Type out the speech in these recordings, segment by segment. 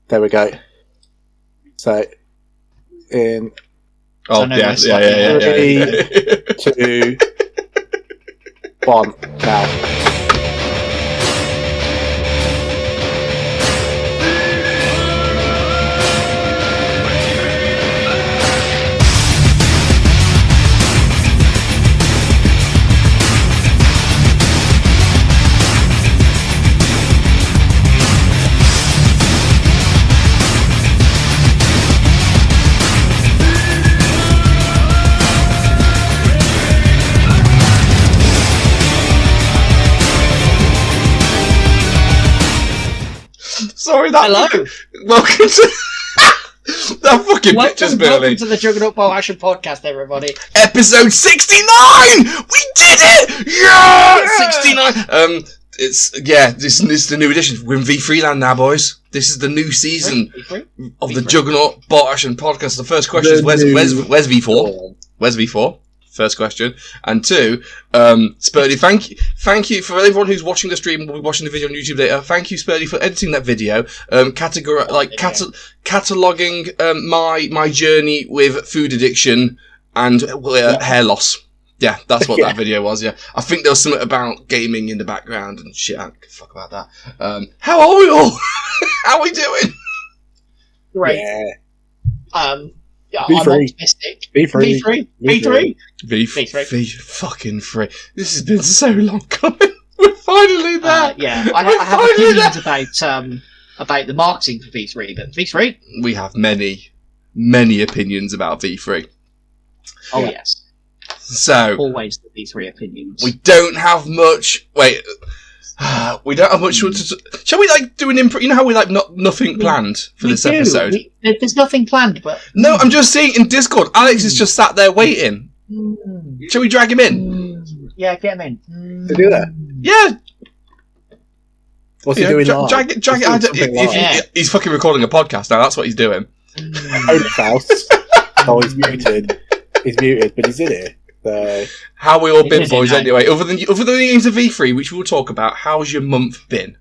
There we go. So, in... Oh, yeah. 3, 2, 1, now. Sorry, that. Hello. Welcome to that fucking picture's Welcome Billy. to the Juggernaut Bowl Action Podcast, everybody. Episode 69. We did it. Yeah, 69. This is the new edition. We're in V3 land now, boys. This is the new season of the Juggernaut Bowl Action Podcast. The first question is where's V4? Where's V4? First question. And 2, Spurdy, thank you for everyone who's watching the stream, will be watching the video on YouTube later. Thank you, Spurdy, for editing that video, cataloguing my journey with food addiction and hair loss. Yeah, that's what that video was. Yeah, I think there was something about gaming in the background and shit. I don't give a fuck about that. How are we all? How are we doing? Great. Yeah. I'm optimistic. V3. Fucking free. This has been so long coming. We're finally there. I have opinions about the marketing for V3, but V3? We have many opinions about V3. Oh, yes. So always the V3 opinions. We don't have much. Wait. We don't have much. Shall we do an improv? You know how we nothing planned for this episode? There's nothing planned, but... No, I'm just saying in Discord, Alex is just sat there waiting. Shall we drag him in? Yeah, get him in. To do that? Yeah. What's he doing now? Drag it. He's fucking recording a podcast now, that's what he's doing. Oh, he's muted. He's muted, but he's in it. So. How we all been, boys, anyway? Other than the games of V3, which we'll talk about, how's your month been?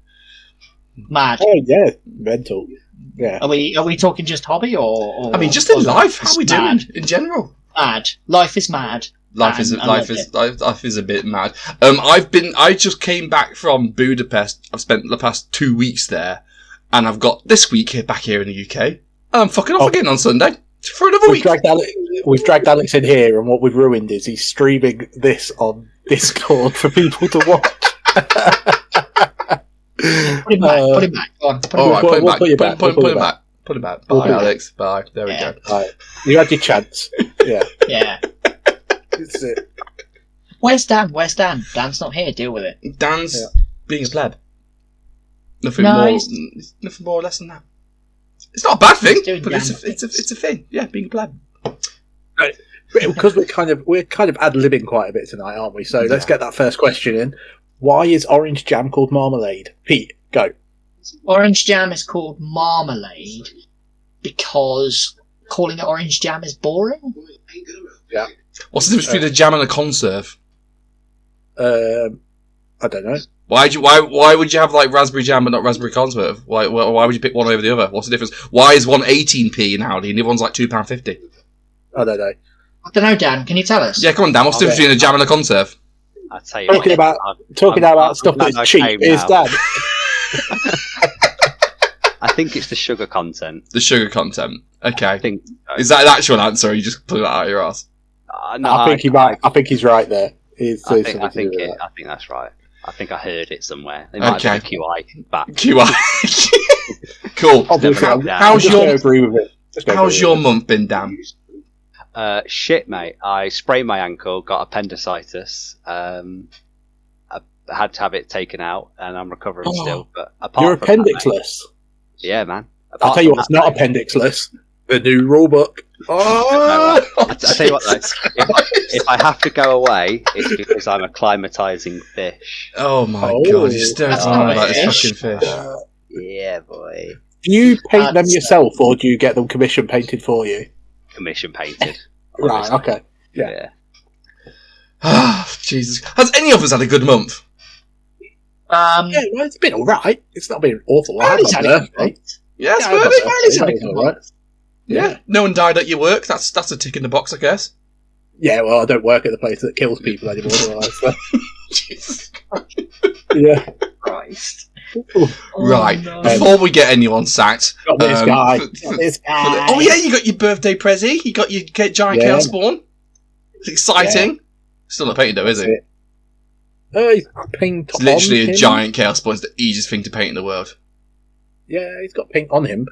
Mad. Oh, yeah. Mental. Yeah. Are we talking just hobby or I mean, just in life, how are we doing in general? Mad. Life is mad. Life is a bit mad. I just came back from Budapest. I've spent the past 2 weeks there, and I've got this week back here in the UK. And I'm fucking off again on Sunday for another week. We've dragged Alex in here, and what we've ruined is he's streaming this on Discord for people to watch. Put him back. Go on. Put him back. Bye, Alex. Bye. There we go. Right. You had your chance. Yeah. Yeah. That's it. Where's Dan? Dan's not here. Deal with it. Dan's being a pleb. Nothing more or less than that. It's not a bad thing, but it's a thing. Yeah, being a pleb. Right. Because we're kind of ad-libbing quite a bit tonight, aren't we? So let's get that first question in. Why is orange jam called marmalade? Pete, go. Orange jam is called marmalade because calling it orange jam is boring. Yeah. What's the difference between a jam and a conserve? I don't know. Why would you have raspberry jam but not raspberry conserve? Why would you pick one over the other? What's the difference? Why is one 18p in Aldi and the other one's £2.50? I don't know. I don't know, Dan. Can you tell us? Yeah, come on, Dan. What's the difference between a jam and a conserve? I'll tell you. Talking about stuff that's cheap is Dan. I think it's the sugar content. The sugar content. Okay. I think is that an actual answer, or you just put that out of your ass? No, I think he's right there. I think that's right. I think I heard it somewhere. They might have been QI back. QI. Cool. How's your month been, Dan? Shit, mate. I sprained my ankle, got appendicitis. I had to have it taken out, and I'm recovering still. But you're appendixless. Yeah, man. I'll tell you what's not appendixless. The new rule book. Oh! I tell you what, though, if I have to go away, it's because I'm acclimatizing fish. Oh my god, you're still talking about this fucking fish. Yeah, boy. Do you paint them yourself, or do you get them commission painted for you? Commission painted. Right, okay. Yeah. Jesus. Has any of us had a good month? Yeah, well, it's been alright. It's not been awful. Yes, Yeah, Birdie. that's all right. Yeah. No one died at your work. That's a tick in the box, I guess. Yeah, well, I don't work at the place that kills people anymore, do I? So, Jesus. yeah. Christ. Right. No. Before we get anyone sacked. Got this guy. Got this guy. Oh, yeah, you got your birthday prezi. You got your giant Yeah. chaos spawn. It's exciting. Still not painted, though, is it? He's pink It's literally on a him. giant chaos spawn. It's the easiest thing to paint in the world. Yeah, he's got pink on him.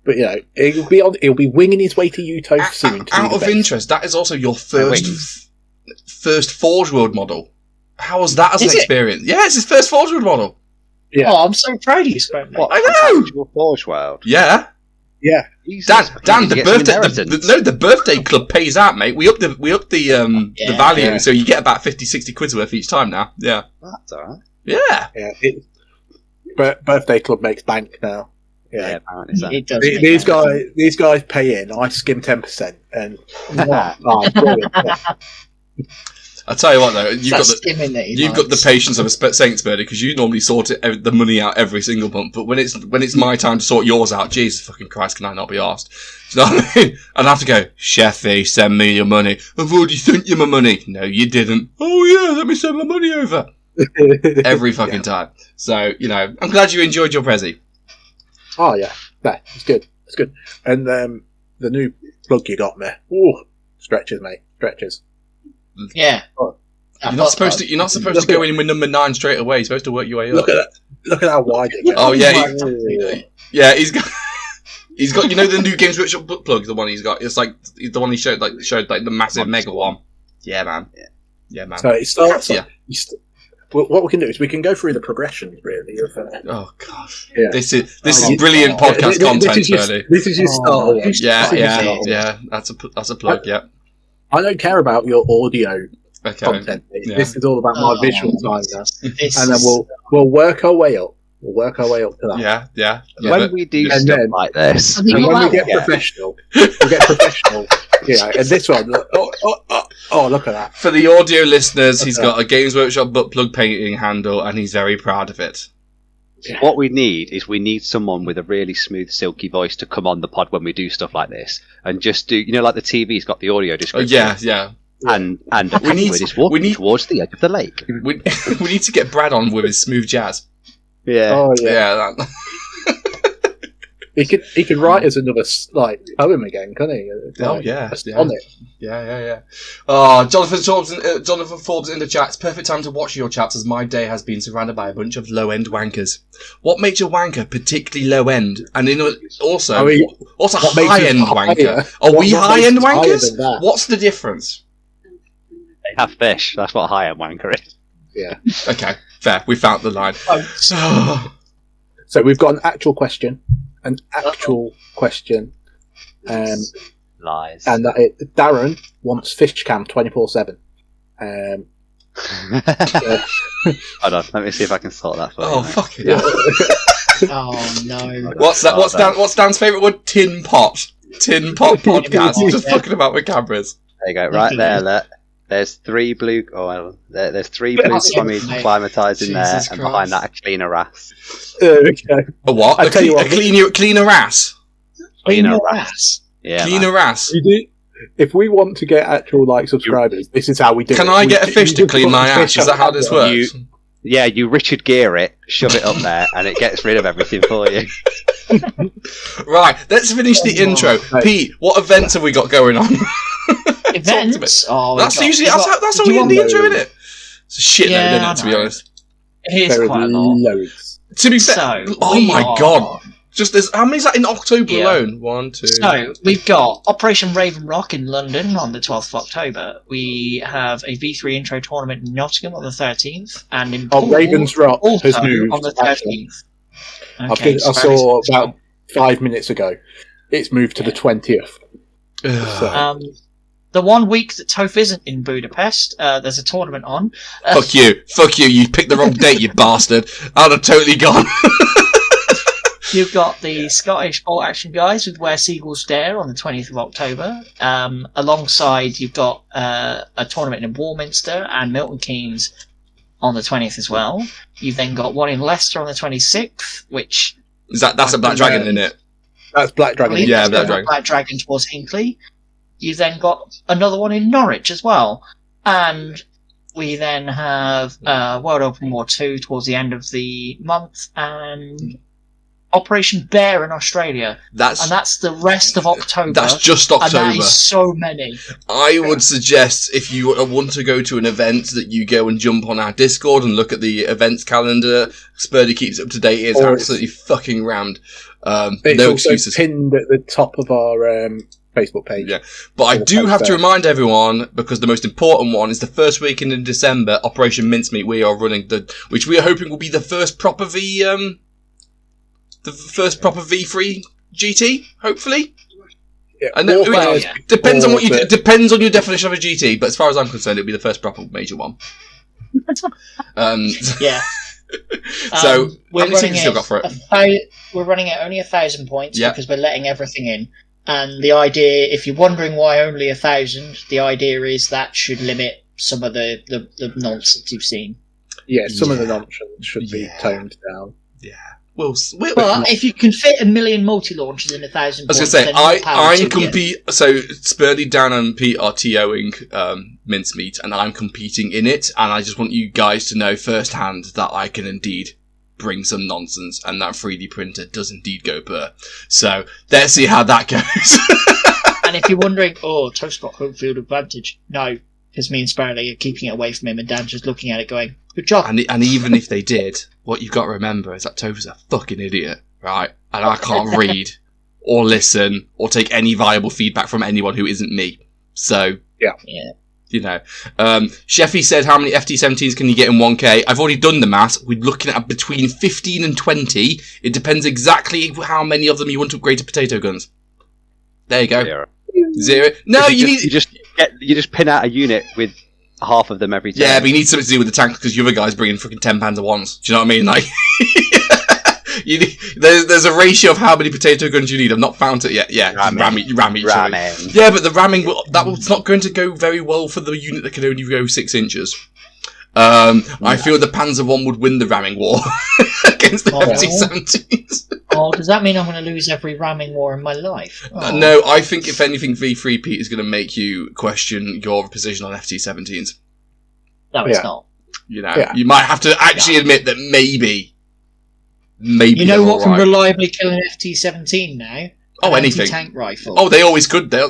But you know, he'll be winging his way to Utah soon. Out of interest, that is also your first Forge World model. How was that as Is an it? experience? Yeah, it's his first Forge World model. Yeah. Oh, I'm so proud of you, Spen. What? I know. Actual Forge World. Yeah. Yeah. Jesus, Dan, you the get birthday, some inheritance. the birthday club pays out, mate. We up the value, Yeah. so you get about 50, 60 quid worth each time now. Yeah. That's alright. Yeah. Yeah. Birthday club makes bank now. Yeah, Yeah. apparently so. It does. These guys pay in. I skim 10%, and brilliant. I'll tell you what though, you've got the patience of a Saints birthday because you normally sort the money out every single month. But when it's my time to sort yours out, Jesus fucking Christ, can I not be arsed? Do you know what I mean? I'd have to go, Sheffy, send me your money. I've already sent you my money. No, you didn't. Oh yeah, let me send my money over. Every fucking time. So, you know, I'm glad you enjoyed your prezi. Oh yeah, it's good. It's good. And the new plug you got me. Ooh, stretches, mate. Stretches. Yeah. You're not supposed to go in with number 9 straight away. You're supposed to work your way up. Look at that. Look at how wide it goes. Oh yeah, yeah. He's got. You know the new Games Workshop book plug, the one he's got. It's like the one he showed the massive mega one. Yeah, man. Yeah, man. So it starts. Yeah. What we can do is we can go through the progressions, really. Of, Oh god. Yeah. This is brilliant podcast content, really. This is your start. Yeah. That's a plug. Yeah. I don't care about your audio Okay. content. Yeah. This is all about my visual side now, This and then is- we'll work our way up. We'll work our way up to that. Yeah. When we do And stuff then- like this, And And you when we like get it. professional, we'll get professional. Yeah, and this one, look, oh, look at that. For the audio listeners, he's got a Games Workshop butt plug painting handle, and he's very proud of it. what we need someone with a really smooth, silky voice to come on the pod when we do stuff like this, and just do, like the TV's got the audio Oh, description. yeah. And a We penguin need- is walking we need- towards the edge of the lake. We need to get Brad on with his smooth jazz. Yeah. Oh yeah, Yeah. That, he could write us another poem again, couldn't he? Oh, yeah. On it. Yeah. Oh, Jonathan Forbes in the chat. It's perfect time to watch your chats as my day has been surrounded by a bunch of low-end wankers. What makes a wanker particularly low-end? And also what makes us high-end higher? wanker? Are we What high-end makes us higher wankers? than that? What's the difference? They have fish. That's what a high-end wanker is. Yeah. Okay, fair. We found the line. So we've got an actual question, and Lies. and Darren wants fish cam 24/7. Hold on, let me see if I can sort that for you. Oh, mate. fucking hell. Oh no. What's that? What's Dan's favourite word? Tin pot. Tin pot podcast. Just fucking about with cameras. There you go, right there. Look. There's 3 blue. There's 3 blue That's Tommy mate. climatized in there, Jesus and Christ. behind that a cleaner ass. Okay. A what? I A tell you what, cleaner ass. Cleaner your ass. Yeah. Cleaner ass. If we want to get actual subscribers, this is how we do it. Can I get a fish to clean my ass? Is that how this works? Yeah, you Richard Gere it, shove it up there, and it gets rid of everything for you. Right, let's finish the intro. Right. Pete, what events have we got going on? Events. Oh, That's how we end the intro, isn't it? It's a shit load, isn't it, to be honest? It is There quite a are lot. loads. To be fair, So, oh we my are- god. How many is that in October Yeah. alone? 1, 2. So, we've got Operation Raven Rock in London on the 12th of October. We have a V3 intro tournament in Nottingham on the 13th. And in Oh, Poole, Ravens Rock also has moved. on the actually. 13th. I saw about 5 minutes ago. It's moved to the 20th. Ugh. The 1 week that Toph isn't in Budapest, there's a tournament on. Fuck you, you picked the wrong date, you bastard. I'd have totally gone. You've got the Scottish Bolt Action guys with Where Seagulls Dare on the 20th of October. Alongside, you've got a tournament in Warminster and Milton Keynes on the 20th as well. You've then got one in Leicester on the 26th, which That's a Black Dragon, isn't it? That's Black Dragon. Yeah, Black Dragon towards Hinkley. You then got another one in Norwich as well. And we then have World Open War 2 towards the end of the month, and Operation Bear in Australia. And that's the rest of October. That's just October. And that is so many. I would suggest, if you want to go to an event, that you go and jump on our Discord and look at the events calendar. Spurdy keeps it up to date. It's absolutely fucking rammed. It's no also excuses. Pinned at the top of our Facebook page. Yeah, but I do have to remind everyone, because the most important one is the first weekend in December, Operation Mincemeat. We are running which we are hoping will be the first proper V3 GT. Hopefully, Yeah, I know it depends on depends on your definition of a GT, but as far as I'm concerned, it'll be the first proper major one. Yeah. So we're how many tickets you got for it? We're running at only 1,000 points because we're letting everything in. And the idea, if you're wondering why only 1,000, the idea is that should limit some of the nonsense you've seen. Yeah, some of the nonsense should be toned down. Yeah. But if you can fit 1 million multi-launches in 1,000 points, I was going to say, I'm compete. So Spurdy, Dan, and Pete are TOing Mincemeat, and I'm competing in it. And I just want you guys to know firsthand that I can indeed bring some nonsense, and that 3D printer does indeed go burr. So let's see how that goes. And if you're wondering, Toast's got home field advantage. No, because me and Sparrow are keeping it away from him, and Dan's just looking at it going, good job. And even if they did, what you've got to remember is that Topher's a fucking idiot, right? And I can't read or listen or take any viable feedback from anyone who isn't me. So, yeah. You know. Sheffy said, how many FT17s can you get in 1K? I've already done the maths. We're looking at between 15 and 20. It depends exactly how many of them you want to upgrade to potato guns. There you go. Zero. No, you just pin out a unit with half of them every time. Yeah, but you need something to do with the tanks because the other guy's bringing fucking 10 pounds at once. Do you know what I mean? Like, there's a ratio of how many potato guns you need. I've not found it yet. Yeah, ramming. Yeah, but the ramming that's not going to go very well for the unit that can only go 6 inches. I feel the Panzer I would win the ramming war against the FT-17s. Does that mean I'm going to lose every ramming war in my life? No, I think if anything, V3 Pete is going to make you question your position on FT-17s. No, it's not. You know, you might have to actually admit that maybe. You know what can reliably kill an FT-17 now? Anything. Tank rifle. Oh, they always could. They're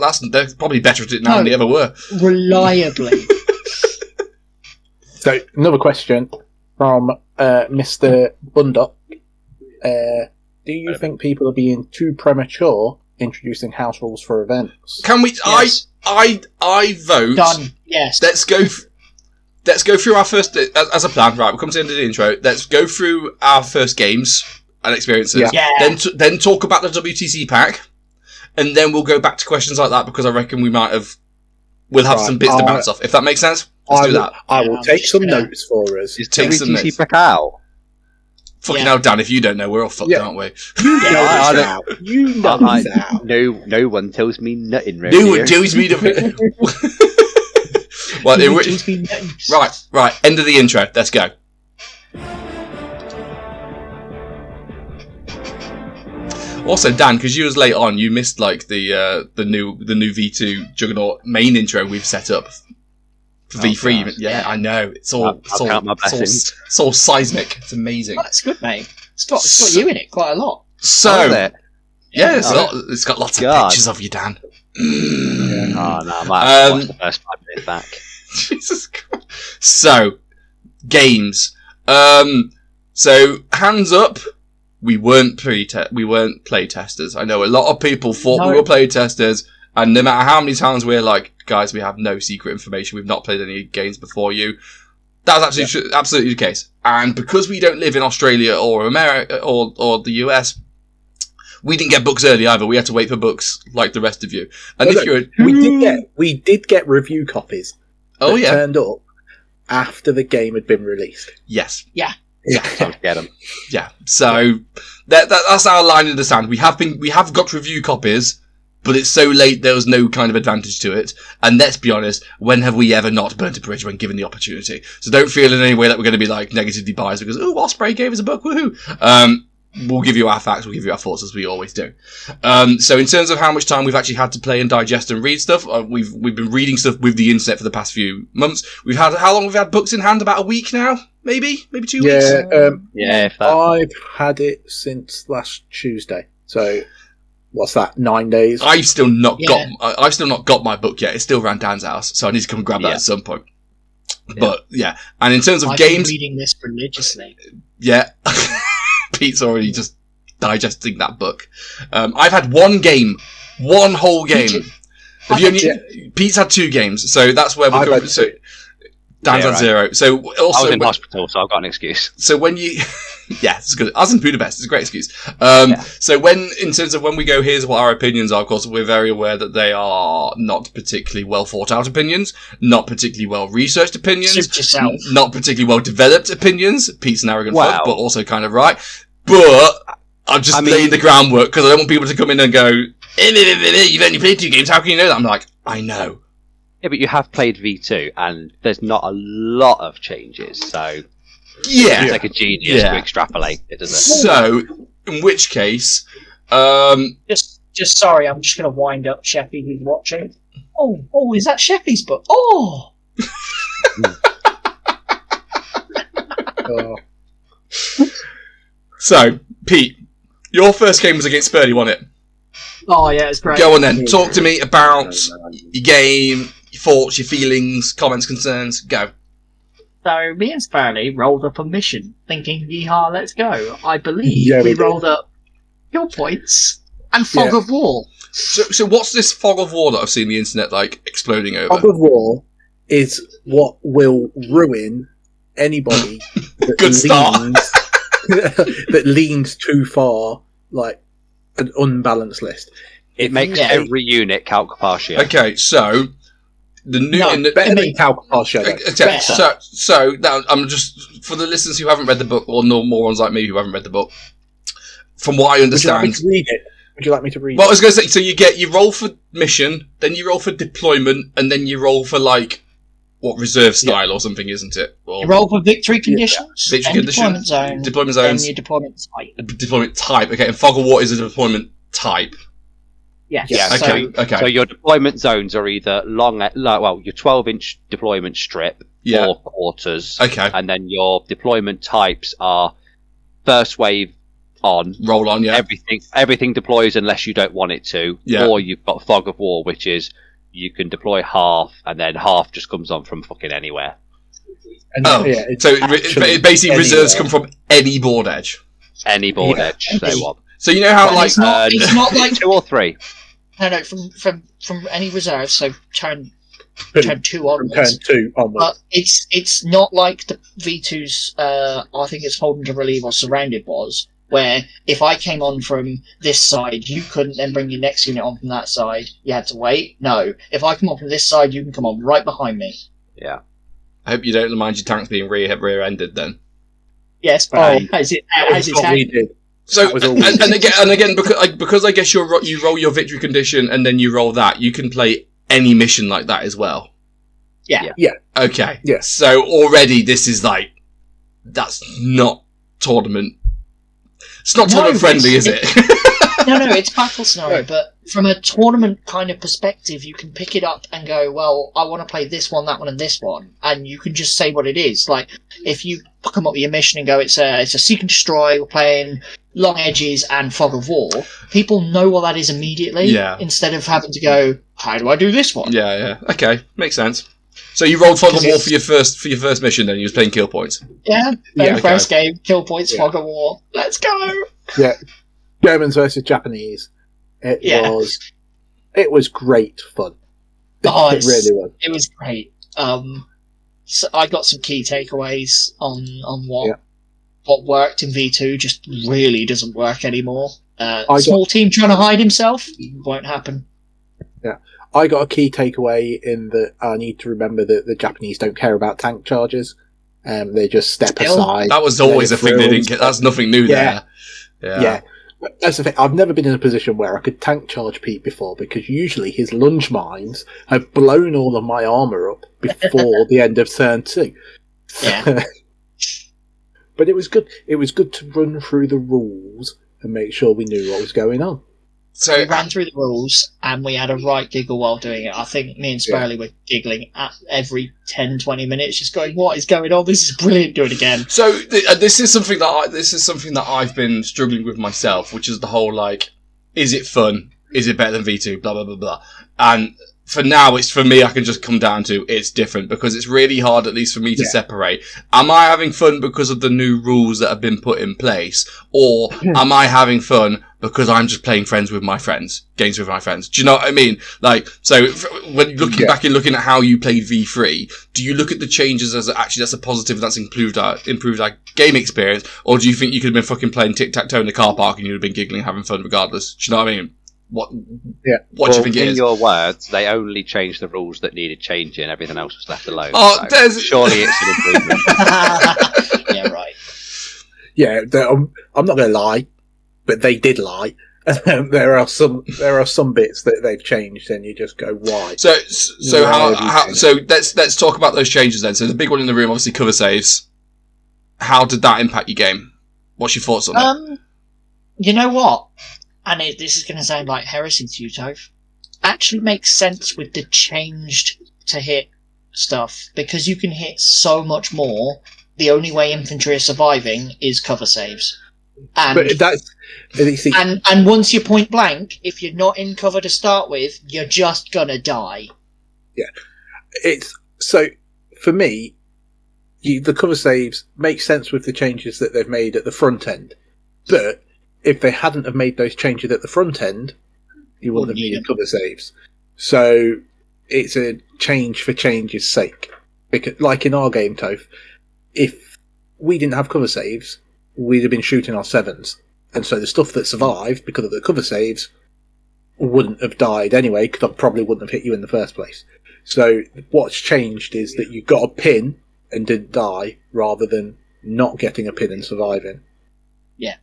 probably better at it now than they ever were. Reliably. So, another question from Mr. Bundup. Do you think people are being too premature introducing house rules for events? Can we? Yes. I vote. Done. Yes. Let's go through our first as a plan. Right, we'll come to the end of the intro. Let's go through our first games and experiences. Yeah. Then talk about the WTC pack, and then we'll go back to questions like that because I reckon we'll have some bits to bounce off. If that makes sense, let's do that. I will take some notes for us. Take some notes. pack out. Fucking hell, Dan, if you don't know, we're all fucked, aren't we? You know this now. No one tells me nothing, really. No one tells me nothing. Right, end of the intro. Let's go. Also, Dan, because you was late on, you missed like the new V2 Juggernaut main intro we've set up for V3. Gosh. Yeah, I know. It's all seismic. It's amazing. Oh, that's good, mate. It's got you in it quite a lot. So, it's got lots of pictures of you, Dan. Oh no, I might watch the first 5 minutes back. Jesus Christ. So, games. So, hands up. We weren't play testers. I know a lot of people thought we were play testers, and no matter how many times we're like, guys, we have no secret information. We've not played any games before you. That's absolutely the case. And because we don't live in Australia or America or the US, we didn't get books early either. We had to wait for books like the rest of you. And we did get review copies. Oh yeah, turned up after the game had been released. Yes. Yeah. Get them. Yeah. So that's our line in the sand. We have got review copies, but it's so late there was no kind of advantage to it. And let's be honest, when have we ever not burnt a bridge when given the opportunity? So don't feel in any way that we're going to be like negatively biased because Osprey gave us a book, woohoo. we'll give you our facts, we'll give you our thoughts as we always do. So in terms of how much time we've actually had to play and digest and read stuff, we've been reading stuff with the internet for the past few months. How long have we had books in hand? About a week now? Maybe 2 weeks? Yeah, if that. I've had it since last Tuesday. So, what's that? 9 days? I've still not got my book yet. It's still around Dan's house, so I need to come and grab that at some point. But yeah, and in terms of games, been reading this religiously. Yeah, Pete's already just digesting that book. I've had one whole game. Pete's had 2 games, so that's where we're going. So Dan's had 0. So also, I was in hospital, so I've got an excuse. So when you, yeah, it's good. I was in Budapest. It's a great excuse. So in terms of when we go, here's what our opinions are. Of course, we're very aware that they are not particularly well thought out opinions, not particularly well researched opinions, not particularly well developed opinions. Pete's an arrogant fuck, but also kind of right. But I'm just laying the groundwork because I don't want people to come in and go, you've only played 2 games. How can you know that? I'm like, I know. Yeah, but you have played V2, and there's not a lot of changes, so it's like a genius to extrapolate it, doesn't it? So, in which case, just sorry, I'm just going to wind up Sheffy who's watching. Oh, is that Sheffy's book? Oh! So, Pete, your first game was against Birdie, wasn't it? Oh yeah, it's great. Go on then, talk to me about your game, your thoughts, your feelings, comments, concerns. Go. So me and Spurley rolled up a mission, thinking, yeehaw, let's go. I believe we rolled up Kill Points and Fog of War. So what's this Fog of War that I've seen the internet exploding over? Fog of War is what will ruin anybody that Good start. that leans too far, like an unbalanced list. It makes every unit calc partial. Okay, so the new better than calc partial. Okay, so now I'm just for the listeners who haven't read the book, or no morons like me who haven't read the book. From what I understand, Would you like me to read it? Well, I was going to say, so you roll for mission, then you roll for deployment, and then you roll for reserve style or something, isn't it? Or, you roll for victory conditions, victory conditions, deployment zones, and your deployment type. Deployment type. Okay, and Fog of War is a deployment type. Yes. Yeah. Okay. So your deployment zones are either your 12-inch deployment strip or quarters. Okay. And then your deployment types are first wave on. Roll on, yeah. Everything deploys unless you don't want it to. Yeah. Or you've got Fog of War, which is you can deploy half, and then half just comes on from fucking anywhere. And so basically reserves come from any board edge. Any board edge they want. So you know how it's not like 2 or 3. No, from any reserves. So turn 2 onwards. Turn 2 onwards. But it's not like the V2's. I think it's Holden to Relieve or Surrounded was, where if I came on from this side, you couldn't then bring your next unit on from that side. You had to wait. No, if I come on from this side, you can come on right behind me. Yeah. I hope you don't mind your tanks being rear-ended then. Yes, but as what we did. So and again because I guess you roll your victory condition and then you roll that, you can play any mission like that as well. Yeah. Okay. Yeah. So already this is that's not tournament. It's not tournament friendly, is it? No, it's battle scenario, but from a tournament kind of perspective, you can pick it up and go, well, I want to play this one, that one, and this one, and you can just say what it is. Like, if you come up with your mission and go, it's a seek and destroy, we're playing Long Edges and Fog of War, people know what that is immediately, instead of having to go, how do I do this one? Yeah. Okay, makes sense. So you rolled Fog of War for your first mission, then you was playing kill points. Yeah, first game, kill points, Fog of War. Let's go. Yeah, Germans versus Japanese. It was great fun. It really was. It was great. So I got some key takeaways on what worked in V2 just really doesn't work anymore. Small team trying to hide himself won't happen. Yeah. I got a key takeaway in that I need to remember that the Japanese don't care about tank charges. They just step aside. That was always a thing they didn't get. That's nothing new there. Yeah. That's the thing. I've never been in a position where I could tank charge Pete before because usually his lunge mines have blown all of my armour up before the end of turn 2. Yeah. But it was good. It was good to run through the rules and make sure we knew what was going on. So We ran through the rules and we had a right giggle while doing it. I think me and Spurley were giggling at every 10, 20 minutes, just going, "What is going on? This is brilliant. Do it again." So this is something that I've been struggling with myself, which is the whole like, is it fun? Is it better than V2? Blah blah blah blah. And for now, it's for me. I can just come down to it's different because it's really hard, at least for me, to separate. Am I having fun because of the new rules that have been put in place, or am I having fun because I'm just playing games with my friends? Do you know what I mean? Like, so when looking back and looking at how you played V3, do you look at the changes as actually that's a positive, that's improved our game experience, or do you think you could have been fucking playing tic-tac-toe in the car park and you'd have been giggling, having fun regardless? Do you know what I mean? What do you think it is? In your words, they only changed the rules that needed changing. Everything else was left alone. Oh, so surely it's an improvement. Yeah, right. Yeah, I'm not going to lie, but they did lie. There are some bits that they've changed, and you just go, why? So let's talk about those changes then. So the big one in the room, obviously, cover saves. How did that impact your game? What's your thoughts on that? You know what? And this is going to sound like heresy to you, Toph. Actually makes sense with the changed to hit stuff, because you can hit so much more. The only way infantry are surviving is cover saves. And and once you're point blank, if you're not in cover to start with, you're just gonna die. Yeah, it's so for me. The cover saves make sense with the changes that they've made at the front end, but if they hadn't have made those changes at the front end, you wouldn't have needed cover saves. So it's a change for change's sake. Because, like in our game, Toph, if we didn't have cover saves, we'd have been shooting our sevens. And so the stuff that survived because of the cover saves wouldn't have died anyway, because I probably wouldn't have hit you in the first place. So what's changed is that you got a pin and didn't die, rather than not getting a pin and surviving. Yeah.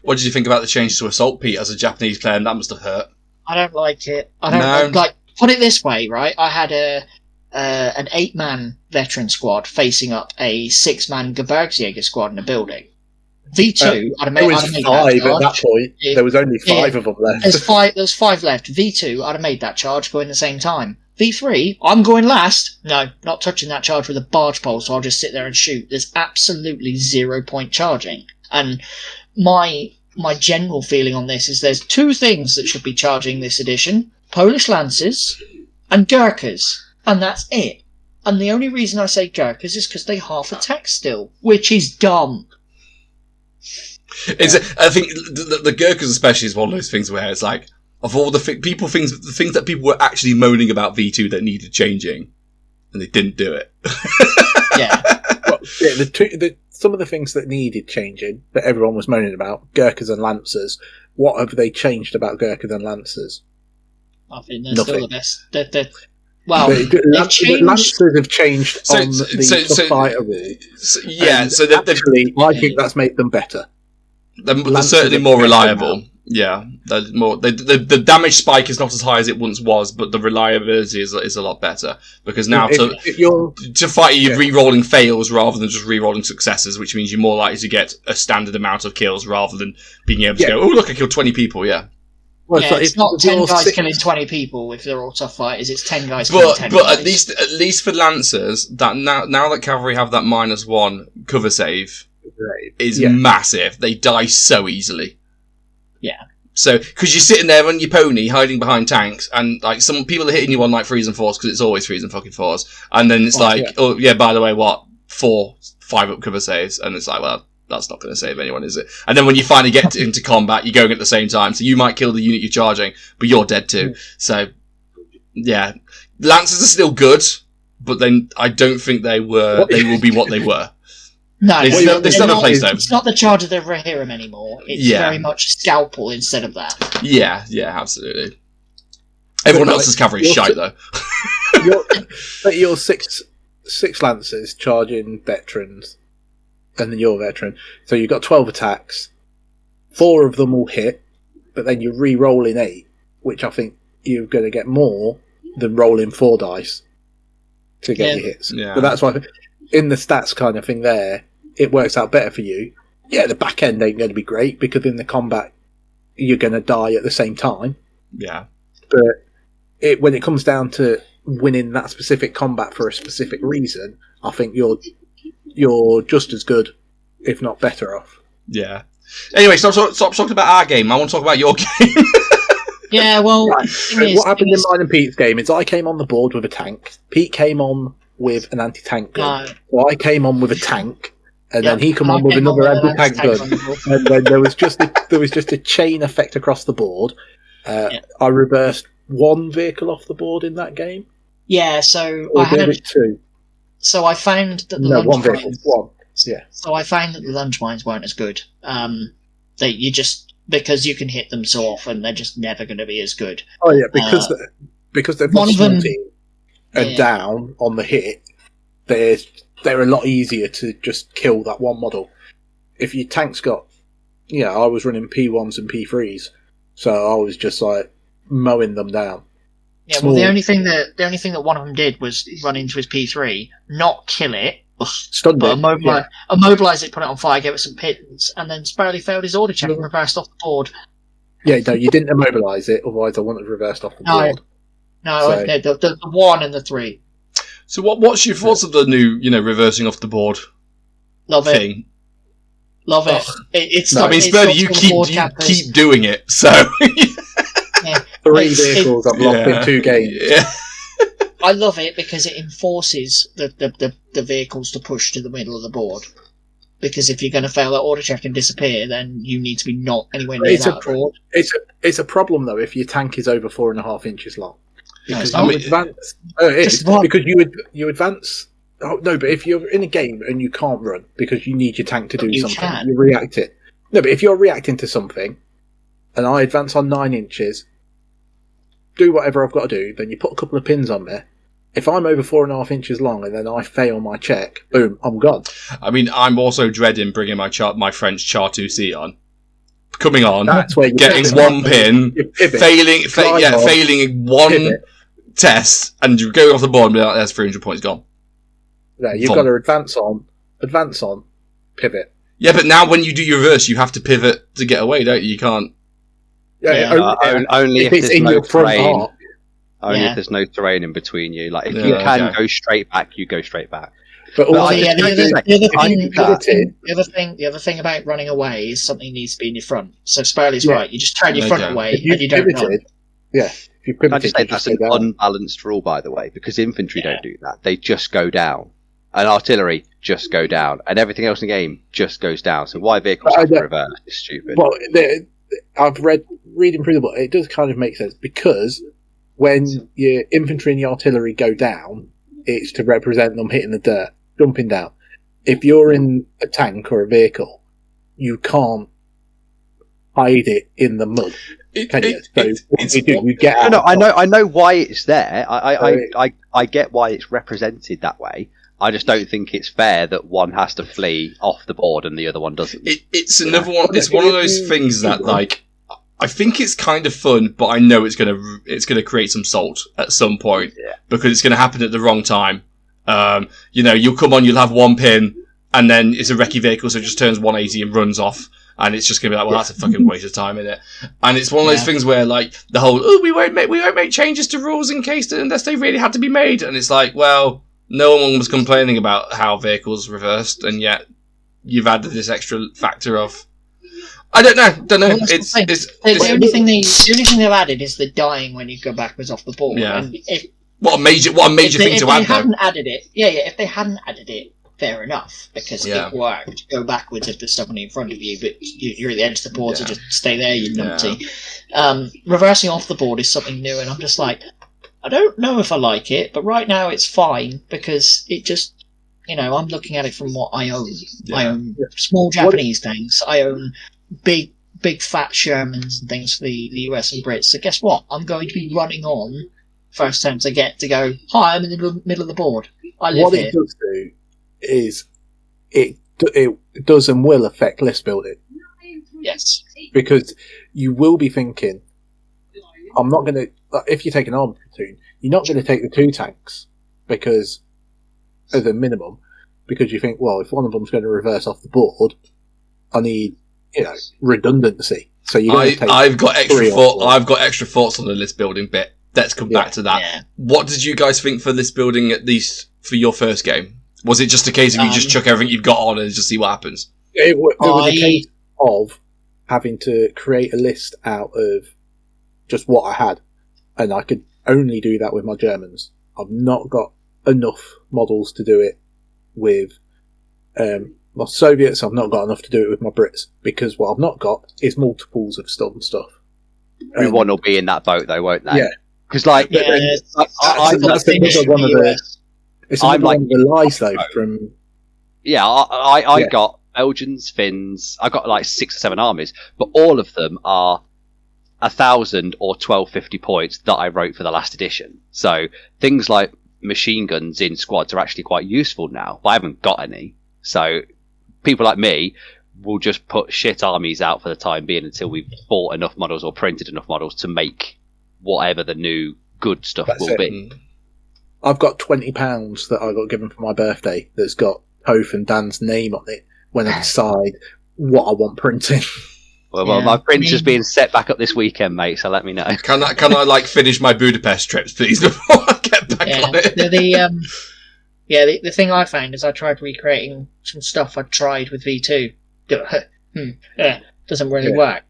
What did you think about the change to assault, Pete, as a Japanese player? That must have hurt. I don't like it. I don't like. Put it this way, right? I had an 8-man veteran squad facing up a 6-man Gebirgsjäger squad in a building. V2, I'd have made that charge. At that point. There was only 5 of them left. There's 5 left. V2, I'd have made that charge going the same time. V3, I'm going last. No, not touching that charge with a barge pole, so I'll just sit there and shoot. There's absolutely 0 point charging. And my general feeling on this is there's 2 things that should be charging this edition: Polish Lancers and Gurkhas. And that's it. And the only reason I say Gurkhas is because they half attack still, which is dumb. I think the Gurkhas especially is one of those things where it's like, of all the things that people were actually moaning about V2 that needed changing, and they didn't do it. Yeah. Well, some of the things that needed changing that everyone was moaning about, Gurkhas and Lancers. What have they changed about Gurkhas and Lancers? I think they're Nothing. still the best. Lancers have changed on the tough fighter rule. I think that's made them better. They're certainly more reliable. Yeah, the damage spike is not as high as it once was, but the reliability is a lot better, because now to fight you're re-rolling fails rather than just re-rolling successes, which means you're more likely to get a standard amount of kills rather than being able to go, oh look, I killed 20 people. Yeah. Well, it's not 10 guys killing 20 people if they're all tough fighters. It's 10 guys killing 10 but guys. at least for Lancers, that now that cavalry have that -1 cover save is massive. They die so easily. Yeah. So, because you're sitting there on your pony, hiding behind tanks, and like some people are hitting you on like 3s and 4s, because it's always 3s and fucking 4s, and then it's oh yeah, by the way, what 5 up cover saves, and it's like, well, that's not going to save anyone, is it? And then when you finally get into combat, you're going at the same time, so you might kill the unit you're charging, but you're dead too. So, yeah, Lancers are still good, but then I don't think they will be what they were. No, they still have a place though. It's not the charge of the Rohirrim anymore. It's very much scalpel instead of that. Yeah, absolutely. Everyone else's cavalry is shite though. Your six Lancers charging veterans, and then you're a veteran. So you've got 12 attacks. 4 of them will hit, but then you're re-rolling 8, which I think you're going to get more than rolling 4 dice to get your hits. Yeah. But that's why in the stats kind of thing there, it works out better for you. Yeah, the back end ain't going to be great because in the combat you're going to die at the same time. Yeah. But when it comes down to winning that specific combat for a specific reason, I think you're just as good, if not better off. Yeah. Anyway, stop talking about our game. I want to talk about your game. Yeah, well, Right. What happened in mine and Pete's game is I came on the board with a tank. Pete came on with an anti-tank gun. No. So I came on with a tank, and then Yep, he came on I with came on another with an anti-tank anti-tank gun. on the board. And then there was just a chain effect across the board. I reversed one vehicle off the board in that game. Yeah, so Or did it two? So I found that the No, lunge one vehicle. mines. One. Yeah. So I found that the lunge mines weren't as good. Because you can hit them so often, they're just never going to be as good. Oh yeah, because they've one got of them- team and down on the hit. They're a lot easier to just kill that one model. If your tank's got, I was running P1s and P3s, so I was just like mowing them down. Yeah, Small. well, the only thing that one of them did was run into his P3, not kill it, Stunned but it. immobilise it, put it on fire, gave it some pins, and then Sparrowly failed his order check and reversed off the board. Yeah, no, you didn't immobilise it, otherwise I wouldn't have reversed off the No. board. No, So- the 1 and the 3. So what's your thoughts of the new, reversing off the board Love it. thing? Love it. Oh. It's No, not, I mean, it's Spurdy, not you for the board cappers. keep doing it, so... Three It's- vehicles I've lost in 2 games. Yeah. I love it because it enforces the vehicles to push to the middle of the board. Because if you're going to fail that order check and disappear, then you need to be not anywhere near It's a that board. It's a problem though if your tank is over 4.5 inches long. Because No, you it's advance. Oh, it is. Just one. Because you advance. Oh, no, but if you're in a game and you can't run because you need your tank to do You something, can. you react it. No, but if you're reacting to something, and I advance on 9 inches, do whatever I've got to do, then you put a couple of pins on there. If I'm over 4.5 inches long and then I fail my check, boom, I'm gone. I mean, I'm also dreading bringing my French Char 2C on. Coming on, That's where you getting pivot. one pin, You pivot. failing Drive off, failing one pivot. test, and you're going off the board and be like, that's 300 points gone. Yeah, you've Vom. got to advance on, pivot. Yeah, but now when you do your reverse, you have to pivot to get away, don't you? You can't... Yeah. Only if it's there's in no your front terrain. part. Only Yeah. if there's no terrain in between you. Like if Yeah, you can okay. go straight back, you go straight back. But Well, also, I Yeah, just- the other I thing, think that- the other thing about running away is something needs to be in your front. So Sparley's Yeah. right. You just turn your front Okay. away if you and you don't run. pivoted, if you Can I pivoted, just say you that's just an go down. unbalanced rule, by the way, because infantry don't do that. They just go down. And artillery just go down. And everything else in the game just goes down. So why vehicles I have to don't- reverse is stupid. Well, I've reading through the book. It does kind of make sense because when your infantry and your artillery go down, it's to represent them hitting the dirt, jumping down. If you're in a tank or a vehicle, you can't hide it in the mud, can you? So what you do, you get out. No, I know why it's there. I get why it's represented that way. I just don't think it's fair that one has to flee off the board and the other one doesn't. It's another one. It's one of those things that, like, I think it's kind of fun, but I know it's gonna create some salt at some point because it's gonna happen at the wrong time. You'll come on, you'll have one pin, and then it's a recce vehicle, so it just turns 180 and runs off, and it's just gonna be like, well, that's a fucking waste of time, isn't it? And it's one of those things where, like, the whole we won't make changes to rules unless they really had to be made, and it's like, well, no one was complaining about how vehicles reversed, and yet you've added this extra factor of. I don't know. Well, that's the thing. The only thing they've added is the dying when you go backwards off the board. Yeah. And What a major thing to add, If they hadn't added it, if they hadn't added it, fair enough, because it worked to go backwards if there's someone in front of you, but you're at the edge of the board, so just stay there, you numpty. Reversing off the board is something new, and I'm just like, I don't know if I like it, but right now it's fine, because it just, I'm looking at it from what I own. Yeah. I own small Japanese tanks, I own big fat Shermans and things for the US and Brits, so guess what? I'm going to be running on first attempt I get to go, hi, I'm in the middle of the board. I live What here. it does do is it does and will affect list building Yes. because you will be thinking, I'm not going to. If you take an armed platoon, you're not going to take the 2 tanks because, as a minimum, because you think, well, if one of them's going to reverse off the board, I need, redundancy. So I've got extra thoughts on the list building bit. Let's come back to that. Yeah. What did you guys think for list building, at least for your first game? Was it just a case of you just chuck everything you've got on and just see what happens? It was a case of having to create a list out of just what I had, and I could only do that with my Germans. I've not got enough models to do it with my Soviets. I've not got enough to do it with my Brits, because what I've not got is multiples of some stuff. Everyone will be in that boat, though, won't they? Yeah. Because, like, that's another one of the lies, though, from... Yeah, I got Belgians, Finns, I got like 6 or 7 armies, but all of them are 1,000 or 1250 points that I wrote for the last edition. So things like machine guns in squads are actually quite useful now, but I haven't got any. So people like me will just put shit armies out for the time being until we've bought enough models or printed enough models to make whatever the new good stuff will be. I've got £20 that I got given for my birthday that's got Hof and Dan's name on it when I decide what I want printing. Well, my printer's being set back up this weekend, mate, so let me know. Can I like finish my Budapest trips, please, before I get back on it? The thing I found is I tried recreating some stuff I'd tried with V2. Doesn't really work.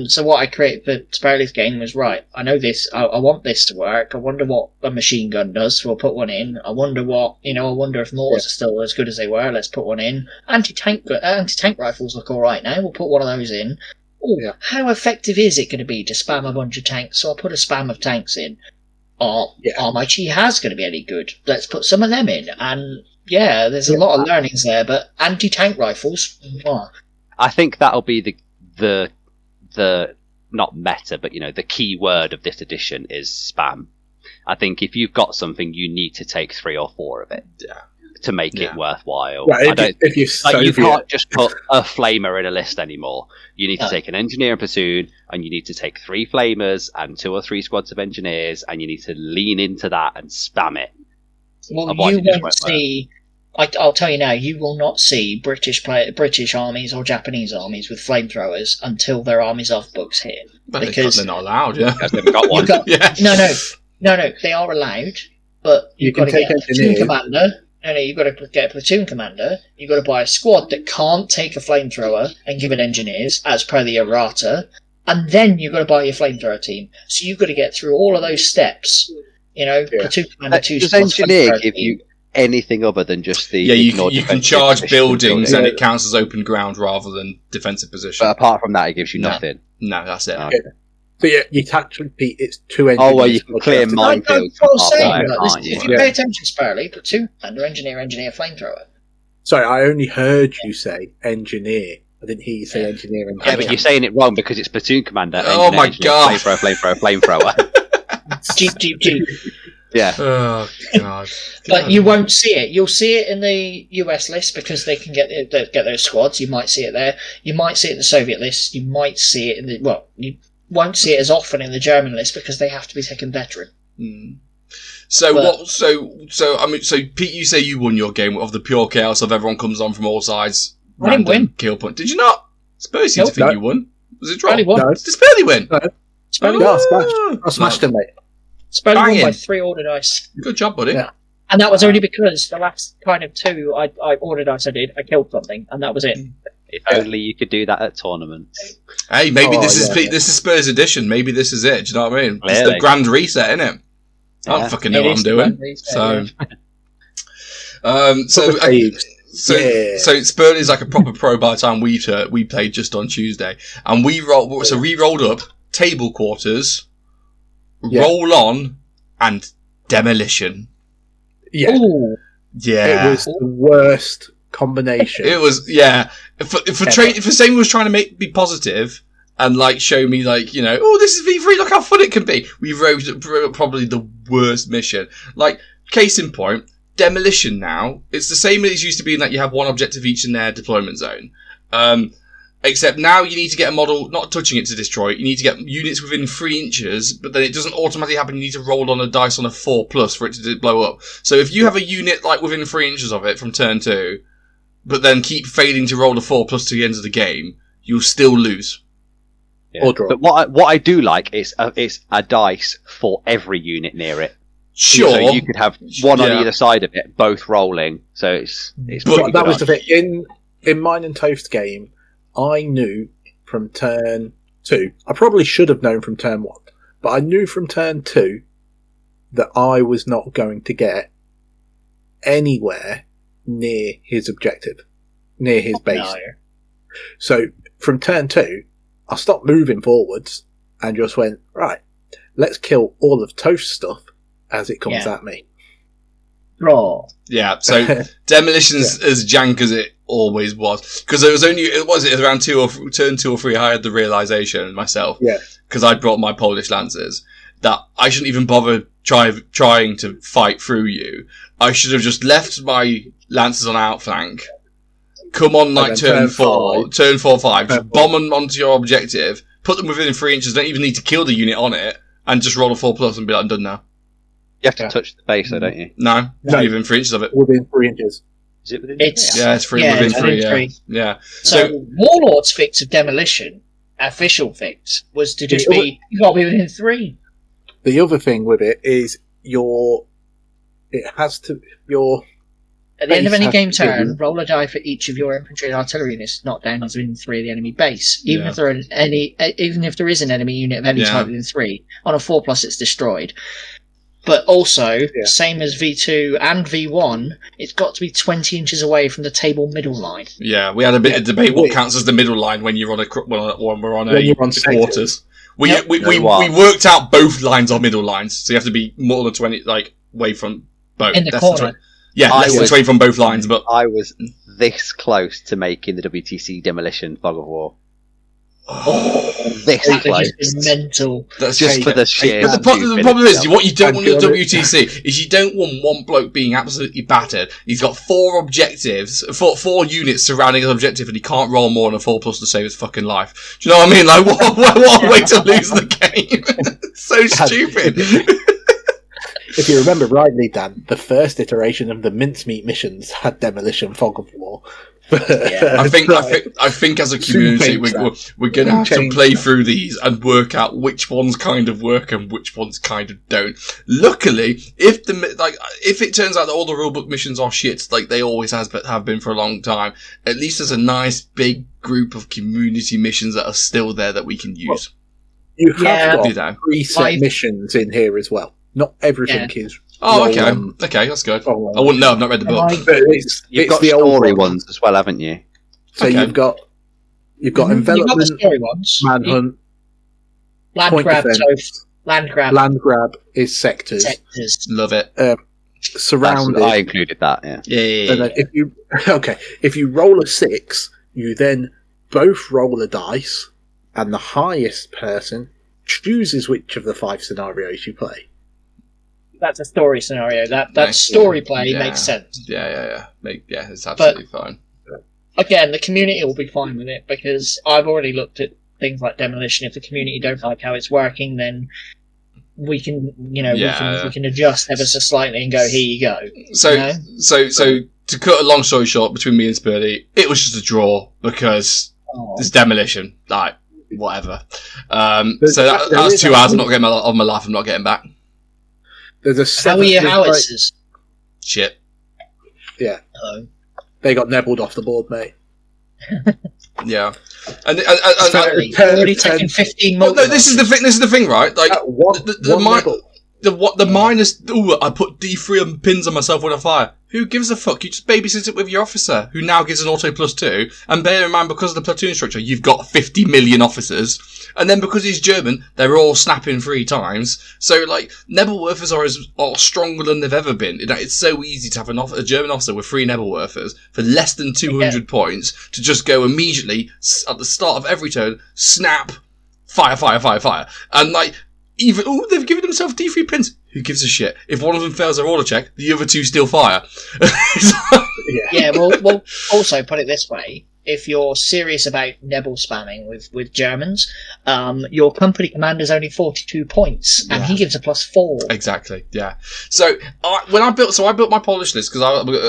So what I created for Sparley's game was, right, I know this, I want this to work, I wonder what a machine gun does, so we'll put one in. I wonder if mortars are still as good as they were, let's put one in. Anti-tank rifles look alright now, we'll put one of those in. How effective is it going to be to spam a bunch of tanks? So I'll put a spam of tanks in. Are my Chi-Has going to be any good? Let's put some of them in. And there's a lot of learnings there, but anti-tank rifles, I think that'll be the not meta, but the key word of this edition is spam. I think if you've got something, you need to take 3 or 4 of it to make it worthwhile. Right, you can't just put a flamer in a list anymore. You need to take an engineer and platoon, and you need to take 3 flamers and 2 or 3 squads of engineers, and you need to lean into that and spam it. Well, you won't see. I'll tell you now, you will not see British armies or Japanese armies with flamethrowers until their armies off books hit. Because they're not allowed, because they've got one. No, they are allowed, but you've got to get a platoon commander. You've got to get a platoon commander. You've got to buy a squad that can't take a flamethrower and give it engineers, as per the errata, and then you've got to buy your flamethrower team. So you've got to get through all of those steps. Platoon commander, 2 does squads. engineer give you anything other than just the you can charge buildings and it counts as open ground rather than defensive position. But apart from that, it gives you nothing. No, that's it. Okay. So you tactically repeat it's 2 engineers. Oh well, you can clear minefields. If you pay attention, Sparley, platoon commander, engineer, flamethrower. Sorry, I only heard you say engineer. I didn't hear you say engineer. Yeah, but you're saying it wrong because it's platoon commander. Oh my god! Flamethrower. Jeep. Yeah. Oh god. But you won't see it. You'll see it in the US list because they can get those squads. You might see it there. You might see it in the Soviet list. You might see it in you won't see it as often in the German list because they have to be taken veteran. So Pete, you say you won your game of the pure chaos of everyone comes on from all sides. I didn't win. Kill point. Did you not? Spurs seemed to think you won. Was it draw? Sparley won. No. Did Spurley win? No. I smashed him, mate. Sparley won by 3 order dice. Good job, buddy. Yeah. And that was only because the last kind of 2 I order dice I killed something, and that was it. If only you could do that at tournaments. Hey, maybe this is Spurs edition. Maybe this is it. Do you know what I mean? Really? It's the grand reset, isn't it? I don't fucking know what I'm doing. So Spurley's like a proper pro by the time we played just on Tuesday, and we rolled up table quarters, roll on, and demolition. Yeah. Ooh. Yeah. It was the worst combination. It was, yeah. If Sammy was trying to be positive and like show me like, oh, this is V3, look how fun it can be. We wrote probably the worst mission. Like, case in point, demolition now, it's the same as it used to be in that you have one objective each in their deployment zone. Except now you need to get a model, not touching it to destroy it, you need to get units within 3 inches, but then it doesn't automatically happen, you need to roll on a dice on a 4+ for it to blow up. So if you have a unit like within 3 inches of it from turn 2, but then keep failing to roll a 4+ to the end of the game, you'll still lose. Yeah. Or draw. But what I do like is it's a dice for every unit near it. Sure. So you could have one on Yeah. either side of it, both rolling. So it's But pretty that good was the odds. thing. In Mine and Toast game, I knew from turn 2, I probably should have known from turn 1, but I knew from turn 2 that I was not going to get anywhere near his objective, near his base. No. So from turn 2, I stopped moving forwards and just went, right, let's kill all of Toast's stuff as it comes Yeah. at me. Draw. Yeah, so Demolition's as jank as it always was. Because it was around turn 2 or 3 I had the realisation myself. Yeah. Because I brought my Polish Lancers, that I shouldn't even bother trying to fight through you. I should have just left my Lancers on outflank, come on like then turn 4, 5, just Turn bomb them onto your objective, put them within 3 inches, don't even need to kill the unit on it, and just roll a 4+ and be like, I'm done now. You have to Yeah. touch the base, though, don't you? No, No. within 3 inches of it. Within 3 inches. Is it within? It's Yeah, it's free Yeah, within it's 3, within yeah. 3. Yeah. So Warlord's fix of Demolition, official fix, was to just The be you got to be within 3. The other thing with it is At the end of Base any has game to be- turn, roll a die for each of your infantry and artillery units knocked down within 3 of the enemy base. Even Yeah. if there is an enemy unit of any Yeah. type within 3, on a 4+, it's destroyed. But also, same as V2 and V1, it's got to be 20 inches away from the table middle line. Yeah, we had a bit of debate what Wait. counts as the middle line when you're on when we're on When you're on quarters. We Yep. we Wow. worked out both lines are middle lines, so you have to be more than 20, like away from both. In the Less corner. than 20. Yeah, I less than was- 20 from both lines, but I was this close to making the WTC Demolition Fog of War. This That close. is just mental. that's Just for the sheer. But the problem is, what you don't want in the Thank you. WTC is you don't want one bloke being absolutely battered. He's got 4 objectives, 4 units surrounding his objective, and he can't roll more than a 4+ to save his fucking life. Do you know what I mean? Like, what a way to lose the game. So stupid. If you remember rightly, Dan, the first iteration of the mincemeat missions had Demolition Fog of War. Yeah. I think as a community, we're going to have to Change play through these and work out which ones kind of work and which ones kind of don't. Luckily, if it turns out that all the rulebook missions are shit, like they always have been for a long time, at least there's a nice big group of community missions that are still there that we can use. You have Yeah. You got know. preset Like- missions in here as well. Not everything is. Oh, okay, roll on- okay, that's good. roll on. I wouldn't know. I've not read the book. Like, But it's You've got the old story one. ones as well, haven't you? So Okay. you've got you've got the envelopment, story ones. manhunt, Land point grab, defense. toast, land grab, land grab is sectors. sectors. Love it. Surrounded. I included that. Yeah. Yeah. And then if you roll a 6, you then both roll a dice, and the highest person chooses which of the 5 scenarios you play. That's a story scenario. That Nice. story play Yeah. makes sense. Yeah. It's absolutely fine. Again, the community will be fine with it because I've already looked at things like Demolition. If the community don't like how it's working, then we can, we can adjust ever so slightly and go, here you go. So, You know? so to cut a long story short, between me and Spurdy, it was just a draw because Oh. there's Demolition, like whatever. There's- So that there was is 2 hours. I'm actually- not getting of my life. I'm not getting back. There's a How are 7. your there's howitzers? Shit. Hello. They got nebbled off the board, mate. Yeah. And Sorry, ten- already ten- taken 15 well, no, multi. this is the thing. This is the thing, right? Like One the nebble. the minus. Ooh, I put D3 on pins on myself when I fire. Who gives a fuck? You just babysit it with your officer, who now gives an auto +2. And bear in mind, because of the platoon structure, you've got 50 million officers. And then because he's German, they're all snapping 3 times. So, like, Nebelwerfers are stronger than they've ever been. It's so easy to have a German officer with 3 Nebelwerfers for less than 200 points to just go immediately, at the start of every turn, snap, fire. And, like, they've given themselves D3 pins. Who gives a shit? If one of them fails their order check, the other 2 still fire. Yeah, well, also put it this way: if you're serious about Nebel spamming with Germans, your company commander's only 42 points, and he gives a +4. Exactly. Yeah. So I built my Polish list because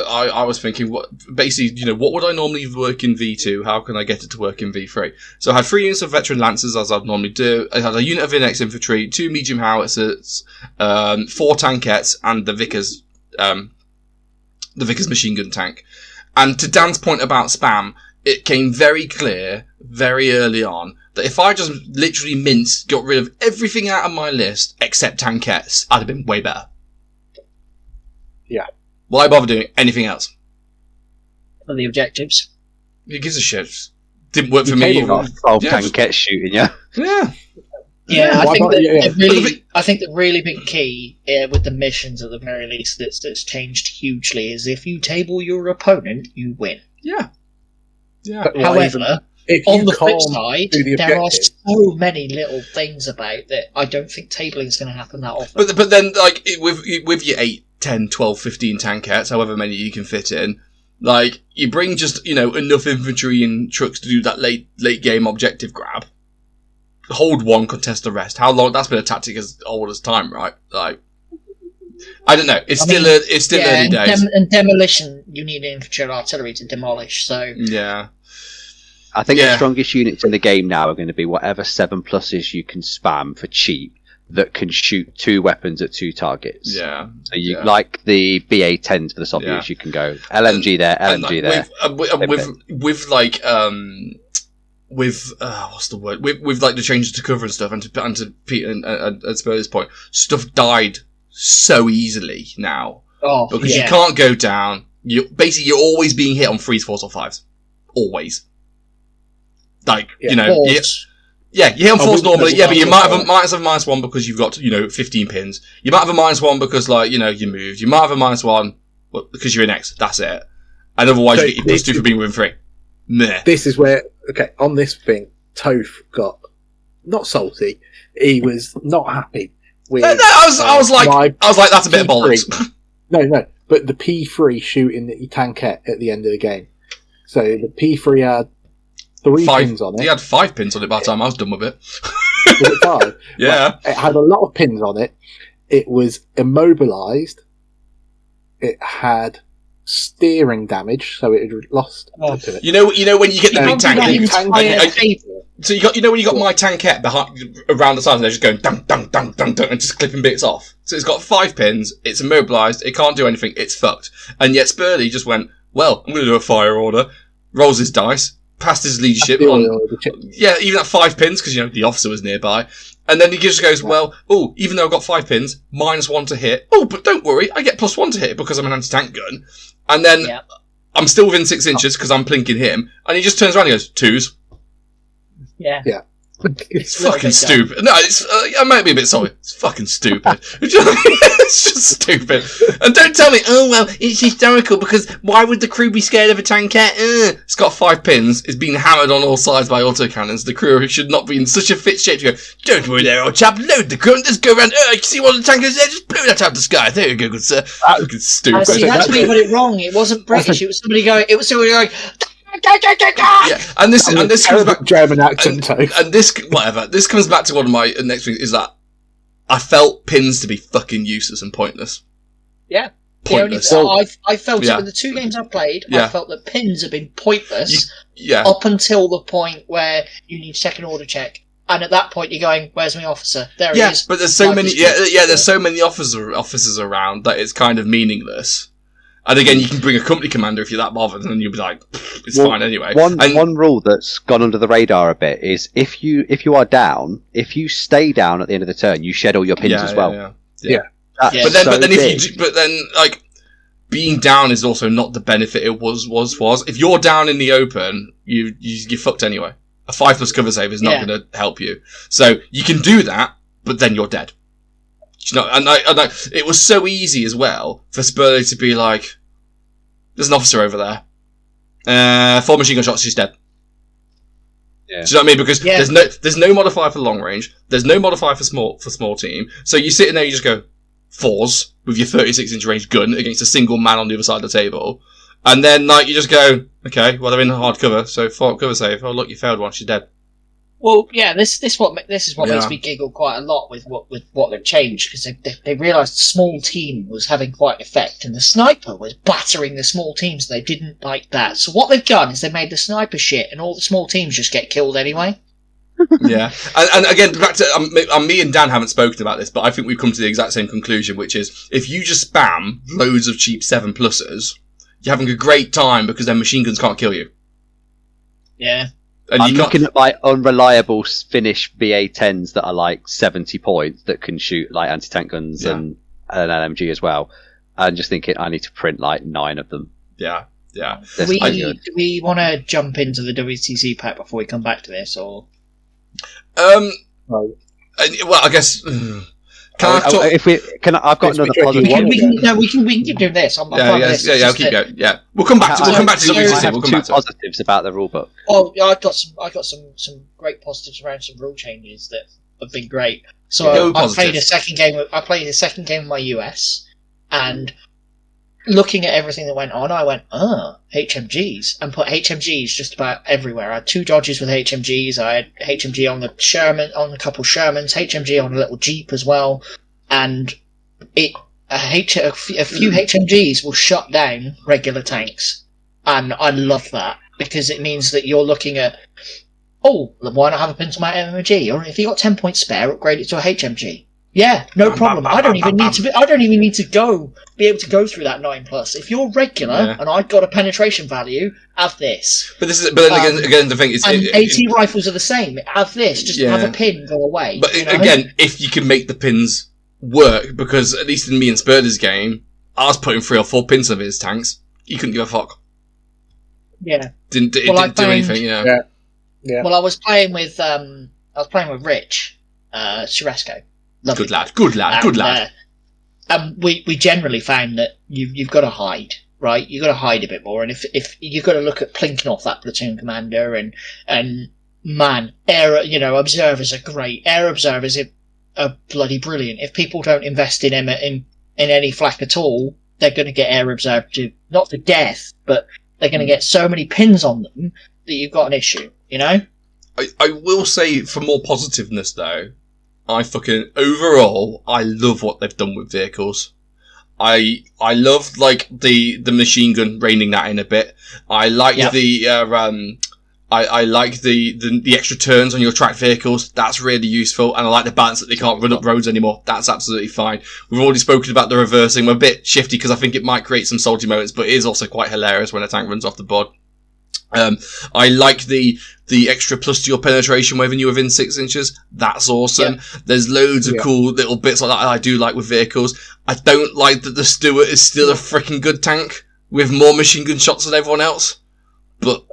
I was thinking, what would I normally work in V2? How can I get it to work in V3? So I had 3 units of veteran lancers as I'd normally do. I had a unit of index infantry, 2 medium howitzers, 4 tankettes, and the Vickers machine gun tank. And to Dan's point about spam, it came very clear, very early on, that if I just literally got rid of everything out of my list except tankettes, I'd have been way better. Yeah. Why bother doing anything else? For the objectives. Who gives a shit? Didn't work for me. Got 12 tankettes shooting, yeah. Yeah. Yeah, I think Yeah. the really big key with the missions, at the very least, that's changed hugely is if you table your opponent, you win. Yeah. Yeah. But However, if on you the flip can't side, do the there are objective- so many little things about that I don't think tabling is going to happen that often. But then, like, with your 8, 10, 12, 15 tankettes, however many you can fit in, like, you bring just, enough infantry and trucks to do that late game objective grab. Hold one, contest the rest. How long? That's been a tactic as old as time, right? Like, I don't know. It's still early days. And demolition, you need infantry and artillery to demolish, so... Yeah. I think the strongest units in the game now are going to be whatever 7+s you can spam for cheap that can shoot 2 weapons at 2 targets. Yeah. So you like the BA-10s for the Soviets, you can go LMG there, LMG there. What's the word? With like the changes to cover and stuff, and to Pete and Spurs' point, stuff died so easily now because you can't go down. You're always being hit on 3s, 4s, or 5s, always. Like you hit on 4s normally, but you might have a -1 because you've got 15 pins. You might have a -1 because you moved. You might have a -1 because you're an X. That's it. And otherwise you get your +2 for being within 3. Meh. This is where, on this thing, Toph got not salty. He was not happy with. I was like, that's a bit of bollocks. No, but the P3 shooting the tankette at the end of the game. So the P3 had 3 pins on it. He had 5 pins on it by the time I was done with it. Was it 5? Yeah. It had a lot of pins on it. It was immobilised. It had steering damage, so it had lost a bit. You know when you get the big tank. So when you got my tankette around the side, and they're just going dun dun dun dun dun and just clipping bits off. So it's got 5 pins. It's immobilised. It can't do anything. It's fucked. And yet Spurley just went, well, I'm going to do a fire order. Rolls his dice. Passed his leadership on. Even at 5 pins because the officer was nearby. And then he just goes, even though I've got 5 pins, -1 to hit. Oh, but don't worry, I get +1 to hit because I'm an anti-tank gun. And then I'm still within 6 inches because I'm plinking him. And he just turns around and goes, 2s. Yeah. It's fucking stupid. No, I might be a bit sorry. It's fucking stupid. It's just stupid. And don't tell me, it's historical because why would the crew be scared of a tankette? It's got 5 pins. It's being hammered on all sides by autocannons. The crew should not be in such a fit shape to go, don't worry there, old chap, load the gun, just go around. You see one of the tankers there? Just blow that out of the sky. There you go, good sir. Fucking stupid. That's me got it wrong. It wasn't British. It was somebody going, yeah, and this comes back German accent, and this comes back to one of my next things is that I felt pins to be fucking useless and pointless. Yeah, pointless. I felt it in the 2 games I've played. Yeah. I felt that pins have been pointless Yeah. up until the point where you need second order check, and at that point you're going, "Where's my officer?" There he is. But there's so many. There's so many officers around that it's kind of meaningless. And again, you can bring a company commander if you're that bothered, and then you'll be like, it's fine anyway. One rule that's gone under the radar a bit is if you are down, if you stay down at the end of the turn, you shed all your pins as well. Yeah. But then being down is also not the benefit it was. If you're down in the open, you're fucked anyway. A 5+ cover save is not going to help you. So you can do that, but then you're dead. And it was so easy as well for Spurley to be like, there's an officer over there. 4 machine gun shots, she's dead. Yeah. Do you know what I mean? Because there's no modifier for long range. There's no modifier for small team. So you sit in there, you just go 4s with your 36-inch range gun against a single man on the other side of the table. And then, like, you just go, okay, well, they're in hard cover, so fault cover save. Oh, look, you failed one, she's dead. Well, yeah, this is what Yeah. makes me giggle quite a lot with what they've changed, because they realised the small team was having quite an effect, and the sniper was battering the small teams. They didn't like that. So what they've done is they made the sniper shit, and all the small teams just get killed anyway. Yeah. And again, back to, me and Dan haven't spoken about this, but I think we've come to the exact same conclusion, which is, if you just spam loads of cheap 7+ers, you're having a great time because then machine guns can't kill you. Yeah. And I'm you can't... looking at my unreliable Finnish VA-10s that are like 70 points that can shoot like anti-tank guns and an LMG as well. And just thinking, I need to print like 9 of them. Yeah. Do we want to jump into the WTC pack before we come back to this, or? Well, I guess. Can I talk? I've got another positive. We can keep doing this. I'll keep going. Yeah, we'll come back to WTC. We'll come back to positives about the rulebook. Oh, yeah, I got some great positives around some rule changes that have been great. So I played a second game. I played a second game with my US, and looking at everything that went on, I went, HMGs, and put HMGs just about everywhere. I had 2 Dodges with HMGs. I had HMG on the Sherman, on a couple Shermans, HMG on a little Jeep as well, and a few HMGs will shut down regular tanks, and I love that because it means that you're looking at, why not have a pin to my MMG? Or if you got 10 points spare, upgrade it to a HMG. Yeah, no problem. I don't even need to be able to go through that 9+. If you're regular and I've got a penetration value, have this. But then again, the thing is, and AT rifles are the same. Have this. Just have a pin go away. But again, if you can make the pins work, because at least in me and Spurder's game, I was putting 3 or 4 pins of his tanks. He couldn't give a fuck. Yeah. Didn't do anything. Yeah. Well, I was playing with Rich, Shiresco. Good lad. And we generally found that you've got to hide, right? You've got to hide a bit more, and if you've got to look at plinking off that platoon commander, and man, observers are great. Air observers are bloody brilliant. If people don't invest in them in any flak at all, they're going to get air observed not to death, but they're going to get so many pins on them that you've got an issue. I will say, for more positiveness though, overall, I love what they've done with vehicles. I love, like, the machine gun reining that in a bit. I like I like the extra turns on your tracked vehicles. That's really useful. And I like the balance that they can't run up roads anymore. That's absolutely fine. We've already spoken about the reversing. We're a bit shifty because I think it might create some salty moments, but it is also quite hilarious when a tank runs off the board. I like the extra plus to your penetration when you're within 6 inches. That's awesome. Yeah. There's loads of cool little bits like that I do like with vehicles. I don't like that the Stuart is still a freaking good tank with more machine gun shots than everyone else. But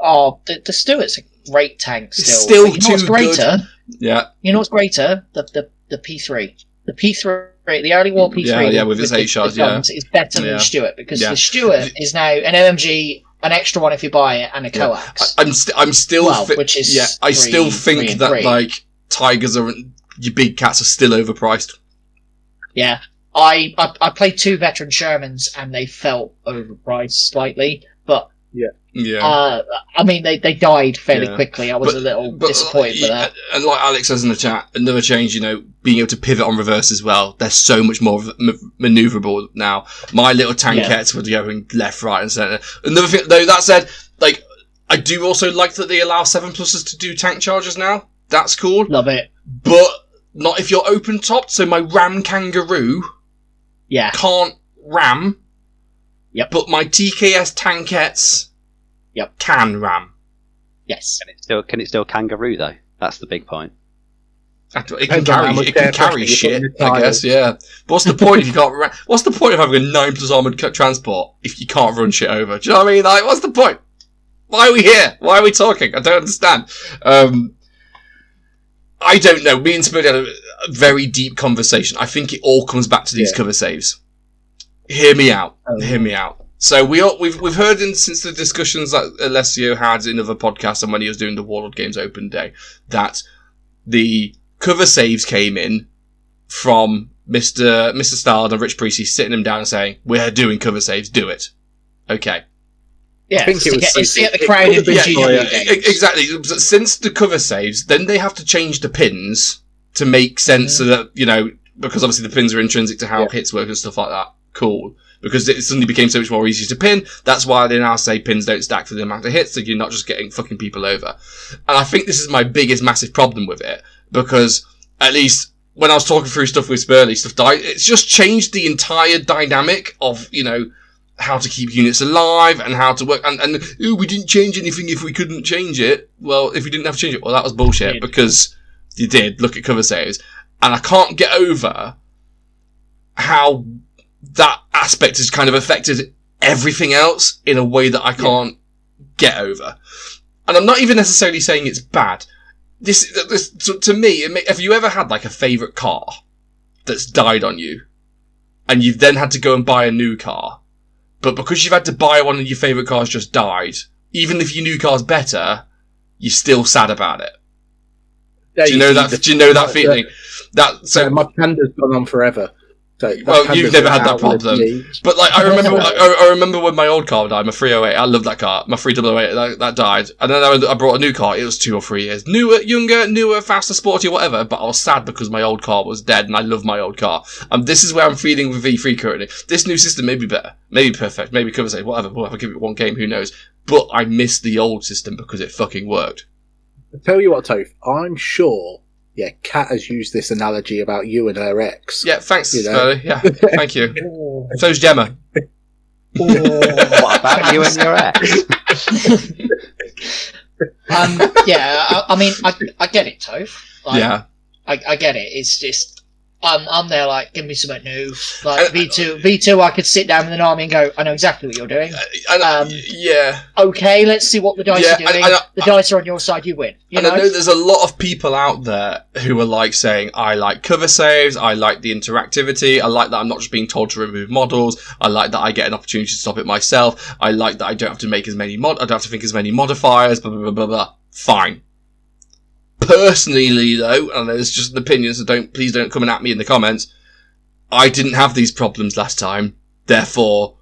the Stuart's a great tank still. Still you know what's greater? Good. Yeah. You know what's greater? The P3. The P3, the early war P3 with its 8 shots, is better than the Stuart, because the Stuart is now an MMG, an extra one if you buy it, and a coax. I still think that 3. like Tigers are your big cats are still overpriced. Yeah, I played 2 veteran Shermans and they felt overpriced slightly, but I mean they died fairly quickly. I was a little disappointed with that. And like Alex says in the chat, another change, being able to pivot on reverse as well. They're so much more maneuverable now. My little tankettes were going left, right, and centre. Another thing, though, that said, like, I do also like that they allow 7+ers to do tank charges now. That's cool. Love it. But not if you're open topped. So my Ram Kangaroo can't ram. Yep. But my TKS tankettes can ram. Yes. Can it still kangaroo though? That's the big point. It can carry shit, I guess, yeah. But what's the point if you can't what's the point of having a 9+ armoured transport if you can't run shit over? Do you know what I mean? Like, what's the point? Why are we here? Why are we talking? I don't understand. I don't know. Me and Spurdy had a very deep conversation. I think it all comes back to these cover saves. Hear me out. Hear me out. So we've heard since the discussions that Alessio had in other podcasts and when he was doing the Warlord Games Open Day that the cover saves came in from Mr. Stallard and Rich Priestley sitting him down and saying, "We're doing cover saves, do it." Okay. Yeah, think it was it's to get the it crowd could in have for been GW games. Exactly. Since the cover saves, then they have to change the pins to make sense so that, because obviously the pins are intrinsic to how hits work and stuff like that. Cool. Because it suddenly became so much more easy to pin. That's why they now say pins don't stack for the amount of hits, so you're not just getting fucking people over. And I think this is my biggest, massive problem with it, because at least when I was talking through stuff with Spurley, it's just changed the entire dynamic of, how to keep units alive and how to work. And we didn't change anything if we couldn't change it. Well, if we didn't have to change it, well, that was bullshit, because you did. Look at cover saves. And I can't get over how that aspect has kind of affected everything else in a way that I can't get over. And I'm not even necessarily saying it's bad. This to me, have you ever had like a favourite car that's died on you, and you've then had to go and buy a new car, but because you've had to buy one and your favourite car's just died, even if your new car's better, you're still sad about it? Yeah, do you know that? Do you know that feeling? My Panda's gone on forever. So well, you've never had that problem. But like, I remember when my old car died, my 308. I love that car. My 3008 that died, and then I brought a new car. It was 2 or 3 years newer, younger, faster, sporty, whatever. But I was sad because my old car was dead, and I love my old car. And this is where I'm feeling with V3 currently. This new system may be better, maybe perfect, maybe cover save, whatever. We'll have to give it one game. Who knows? But I miss the old system because it fucking worked. I tell you what, Toph, I'm sure. Yeah, Kat has used this analogy about you and her ex. Yeah, thanks, Spurley. Yeah, thank you. So's Gemma. What about you and your ex? I mean, I get it, Toph. Like, yeah. I get it. It's just, I'm there like, give me something new. Like, V2, I could sit down with an army and go, I know exactly what you're doing. Yeah. Okay, let's see what the dice are doing. The dice are on your side, you win. I know there's a lot of people out there who are like saying, I like cover saves, I like the interactivity, I like that I'm not just being told to remove models, I like that I get an opportunity to stop it myself, I like that I don't have to make I don't have to think as many modifiers, blah, blah, blah, blah, blah. Fine. Personally, though, and there's just an opinion, so please don't come and at me in the comments, I didn't have these problems last time, therefore,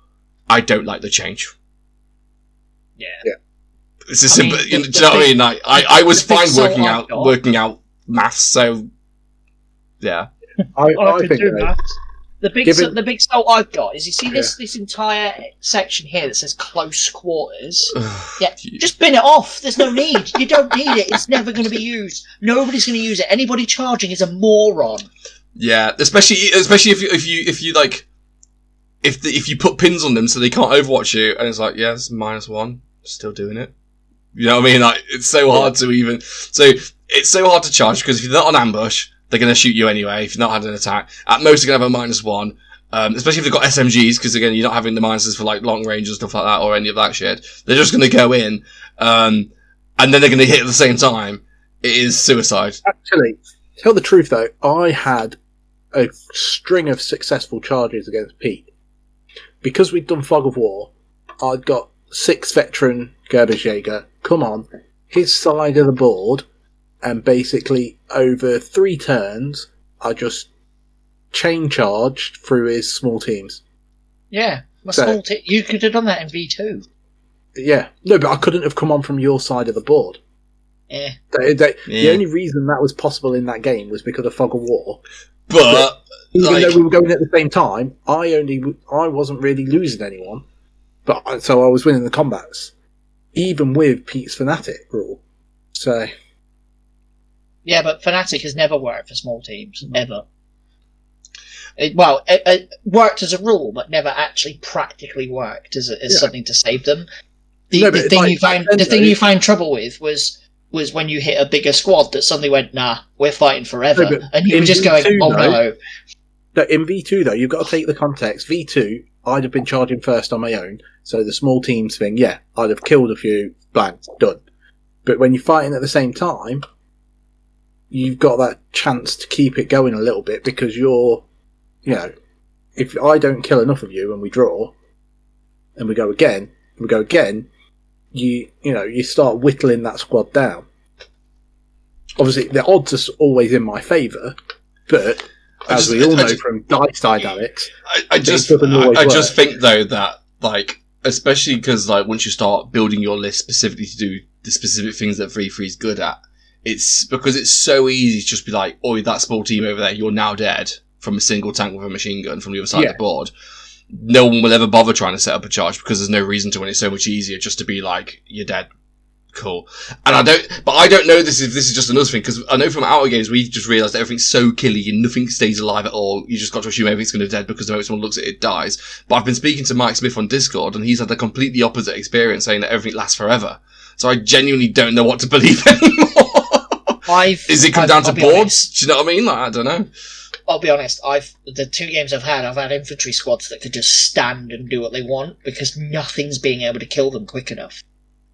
I don't like the change. Yeah. It's as simple. Do you know what I mean? Like, I was fine working out maths, so yeah. I think do maths. The big salt I've got is, you see this entire section here that says close quarters? Just bin it off. There's no need. You don't need it. It's never going to be used. Nobody's going to use it. Anybody charging is a moron. Yeah, especially if you like, if you put pins on them so they can't overwatch you, and it's like, yeah, it's -1, still doing it. You know what I mean? Like, it's so hard to it's so hard to charge, because if you're not on ambush, they're going to shoot you anyway if you've not had an attack. At most, they're going to have a -1. Especially if they've got SMGs, because again, you're not having the minuses for like long range and stuff like that, or any of that shit. They're just going to go in, and then they're going to hit at the same time. It is suicide. Actually, tell the truth though, I had a string of successful charges against Pete. Because we'd done Fog of War, I'd got 6 veteran Gerbejäger come on his side of the board, and basically over 3 turns, I just chain charged through his small teams. Yeah, small team. You could have done that in V2. Yeah, no, but I couldn't have come on from your side of the board. Yeah. The only reason that was possible in that game was because of Fog of War. But even though we were going at the same time, I wasn't really losing anyone, so I was winning the combats, even with Pete's Fanatic rule. So. Yeah, but Fnatic has never worked for small teams. Never. It worked as a rule, but never actually practically worked as something to save them. The thing you found trouble with was when you hit a bigger squad that suddenly went, nah, we're fighting forever. No, and you were just going, no. In V2, though, you've got to take the context. V2, I'd have been charging first on my own, so the small teams thing, yeah, I'd have killed a few, blank, done. But when you're fighting at the same time, you've got that chance to keep it going a little bit, because you're, if I don't kill enough of you and we draw, and we go again, you start whittling that squad down. Obviously, the odds are always in my favour, but as we all know from dice dynamics, I just think though that, like, especially because like once you start building your list specifically to do the specific things that V3 is good at, it's because it's so easy to just be like, oh, that small team over there, you're now dead from a single tank with a machine gun from the other side of the board. No one will ever bother trying to set up a charge because there's no reason to, when it's so much easier just to be like, you're dead. Cool. And I don't know this is just another thing, because I know from outer games we just realised that everything's so killy and nothing stays alive at all. You just got to assume everything's going to be dead because the moment someone looks at it, it dies. But I've been speaking to Mike Smith on Discord and he's had a completely opposite experience, saying that everything lasts forever. So I genuinely don't know what to believe anymore. Is it come down to boards? Do you know what I mean? Like, I don't know. I'll be honest, the 2 games I've had infantry squads that could just stand and do what they want because nothing's being able to kill them quick enough.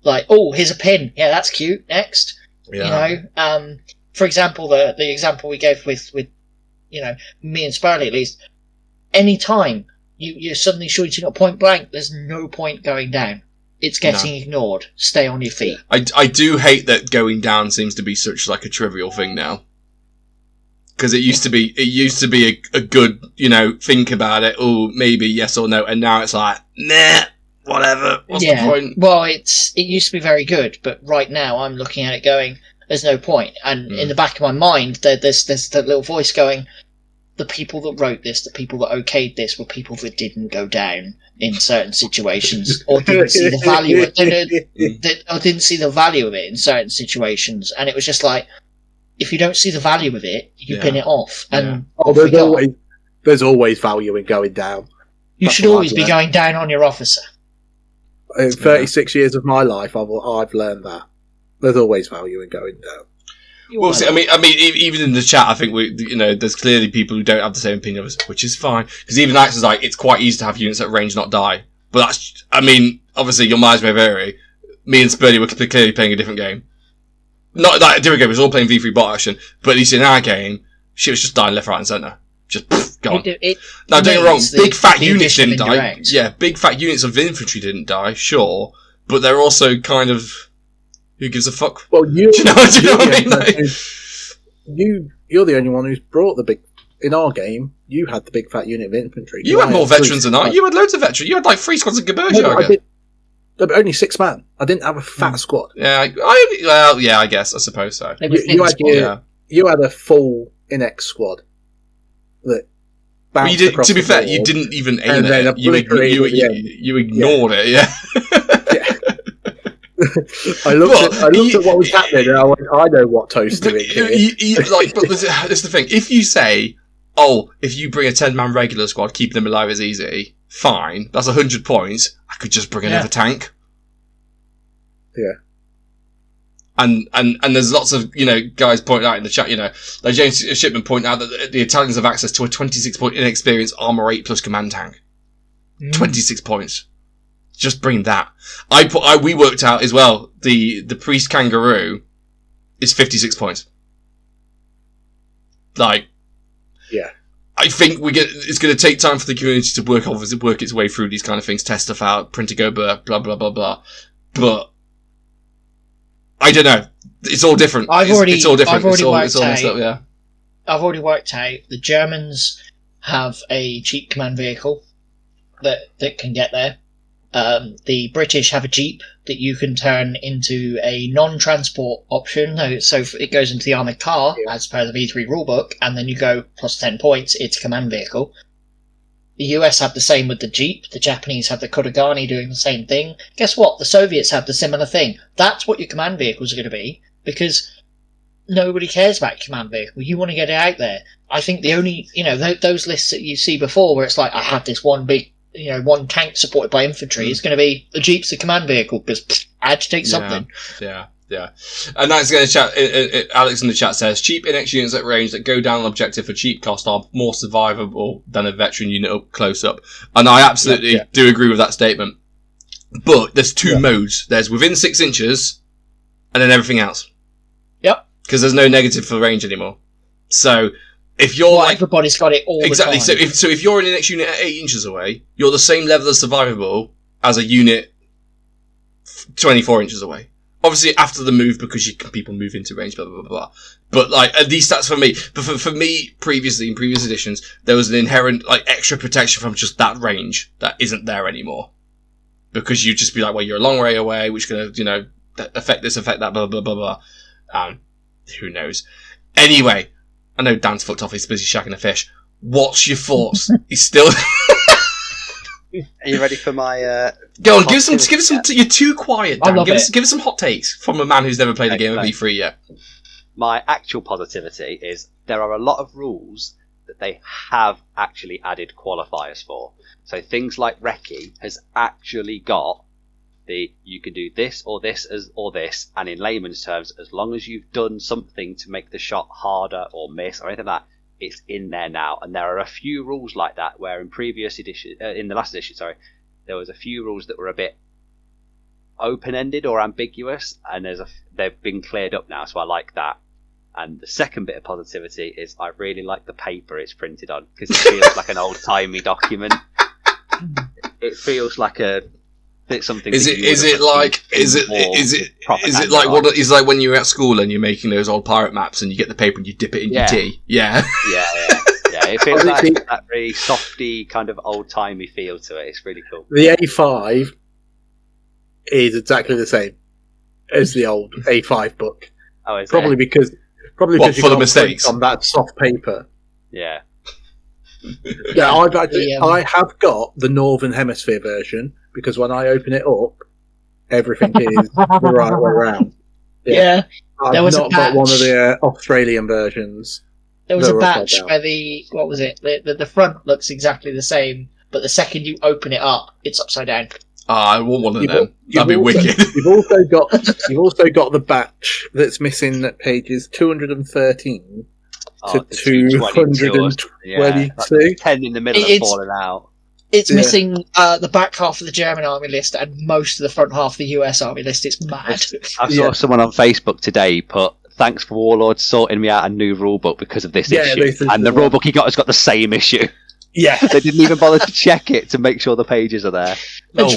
Like, oh, here's a pin. Yeah, that's cute. Next. Yeah. You know, for example, the example we gave with you know, me and Sparley at least, any time you're suddenly shooting at point blank, there's no point going down. It's getting ignored. Stay on your feet. I do hate that going down seems to be such like a trivial thing now. Because it used to be a good, you know, think about it, oh, maybe yes or no, and now it's like, nah, whatever, what's the point? Well, it used to be very good, but right now I'm looking at it going, there's no point. And in the back of my mind, there's that little voice going, the people that wrote this, the people that okayed this, were people that didn't go down in certain situations, or didn't see the value of it, or didn't see the value of it in certain situations. And it was just like, if you don't see the value of it, you pin it off. And there's always value in going down. You should always be going down on your officer. In 36 years of my life, I've learned that there's always value in going down. Well, see, I mean, even in the chat, I think there's clearly people who don't have the same opinion of us, which is fine. Because even Alex is like, it's quite easy to have units at range not die. But that's, I mean, obviously your minds may vary. Me and Spurdy were clearly playing a different game. Not that a different game, we was all playing V3 bot action, but at least in our game, she was just dying left, right, and centre. Just gone. Now, don't get me wrong, big fat units didn't die. Direct. Yeah, big fat units of infantry didn't die, sure, but they're also kind of, who gives a fuck? Well, do you know what I mean? Like, you're the only one who's brought the big. In our game, you had the big fat unit of infantry. You had more veterans than I. You had loads of veterans. You had like 3 squads of Gebergia. No, but only 6 man. I didn't have a fat squad. Yeah, I guess, I suppose so. You had a full Inex squad that bounced across to be the fair, board, you didn't even aim and it. You ignored it, yeah. I looked at what was happening and I went, I know what Toast's doing here. But this is the thing. If you say, oh, if you bring a 10-man regular squad, keeping them alive is easy, fine, that's 100 points. I could just bring another tank. Yeah. And there's lots of, guys pointing out in the chat, like James Shipman pointing out that the Italians have access to a 26-point inexperienced Armour 8 plus command tank. 26 points. Just bring that. We worked out as well, the Priest Kangaroo is 56 points. Like, yeah. I think it's going to take time for the community to work its way through these kind of things, test stuff out, print to go, blah, blah, blah, blah. But, I don't know. It's all different. It's all different. It's all messed up, yeah. I've already worked out the Germans have a cheap command vehicle that can get there. The British have a Jeep that you can turn into a non-transport option. So it goes into the armoured car as per the V3 rulebook, and then you go plus 10 points, it's a command vehicle. The US have the same with the Jeep. The Japanese have the Kodagani doing the same thing. Guess what? The Soviets have the similar thing. That's what your command vehicles are going to be, because nobody cares about your command vehicle. You want to get it out there. I think the only, those lists that you see before where it's like, I have this one big, one tank supported by infantry, is going to be the Jeep's the command vehicle, because I had to take something. Yeah. And that's going to chat. Alex in the chat says, cheap NX units at range that go down an objective for cheap cost are more survivable than a veteran unit up close up. And I absolutely do agree with that statement. But there's 2 modes. There's within 6 inches, and then everything else. Yep. Because there's no negative for range anymore. So, if you're everybody's got it all the time. Exactly. So if you're in an NX unit at 8 inches away, you're the same level of survivable as a unit 24 inches away. Obviously, after the move, because people move into range, blah, blah, blah, blah. But, at least that's for me. But for me, previously, in previous editions, there was an inherent, extra protection from just that range that isn't there anymore. because you'd just be like, well, you're a long way away, which is going to, affect this, affect that, blah, blah, blah, blah. Who knows? Anyway, I know Dan's fucked off, he's busy shagging a fish. What's your thoughts? He's still... Are you ready for my... Go on, give us some... You're too quiet, Dan. Give us some hot takes from a man who's never played a game of V3 yet. My actual positivity is there are a lot of rules that they have actually added qualifiers for. So things like Recce has actually got you can do this or this or this, and in layman's terms, as long as you've done something to make the shot harder or miss or anything like that, it's in there now. And there are a few rules like that where in the last edition, there was a few rules that were a bit open-ended or ambiguous, and they've been cleared up now, so I like that. And the second bit of positivity is I really like the paper it's printed on, because it feels like an old-timey document. It feels like it's something. Is it like when you're at school and you're making those old pirate maps and you get the paper and you dip it in your tea? Yeah. Yeah. It feels like that really softy kind of old-timey feel to it. It's really cool. The A5 is exactly the same as the old A5 book. Oh, is Probably it? because for the mistakes on that soft paper. Yeah. Yeah, I have got the Northern Hemisphere version, because when I open it up, everything is the right way around. Yeah. I've not got one of the Australian versions. There was a patch where the front looks exactly the same, but the second you open it up, it's upside down. I want one of them. That'd be wicked. You've also got the batch that's missing at pages 213 to 222. Yeah, 10 in the middle of falling out. It's missing the back half of the German army list and most of the front half of the US army list. It's mad. I saw someone on Facebook today put, "Thanks for Warlord sorting me out a new rulebook because of this issue." And the rulebook he got has got the same issue. Yeah. They didn't even bother to check it to make sure the pages are there. If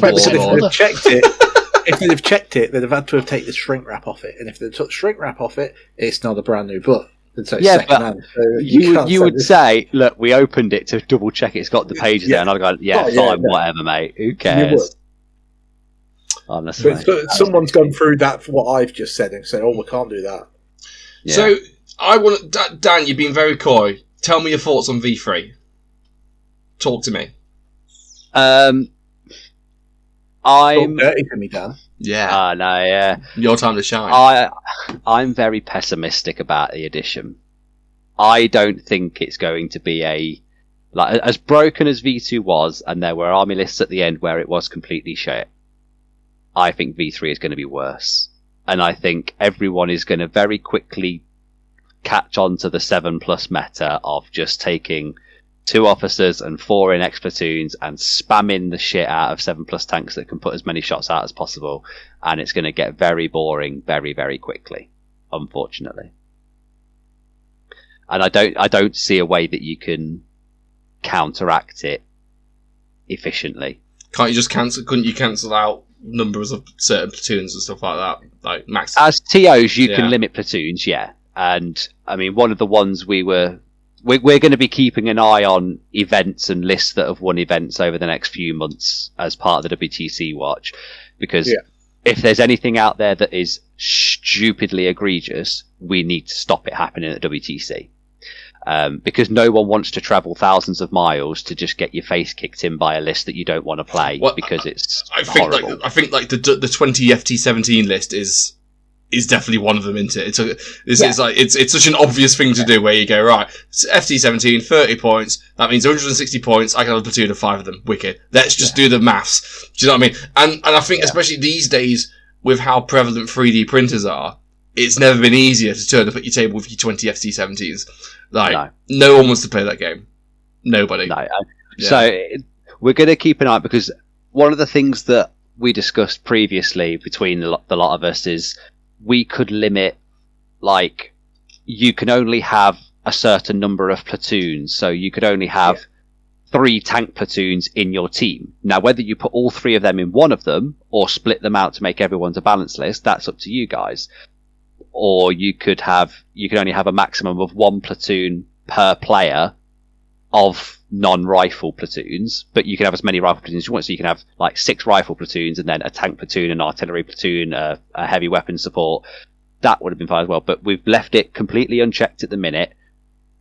they'd have checked it, they'd have had to have taken the shrink wrap off it. And if they took the shrink wrap off it, it's not a brand new book. So you would say, look, we opened it to double check it's got the pages there, and I'd go, fine, whatever, mate. Who cares? Honestly. Someone's gone through that for what I've just said and said, we can't do that. Yeah. So, Dan, you've been very coy. Tell me your thoughts on V3. Talk to me. I'm dirty to me, Dan. Yeah. No, yeah. Your time to shine. I'm very pessimistic about the edition. I don't think it's going to be as broken as V2 was, and there were army lists at the end where it was completely shit. I think V3 is going to be worse. And I think everyone is going to very quickly catch on to the 7+ meta of just taking 2 officers and 4 in-X platoons and spamming the shit out of 7+ tanks that can put as many shots out as possible, and it's going to get very boring very, very quickly, unfortunately. And I don't see a way that you can counteract it efficiently. Couldn't you cancel out numbers of certain platoons and stuff like that? Like max as TOs you can limit platoons, yeah. And I mean, one of the ones we're going to be keeping an eye on events and lists that have won events over the next few months as part of the WTC watch, because if there's anything out there that is stupidly egregious, we need to stop it happening at WTC. Because no one wants to travel thousands of miles to just get your face kicked in by a list that you don't want to play because it's horrible. I think the 20 FT17 list is definitely one of them, isn't it? It's such an obvious thing to do where you go, right, FT17, 30 points, that means 160 points, I can have a platoon of 5 of them, wicked. Let's just do the maths. Do you know what I mean? And I think especially these days, with how prevalent 3D printers are, it's never been easier to turn up at your table with your 20 FT17s. No one wants to play that game. Nobody. No. So we're going to keep an eye, because one of the things that we discussed previously between the lot of us is we could limit, you can only have a certain number of platoons, so you could only have 3 tank platoons in your team. Now, whether you put all 3 of them in one of them, or split them out to make everyone's a balanced list, that's up to you guys. Or you could only have a maximum of 1 platoon per player of non-rifle platoons, but you can have as many rifle platoons as you want. So you can have like 6 rifle platoons and then a tank platoon, an artillery platoon, a heavy weapon support. That would have been fine as well. But we've left it completely unchecked at the minute.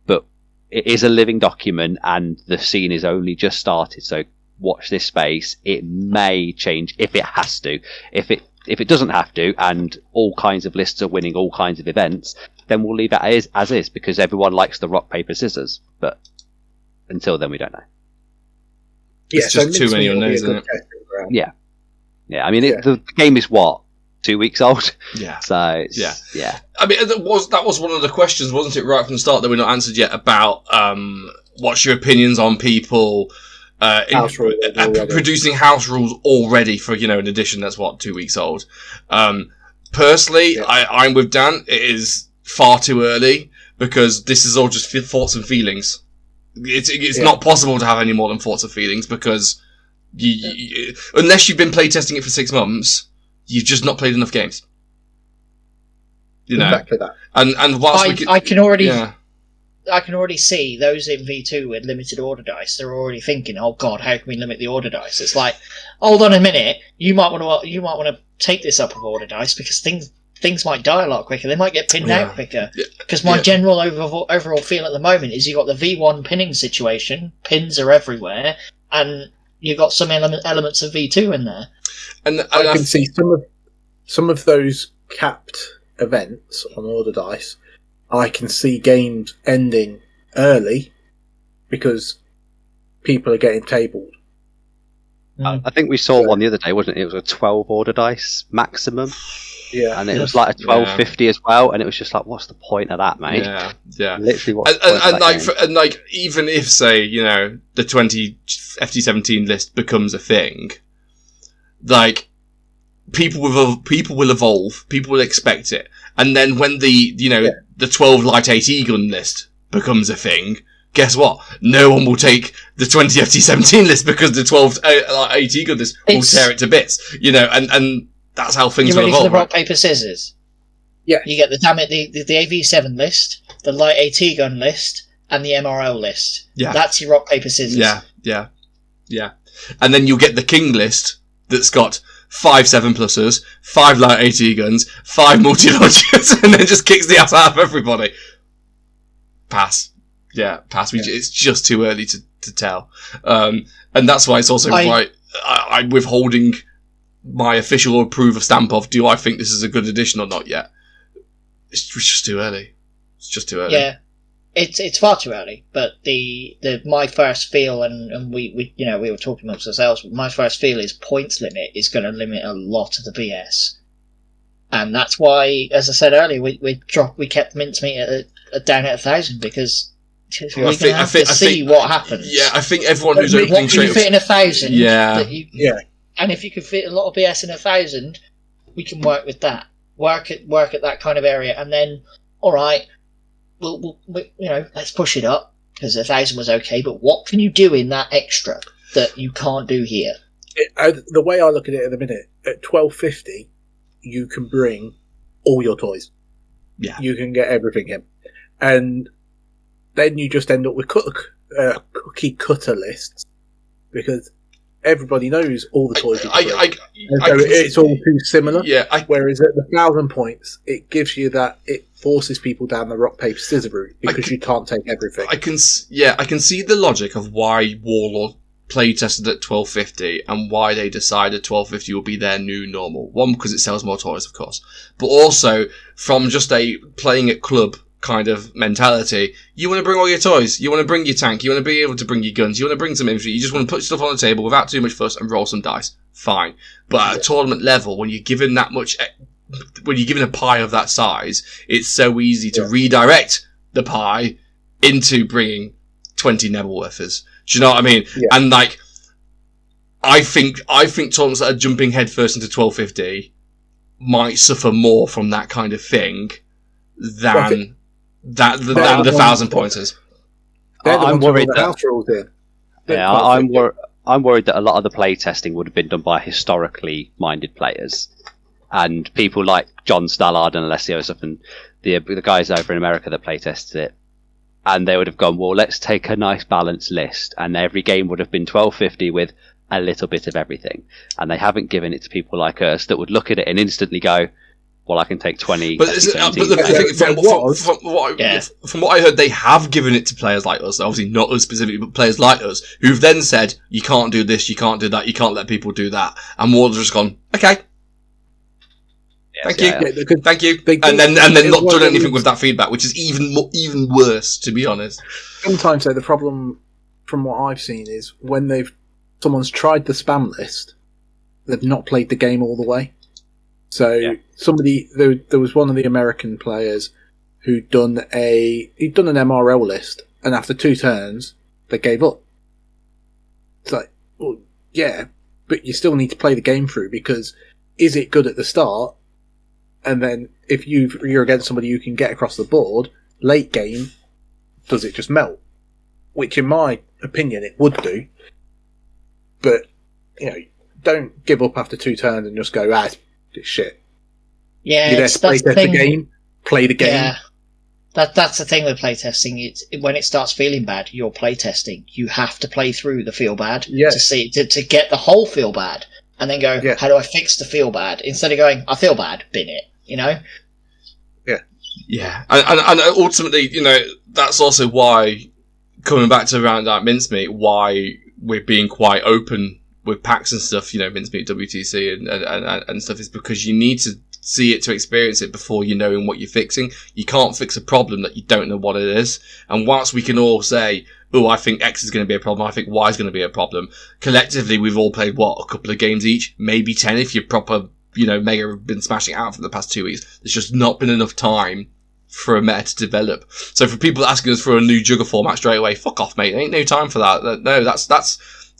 But it is a living document, and the scene is only just started. So watch this space. It may change if it has to. If it doesn't have to, and all kinds of lists are winning all kinds of events, then we'll leave it as is, because everyone likes the rock paper scissors. But until then, we don't know. It's just too many unknowns, isn't it? Yeah. I mean, the game is what, 2 weeks old? Yeah. So yeah. I mean, that was one of the questions, wasn't it, right from the start that we're not answered yet, about what's your opinions on people producing house rules already for an edition that's 2 weeks old. Personally, I'm with Dan. It is far too early, because this is all just thoughts and feelings. It's not possible to have any more than thoughts and feelings, because you, unless you've been playtesting it for 6 months, you've just not played enough games. Exactly that. And whilst I can already see those in V2 with limited order dice. They're already thinking, "Oh God, how can we limit the order dice?" It's like, hold on a minute, you might want to take this up with order dice, because things might die a lot quicker. They might get pinned out quicker. Because my general overall feel at the moment is you got the V1 pinning situation. Pins are everywhere, and you got some elements of V2 in there. And I can see some of those capped events on order dice. I can see games ending early because people are getting tabled. I think we saw one the other day, wasn't it? It was a 12 order dice maximum. Yeah. And it was like a 1250 as well, and it was just like, what's the point of that, mate? Yeah. Literally, what's the point of that game? Even if, say, the 20 FT17 list becomes a thing, people will evolve, people will expect it, and then when the 12 light AT gun list becomes a thing, guess what? No one will take the 20 FT17 list, because the 12 AT gun list will tear it to bits, and that's how things will evolve. You ready for the rock, paper, scissors? Yeah. You get the AV7 list, the light AT gun list, and the MRL list. Yeah. That's your rock, paper, scissors. Yeah. And then you'll get the King list that's got 5 7+ers, 5 light AT guns, 5 multi-launchers, and then just kicks the ass out of everybody. Pass. Yeah, pass. It's just too early to tell. And that's why it's also I'm withholding my official approve stamp of, do I think this is a good addition or not yet? It's just too early. Yeah, it's far too early. But my first feel, and we were talking amongst ourselves. My first feel is points limit is going to limit a lot of the BS, and that's why, as I said earlier, we kept mincemeat down at 1,000, because we're going to have to see what happens. Yeah, I think everyone who's opening what can you fit in 1,000? Yeah. And if you can fit a lot of BS in 1,000, we can work with that. Work at that kind of area, and then, all right, we'll let's push it up, because 1,000 was okay. But what can you do in that extra that you can't do here? The way I look at it at the minute, at 1250, you can bring all your toys. Yeah, you can get everything in, and then you just end up with cookie cutter lists, because everybody knows all the toys. It's all too similar. Yeah. Whereas at the 1,000 points, it gives you that. It forces people down the rock paper scissors route, because you can't take everything. I can see the logic of why Warlord play tested at 1250 and why they decided 1250 will be their new normal. One, because it sells more toys, of course, but also from just a playing at club kind of mentality. You want to bring all your toys, you want to bring your tank, you want to be able to bring your guns, you want to bring some infantry, you just want to put stuff on the table without too much fuss and roll some dice. Fine. But at a tournament level, when you're given that much, when you're given a pie of that size, it's so easy to redirect the pie into bringing 20 Nebelwerfers. Do you know what I mean? Yeah. And I think tournaments that are jumping headfirst into 1250 might suffer more from that kind of thing than the 1,000 pointers. I'm worried that house rules in. Yeah, I'm worried that a lot of the play testing would have been done by historically minded players, and people like John Stallard and Alessio and the guys over in America that play tested it. and they would have gone, well, let's take a nice balanced list, and every game would have been 1250 with a little bit of everything. And they haven't given it to people like us that would look at it and instantly go, well, I can take 20. But from what I heard, they have given it to players like us. Obviously, not us specifically, but players like us who've then said, "You can't do this, you can't do that, you can't let people do that." And Ward's just gone, "Okay, thank you, thank you," and then not done anything with that feedback, which is even worse, to be honest. Sometimes, though, the problem from what I've seen is when someone's tried the spam list, they've not played the game all the way. So there was one of the American players who'd done an MRL list, and after 2 turns, they gave up. It's like, well, yeah, but you still need to play the game through, because is it good at the start? And then if you're against somebody you can get across the board, late game, does it just melt? Which, in my opinion, it would do. But, don't give up after 2 turns and just go, it's shit. Yeah, you're there to play the game. Play the game. Yeah, that's the thing with playtesting. It's when it starts feeling bad, you're playtesting. You have to play through the feel bad to get the whole feel bad, and then go, how do I fix the feel bad? Instead of going, I feel bad, bin it. Yeah, and ultimately, that's also why, coming back to around that mincemeat, why we're being quite open with packs and stuff, mincemeat, WTC and stuff, is because you need to see it to experience it before you know what you're fixing. You can't fix a problem that you don't know what it is. And whilst we can all say, oh, I think X is going to be a problem, I think Y is going to be a problem, collectively we've all played, a couple of games each, maybe 10 if you're proper, mega have been smashing it out for the past 2 weeks. There's just not been enough time for a meta to develop. So for people asking us for a new Jugger format straight away, fuck off, mate. There ain't no time for that. No,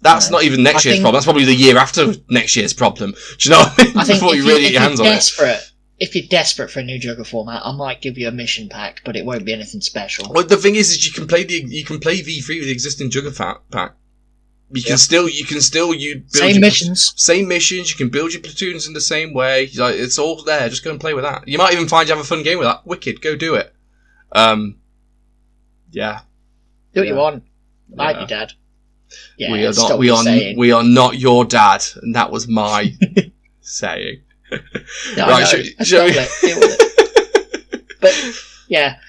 that's not even next year's problem. That's probably the year after next year's problem. Do you know what I mean? I think before you really get your hands on it. If you're desperate for a new Jugger format, I might give you a mission pack, but it won't be anything special. Well, the thing is you can play V3 with the existing Jugger pack. You can still build same missions. Same missions. You can build your platoons in the same way. It's all there. Just go and play with that. You might even find you have a fun game with that. Wicked. Go do it. Yeah. Do what you want. Like your dad. Yeah, we are not your dad, and that was my saying. No, right, shall we? Deal with it. But yeah,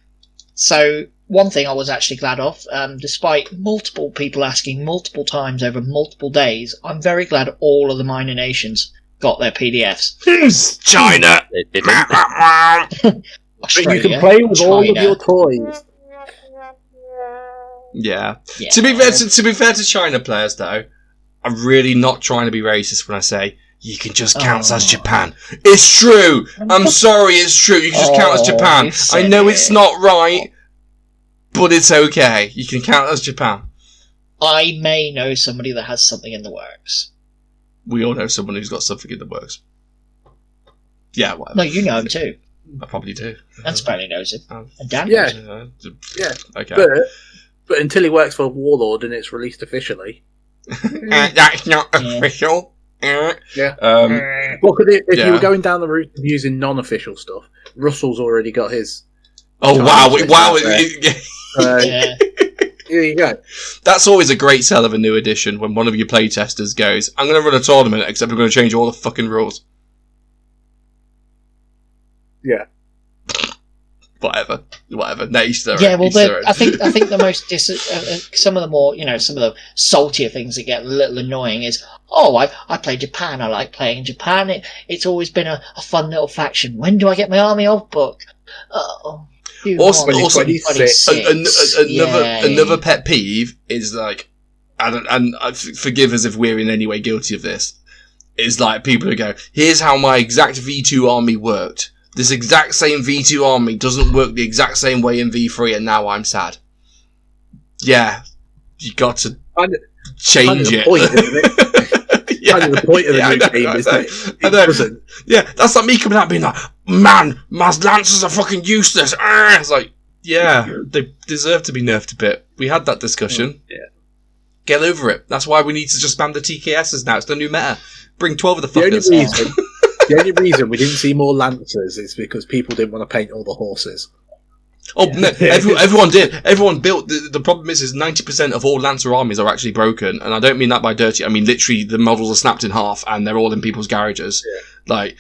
so one thing I was actually glad of, despite multiple people asking multiple times over multiple days, I'm very glad all of the minor nations got their PDFs. China. But you can play with all of your toys. Yeah. To be fair to China players, though, I'm really not trying to be racist when I say you can just count as Japan. It's true. I'm sorry, it's true. You can just count as Japan. I know it's not right, but it's okay. You can count as Japan. I may know somebody that has something in the works. We all know someone who's got something in the works. Yeah, whatever. No, you know him too. I probably do. And Spanny knows him. And Dan knows him. Yeah. Okay. But until he works for Warlord and it's released officially. That's not official. Yeah. Well, if you were going down the route of using non-official stuff, Russell's already got his. Oh wow! Yeah. Here you go. That's always a great sell of a new edition when one of your playtesters goes, "I'm going to run a tournament, except I'm going to change all the fucking rules." Yeah. Whatever. No, yeah, well, I think the most some of the more, some of the saltier things that get a little annoying is, I play Japan. I like playing Japan. It's always been a fun little faction. When do I get my army of book? Also, another pet peeve is like, and forgive us if we're in any way guilty of this, is like people who go, here's how my exact V2 army worked. This exact same V2 army doesn't work the exact same way in V3, and now I'm sad. Yeah, you got to change it. Point, isn't it? Kind of the point of the new game is that it doesn't. Yeah, that's like me coming out being like, man, my lancers are fucking useless. It's like, yeah, they deserve to be nerfed a bit. We had that discussion. Yeah. Get over it. That's why we need to just spam the TKSs now. It's the new meta. Bring 12 of the fuckers. The only reason we didn't see more lancers is because people didn't want to paint all the horses. Oh no! Everyone did. Everyone built. The problem is 90% of all Lancer armies are actually broken, and I don't mean that by dirty. I mean literally the models are snapped in half, and they're all in people's garages. Yeah.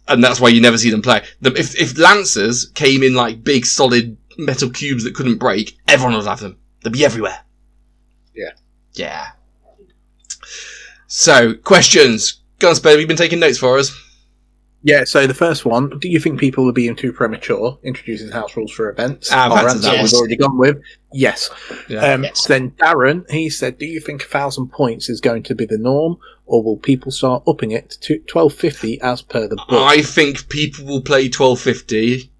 And that's why you never see them play. If Lancers came in like big solid metal cubes that couldn't break, everyone would have them. They'd be everywhere. Yeah. Yeah. So questions, Gunspade. Have you been taking notes for us? Yeah, so the first one, do you think people are being too premature introducing house rules for events? I've Our answered that answer one. we've already gone with. Yes. Yeah. Yes. Then Darren, he said, do you think 1,000 points is going to be the norm, or will people start upping it to 1250 as per the book? I think people will play 1250,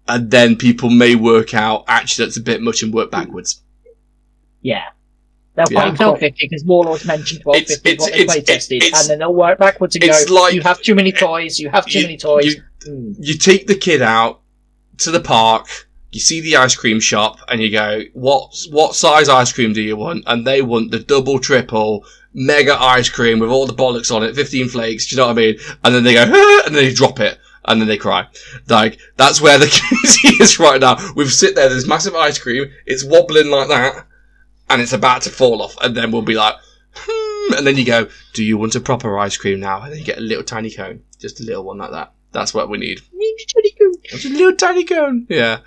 and then people may work out, actually that's a bit much, and work backwards. Yeah. They'll play Yeah. 1250 because Warlords mentioned 1250 It's- what they play tested, it's- and then they'll work backwards and it's go, like- you have too many toys, you have too many toys. You take the kid out to the park, you see the ice cream shop, and you go, what size ice cream do you want? And they want the double, triple, mega ice cream with all the bollocks on it, 15 flakes, do you know what I mean? And then they go, ah, and then they drop it, and then they cry. Like, that's where the community is right now. We've sit there, there's massive ice cream, it's wobbling like that, and it's about to fall off, and then we'll be like, and then you go, do you want a proper ice cream now? And then you get a little tiny cone, just a little one like that. That's what we need. Just a little tiny cone. Yeah.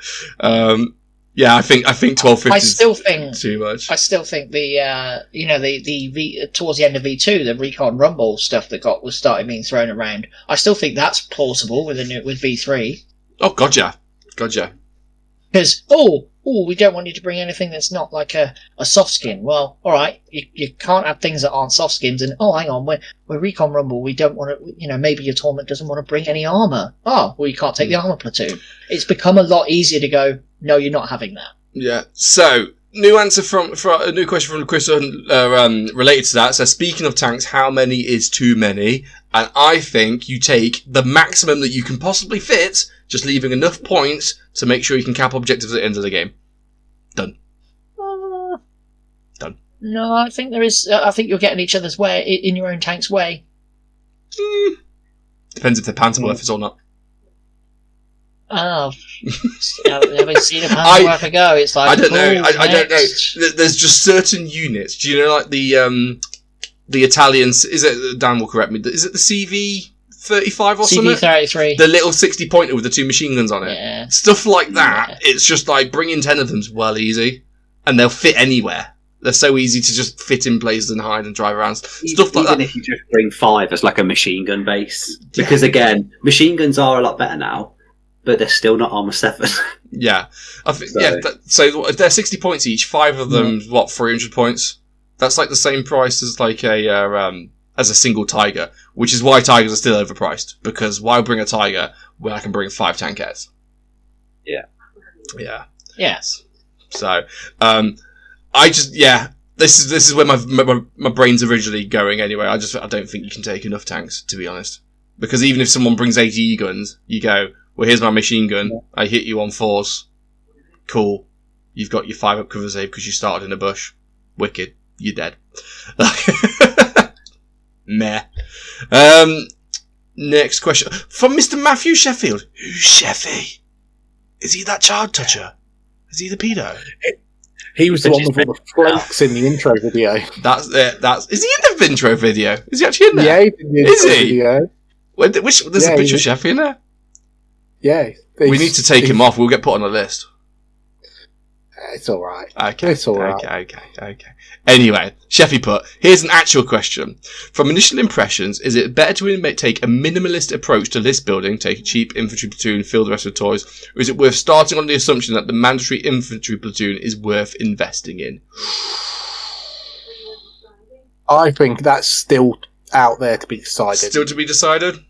Yeah, I think 1250 I still think is too much. I still think the towards the end of V2, the Recon Rumble stuff that was started being thrown around. I still think that's plausible with V3. Oh, gotcha. Because we don't want you to bring anything that's not like a soft skin. Well, all right, you can't have things that aren't soft skins. And hang on, we're Recon Rumble. We don't want to. Maybe your tournament doesn't want to bring any armor. Oh, well, you can't take the armor platoon. It's become a lot easier to go. No, you're not having that. Yeah. So, new answer a new question from Chris related to that. So, speaking of tanks, how many is too many? And I think you take the maximum that you can possibly fit, just leaving enough points to make sure you can cap objectives at the end of the game. Done. Done. No, I think there is. I think you're getting each other's way in your own tank's way. Depends if they're Pantomorphs or not. Oh, having seen a Pantomorph ago, it's like I don't know. cool, I don't know. next. There's just certain units. Do you know, like the Italians? Is it, Dan will correct me? Is it the CV-35 or something? CV-33. The little 60-pointer with the 2 machine guns on it. Yeah. Stuff like that. Yeah. It's just like bringing 10 of them's well easy, and they'll fit anywhere. They're so easy to just fit in places and hide and drive around. Stuff like Even that. if you just bring 5 as like a machine gun base, because again, machine guns are a lot better now, but they're still not armor 7. Yeah, I think. So- Yeah. So if they're 60 points each, 5 of them, 300 points. That's like the same price as like as a single Tiger, which is why Tigers are still overpriced. Because why bring a Tiger when I can bring 5 tankettes? Yeah. Yeah. Yes. So, this is where my brain's originally going. Anyway, I don't think you can take enough tanks, to be honest. Because even if someone brings 80 E-guns, you go, well, here's my machine gun. I hit you on 4s. Cool. You've got your 5 up cover save because you started in a bush. Wicked. You're dead. Meh. Next question from Mr. Matthew Sheffield. Who's Sheffy? Is he that child toucher? Is he the pedo? He was the one with all the flakes in the intro video. That's it. Is he in the intro video? Is he actually in there? Yeah, he's in the Is intro he? video. There's a picture of Sheffy in there. Yeah. We need to take him off. We'll get put on a list. It's alright. Okay. It's alright. Okay. Anyway, Sheffy put, here's an actual question. From initial impressions, is it better to take a minimalist approach to list building, take a cheap infantry platoon, fill the rest with toys, or is it worth starting on the assumption that the mandatory infantry platoon is worth investing in? I think that's still out there to be decided. Still to be decided?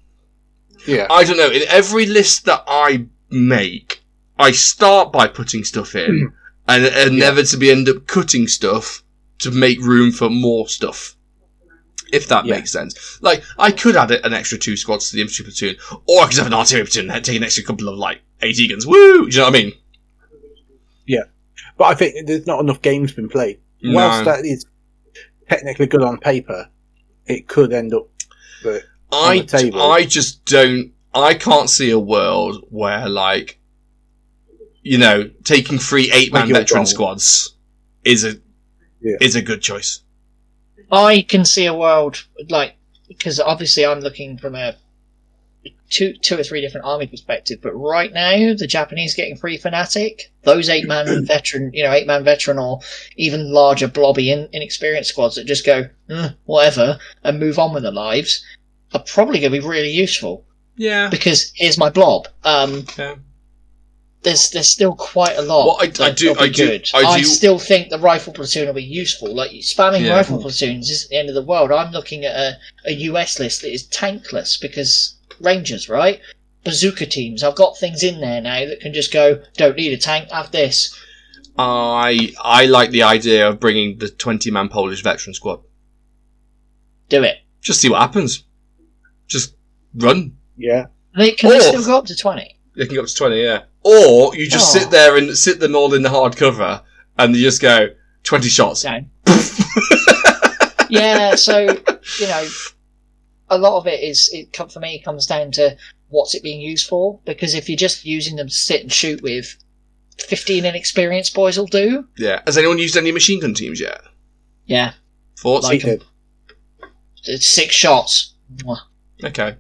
Yeah. I don't know. In every list that I make, I start by putting stuff in, and inevitably end up cutting stuff to make room for more stuff. If that makes sense. Like, I could add an extra 2 squads to the infantry platoon, or I could have an artillery platoon and take an extra couple of, 80 guns. Woo! Do you know what I mean? Yeah. But I think there's not enough games been played. No. Whilst that is technically good on paper, it could end up on the table. I just don't. I can't see a world where taking 3 8-man Like your veteran goal. squads is a good choice. I can see a world, because obviously I'm looking from a two or three different army perspective, but right now the Japanese getting 3 fanatic, those 8-man veteran or even larger blobby inexperienced squads that just go whatever and move on with their lives are probably going to be really useful. Yeah. Because here's my blob. Yeah. There's still quite a lot. Well, I still think the rifle platoon will be useful. Like spamming rifle platoons isn't the end of the world. I'm looking at a US list that is tankless because Rangers, right? Bazooka teams. I've got things in there now that can just go. Don't need a tank. Have this. I like the idea of bringing the 20-man Polish veteran squad. Do it. Just see what happens. Just run. Yeah. They still go up to 20. They can go up to 20, yeah. Or you just sit there and sit them all in the hard cover, and you just go 20 shots. Down. Yeah. So a lot of it for me comes down to what's it being used for. Because if you're just using them to sit and shoot with, 15 inexperienced boys will do. Yeah. Has anyone used any machine gun teams yet? Yeah. Thoughts? Like it's 6 shots. Okay.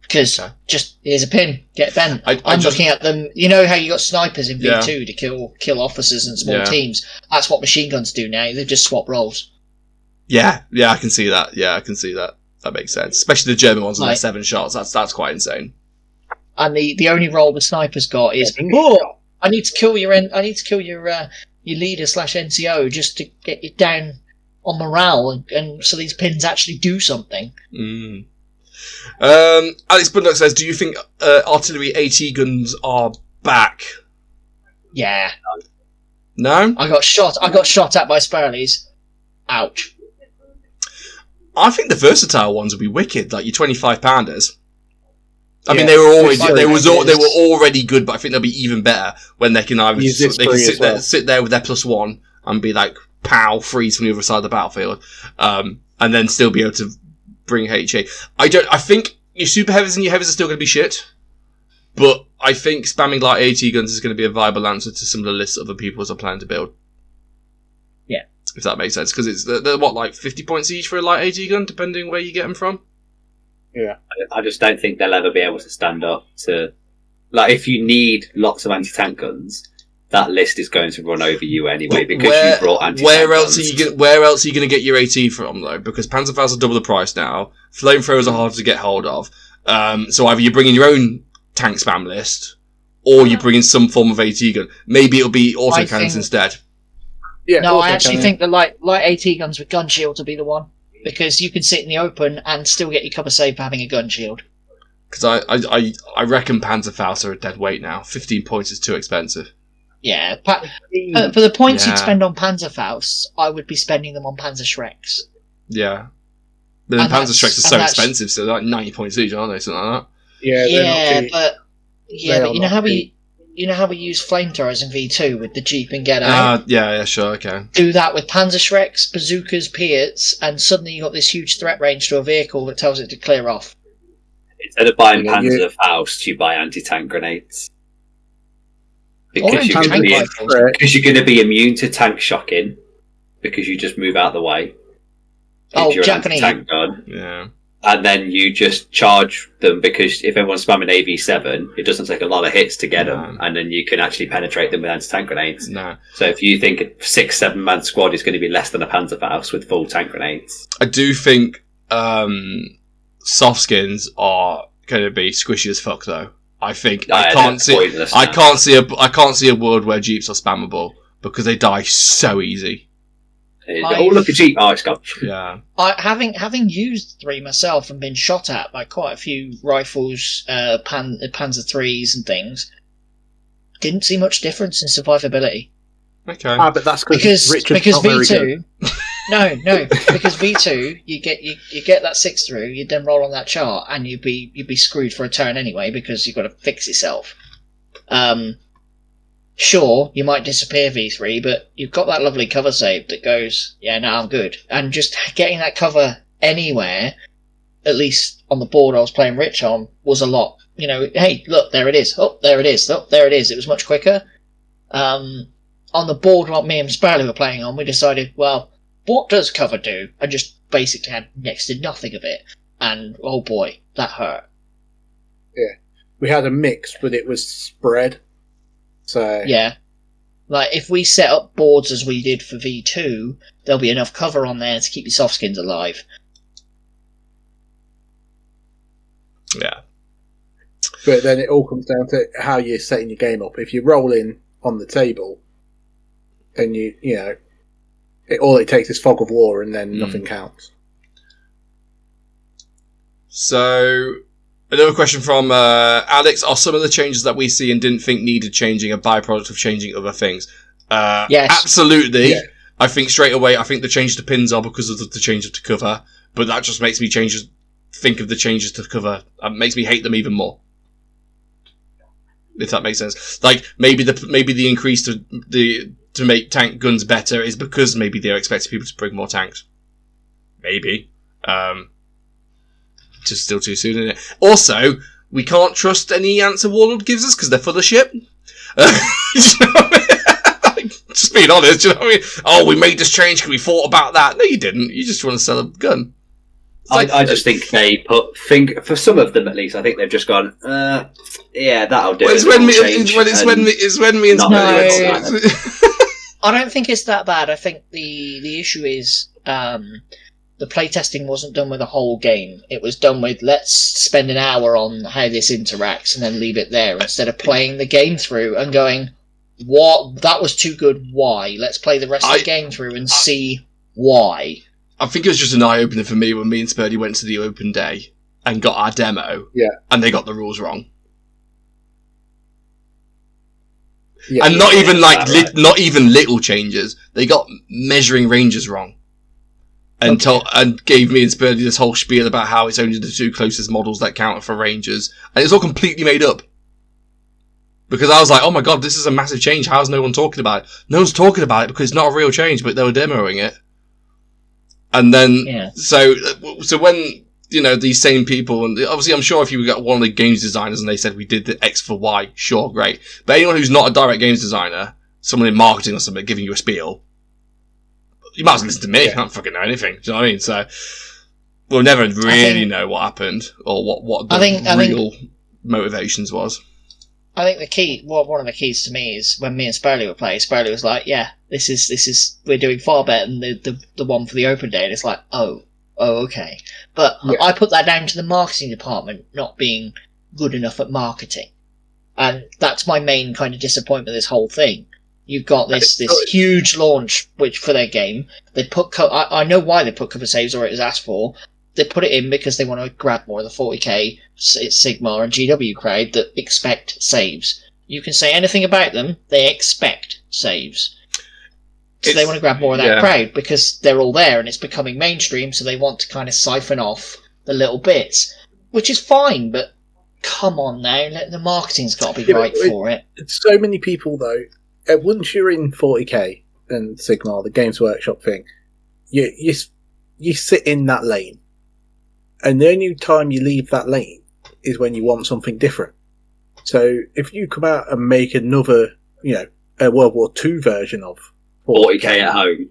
Because just here's a pin, get bent. I'm looking at them. You know how you got snipers in V2 to kill officers and small teams. That's what machine guns do now. They just swap roles. Yeah, I can see that. That makes sense. Especially the German ones with their 7 shots. That's quite insane. And the only role the snipers got is I need to kill your leader / NCO just to get you down on morale and so these pins actually do something. Mm. Alex Budlock says, do you think artillery AT guns are back? Yeah. No? I got shot at by Sperlies. Ouch. I think the versatile ones would be wicked, like your 25-pounders. I mean, they were already good, but I think they'll be even better when they can either sit there with their +1 and be like, pow, freeze from the other side of the battlefield, and then still be able to bring HA. I think your super heavies and your heavies are still going to be shit, but I think spamming light AT guns is going to be a viable answer to some of the lists other people are planning to build. Yeah. If that makes sense, because it's they're what, like 50 points each for a light AT gun, depending where you get them from. Yeah. I just don't think they'll ever be able to stand up to, like, if you need lots of anti-tank guns, that list is going to run over you anyway because you brought anti-tank where else guns. Where else are you going to get your AT from though? Because Panzerfaust are double the price now. Flamethrowers are harder to get hold of. So either you bring in your own tank spam list, or you bring in some form of AT gun. Maybe it'll be autocannons instead. Yeah. No, I actually think the light AT guns with gun shield will be the one. Because you can sit in the open and still get your cover save for having a gun shield. Because I reckon Panzerfaust are a dead weight now. 15 points is too expensive. Yeah. For the points you'd spend on Panzerfaust, I would be spending them on Panzerschrecks. Yeah. But then Panzerschrecks are so expensive, so they're like 90 points each, aren't they? Something like that. Yeah, but you know how we use flamethrowers in V2 with the Jeep and Get Out? Yeah, sure, okay. Do that with Panzerschrecks, bazookas, Piats, and suddenly you got this huge threat range to a vehicle that tells it to clear off. Instead of buying Panzerfaust, you buy anti-tank grenades. Because you're going to be immune to tank shocking, because you just move out of the way. Japanese. Tank gun. Yeah. And then you just charge them, because if everyone's spamming AV7, it doesn't take a lot of hits to get them, and then you can actually penetrate them with anti-tank grenades. No. So if you think a 6-7 man squad is going to be less than a Panzerfaust with full tank grenades. I do think soft skins are going to be squishy as fuck, though. I think I can't see a world where Jeeps are spammable because they die so easy. Look at Jeep. Oh, it's gone. Yeah. Having used 3 myself and been shot at by quite a few rifles, Panzer 3s and things, didn't see much difference in survivability. Okay. But that's because V2. No, because V2, you get that 6 through, you then roll on that chart, and you'd be screwed for a turn anyway because you've got to fix yourself. Sure, you might disappear V3, but you've got that lovely cover save that goes, yeah, no, I'm good. And just getting that cover anywhere, at least on the board I was playing Rich on, was a lot. Hey, look, there it is. Oh, there it is. Oh, there it is. It was much quicker. On the board what me and Sparrow were playing on, we decided, well, what does cover do? And just basically had next to nothing of it. And, oh boy, that hurt. Yeah. We had a mix, but it was spread. So yeah. Like, if we set up boards as we did for V2, there'll be enough cover on there to keep your soft skins alive. Yeah. But then it all comes down to how you're setting your game up. If you're rolling on the table, then all it takes is fog of war, and then nothing counts. So, another question from Alex: are some of the changes that we see and didn't think needed changing a byproduct of changing other things? Yes, absolutely. Yeah. I think straight away. I think the changes to pins are because of the changes to cover, but that just makes me think of the changes to cover. Makes me hate them even more. If that makes sense. Like, maybe the increase to make tank guns better is because maybe they're expecting people to bring more tanks. Maybe. Just still too soon, isn't it? Also, we can't trust any answer Warlord gives us because they're full of shit. You know what I mean? Just being honest, you know what I mean? Oh, we made this change because we thought about that. No, you didn't. You just want to sell a gun. I just think they for some of them at least, I think they've just gone, yeah, that'll do. Well, it's when me and I don't think it's that bad. I think the issue is the playtesting wasn't done with the whole game. It was done with, let's spend an hour on how this interacts and then leave it there, instead of playing the game through and going, what, that was too good, why? Let's play the rest of the game through and see why. I think it was just an eye-opener for me when me and Spurdy went to the open day and got our demo. Yeah. And they got the rules wrong. Yeah, and not even not even little changes. They got measuring ranges wrong. And and gave me and Spurdy this whole spiel about how it's only the two closest models that count for ranges. And it's all completely made up. Because I was like, oh my god, this is a massive change. How's no one talking about it? No one's talking about it because it's not a real change, but they were demoing it. And then, so when, these same people, and obviously I'm sure if you got one of the games designers and they said we did the X for Y, sure, great. But anyone who's not a direct games designer, someone in marketing or something giving you a spiel, you might as well listen to me. I don't fucking know anything. Do you know what I mean? So, we'll never really know what happened or what the real motivations was. I think the key, one of the keys to me is when me and Sparrow were playing, Sparrow was like, yeah, this is, we're doing far better than the one for the open day. And it's like, oh, okay. But I put that down to the marketing department not being good enough at marketing. And that's my main kind of disappointment with this whole thing. You've got this huge launch, which for their game, they put, I know why they put cover saves or it was asked for. They put it in because they want to grab more of the 40k Sigma and GW crowd that expect saves. You can say anything about them, they expect saves. So they want to grab more of that crowd because they're all there and it's becoming mainstream, so they want to kind of siphon off the little bits. Which is fine, but come on now, the marketing's got to be right for it. So many people, though, once you're in 40k and Sigma, the Games Workshop thing, you sit in that lane. And the only time you leave that lane is when you want something different. So if you come out and make another, a World War II version of 40k at home,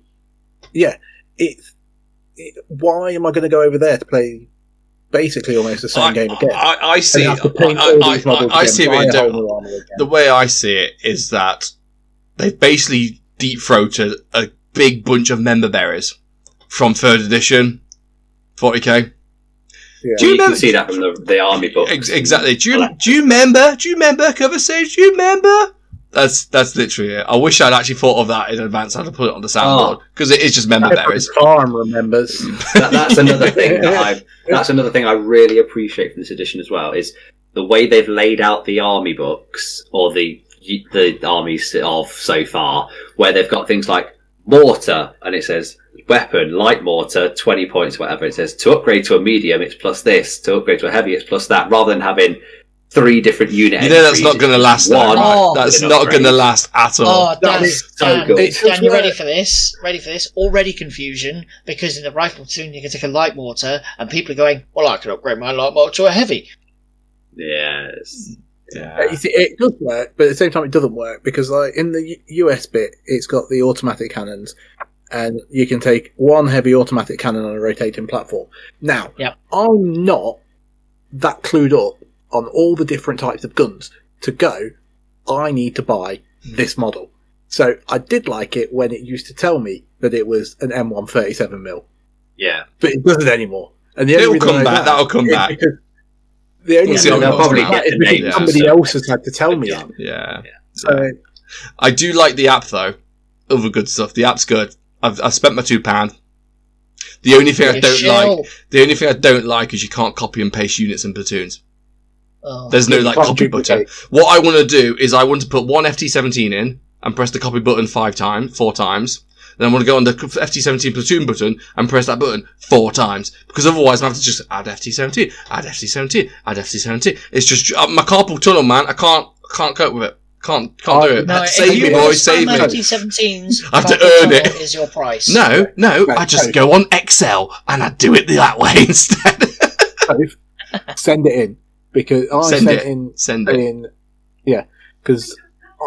why am I going to go over there to play basically almost the same game again? I see it. The way I see it is that they've basically deep-throated a big bunch of member bearers from 3rd edition 40k. Yeah. Do you can see that from the army book. Exactly. Do you remember cover saves? Do you remember? That's literally it. I wish I'd actually thought of that in advance. I'd have put it on the soundboard because it is just member bearers. Farm remembers. That's another thing. That's another thing I really appreciate from this edition as well is the way they've laid out the army books or the armies of so far, where they've got things like mortar and it says weapon, light mortar, 20 points, whatever. It says to upgrade to a medium, it's plus this. To upgrade to a heavy, it's plus that. Rather than having 3 different unit entries. That's not going to last. That's not going to last at all. Oh, Dan, you ready for this? Already confusion, because in the rifle platoon you can take a light mortar, and people are going, well, I can upgrade my light mortar to a heavy. Yes. Yeah. It does work, but at the same time, it doesn't work because, like, in the US bit, it's got the automatic cannons, and you can take one heavy automatic cannon on a rotating platform. Now, I'm not that clued up on all the different types of guns to go. I need to buy this model. So I did like it when it used to tell me that it was an M1 37mm. Yeah, but it doesn't anymore. And it'll come back. That'll come back. The only reason they'll probably get the name. Because somebody else has had to tell me that. Yeah. So, I do like the app though. Other good stuff. The app's good. I've spent my £2. The only thing I don't like is you can't copy and paste units and platoons. There's no copy button. What I want to do is I want to put one FT17 in and press the copy button 4 times. Then I want to go on the FT17 platoon button and press that button 4 times. Because otherwise I have to just add FT17, add FT17, add FT17. It's just my carpal tunnel, man. I can't cope with it. Can't do it. No, save me, boys, save me. FT17's I have to earn it. Is your price? No, I just go on Excel and I do it that way instead. Send it in. Because I send it in. Yeah, because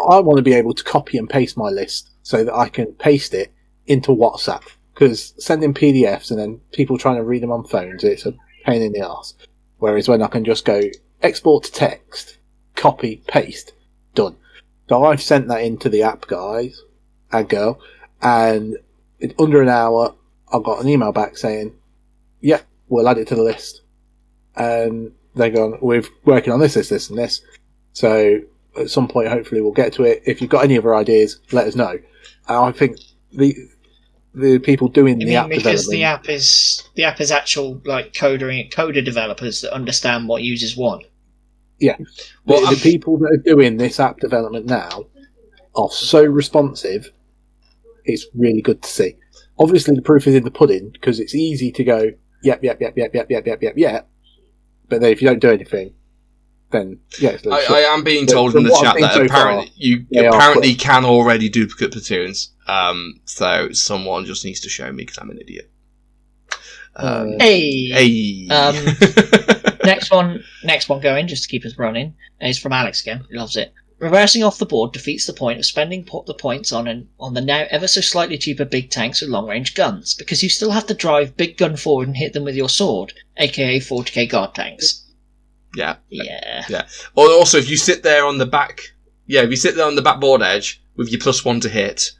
I want to be able to copy and paste my list so that I can paste it into WhatsApp. Because sending PDFs and then people trying to read them on phones, it's a pain in the arse. Whereas when I can just go export to text, copy, paste, done. So I've sent that into the app, guys and girl, and in under an hour I got an email back saying, "Yeah, we'll add it to the list." And they're going, "We're working on this, and this." So at some point, hopefully, we'll get to it. If you've got any other ideas, let us know. And I think the people doing the app because development, the app is actual coder developers that understand what users want. Yeah, well, the people that are doing this app development now are so responsive. It's really good to see. Obviously, the proof is in the pudding because it's easy to go, yep. But then if you don't do anything, then I am being told in the chat that apparently you apparently can already duplicate platoons. So someone just needs to show me because I'm an idiot. Next one going, just to keep us running, is from Alex again. He loves it. Reversing off the board defeats the point of spending the points on the now ever so slightly cheaper big tanks with long-range guns, because you still have to drive big gun forward and hit them with your sword, aka 40k guard tanks. Yeah. Or also, if you sit there on the back, board edge with your +1 to hit,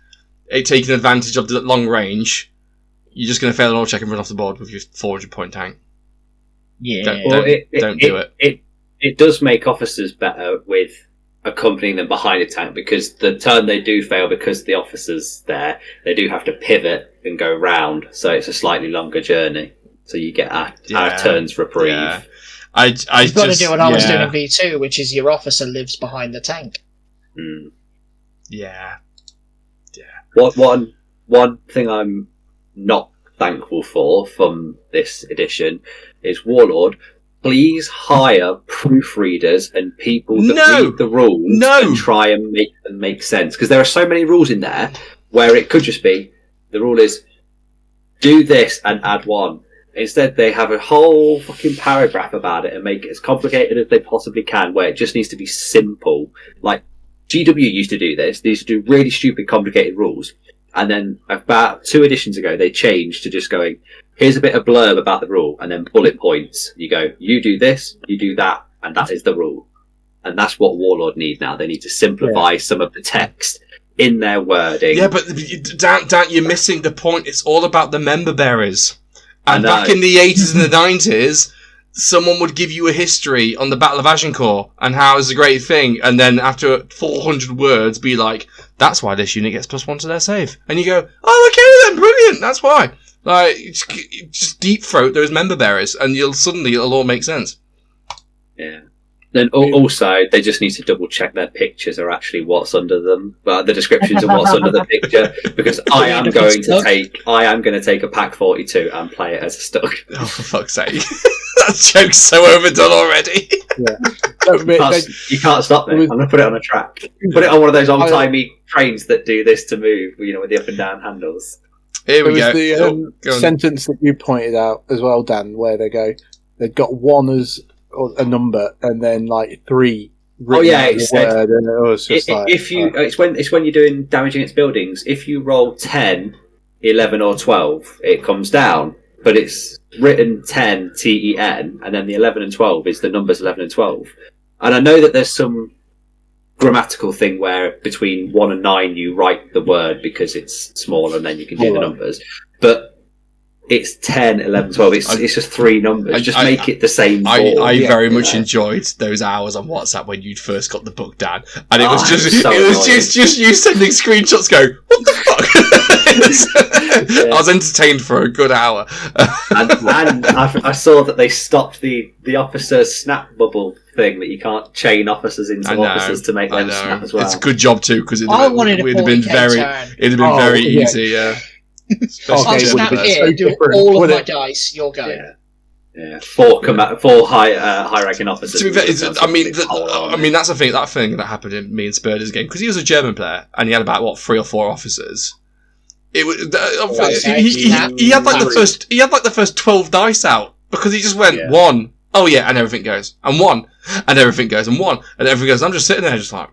taking advantage of the long range, you're just going to fail an auto check and run off the board with your 400-point tank. Yeah. Don't do it. It does make officers better with accompanying them behind a tank, because the turn they do fail because the officer's there, they do have to pivot and go round, so it's a slightly longer journey. So you get our turns reprieve. Yeah. You've got to do what I was doing in V2, which is your officer lives behind the tank. Mm. Yeah. One thing I'm not thankful for from this edition is Warlord. Please hire proofreaders and people that read the rules and try and make them make sense. Because there are so many rules in there where it could just be, the rule is, do this and add 1. Instead, they have a whole fucking paragraph about it and make it as complicated as they possibly can, where it just needs to be simple. Like, GW used to do this. They used to do really stupid, complicated rules. And then about 2 editions ago, they changed to just going, here's a bit of blurb about the rule, and then bullet points. You go, you do this, you do that, and that is the rule. And that's what Warlord need now. They need to simplify some of the text in their wording. Yeah, but Dan, you're missing the point. It's all about the member bearers. And back in the 80s and the 90s, someone would give you a history on the Battle of Agincourt and how it's a great thing, and then after 400 words be like, that's why this unit gets +1 to their save. And you go, oh, okay then, brilliant, that's why. Like, just deep throat those member bearers, and it'll all make sense. Yeah. Then also, they just need to double check their pictures are actually what's under them, the descriptions of what's under the picture. Because I am going to take a Pack 42 and play it as a Stug. Oh, for fuck's sake! That joke's so overdone already. Yeah. You can't stop me. I'm going to put it on a track. Put it on one of those old-timey trains that do this to move, with the up and down handles. Here we go. The sentence that you pointed out as well, Dan, where they've got 1 as a number and then 3 written out the word, and it was just it's when you're doing damage against buildings. If you roll 10, 11, or 12, it comes down. But it's written 10 TEN, and then the 11 and 12 is the numbers 11 and 12. And I know that there's some grammatical thing where between 1 and 9 you write the word because it's small, and then you can do the numbers. But it's 10, 11, 12. It's just 3 numbers. Make it the same. I very much enjoyed those hours on WhatsApp when you'd first got the book, Dan, and it was just you sending screenshots. Going, what the fuck? I was entertained for a good hour. and I saw that they stopped the officer's snap bubble thing, that you can't chain officers into officers to make them snap as well. It's a good job too, because it would have been very easy. Yeah. I'll snap here, do all of my dice, you're going. Yeah. 4 high-ranking officers. To be fair, I mean, that's the thing. That thing that happened in me and Spurder's game, because he was a German player and he had about 3 or 4 officers. It was he had the first 12 dice out because he just went 1. Oh yeah, and everything goes, and 1, and everything goes, and 1, and everything goes. I'm just sitting there, just like,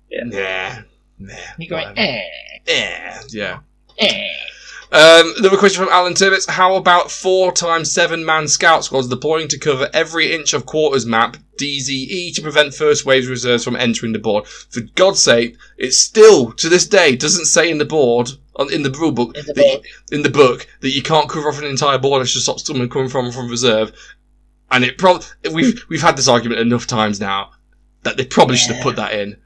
yeah. You're going, yeah. Another question from Alan Tibbetts. How about 4x7 man scout squads deploying to cover every inch of quarters map DZE to prevent first waves reserves from entering the board? For God's sake, it still to this day doesn't say in the board in the rule book in the book that you can't cover off an entire board unless you stop someone coming from reserve. And we've had this argument enough times now that they probably should have put that in.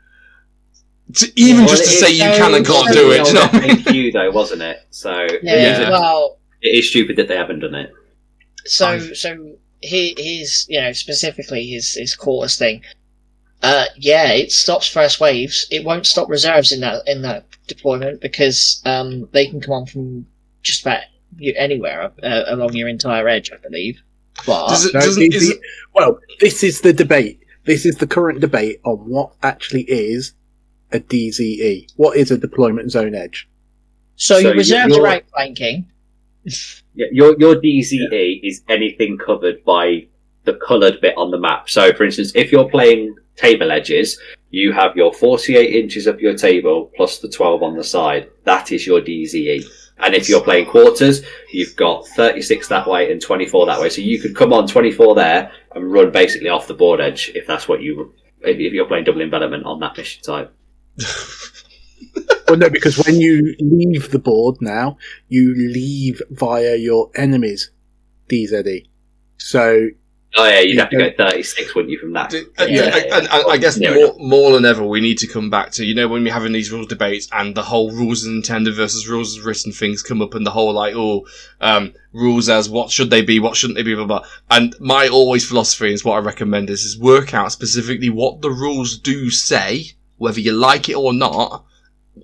To say you can and can't do it. You know what I mean? You though, wasn't it? So well, it is stupid that they haven't done it. So his specifically his quarters thing. It stops first waves. It won't stop reserves in that deployment because they can come on from just about anywhere along your entire edge, I believe. But this is the debate. This is the current debate on what actually is a DZE. What is a deployment zone edge? So your reserves are outflanking. Yeah, your DZE is anything covered by the coloured bit on the map. So, for instance, if you're playing table edges, you have your 48 inches of your table plus the 12 on the side. That is your DZE. And if you're playing quarters, you've got 36 that way and 24 that way. So you could come on 24 there and run basically off the board edge if that's what if you're playing double envelopment on that mission type. Well, no, because when you leave the board now, you leave via your enemy's DZE. So... Oh yeah, you'd have to go 36, wouldn't you, from that? And I guess more than ever, we need to come back to, when we're having these rules debates and the whole rules as intended versus rules as written things come up, and the whole rules as what should they be, what shouldn't they be, blah, blah. And my always philosophy is what I recommend is work out specifically what the rules do say, whether you like it or not,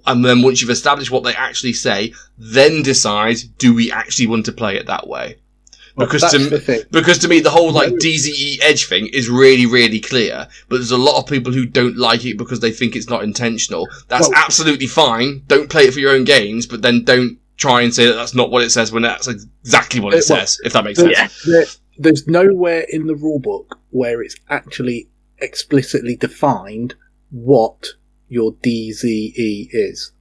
and then once you've established what they actually say, then decide, do we actually want to play it that way? Because to me, the whole DZE edge thing is really, really clear, but there's a lot of people who don't like it because they think it's not intentional. That's absolutely fine. Don't play it for your own games, but then don't try and say that that's not what it says when that's exactly what it says, if that makes sense. There's nowhere in the rulebook where it's actually explicitly defined what your DZE is.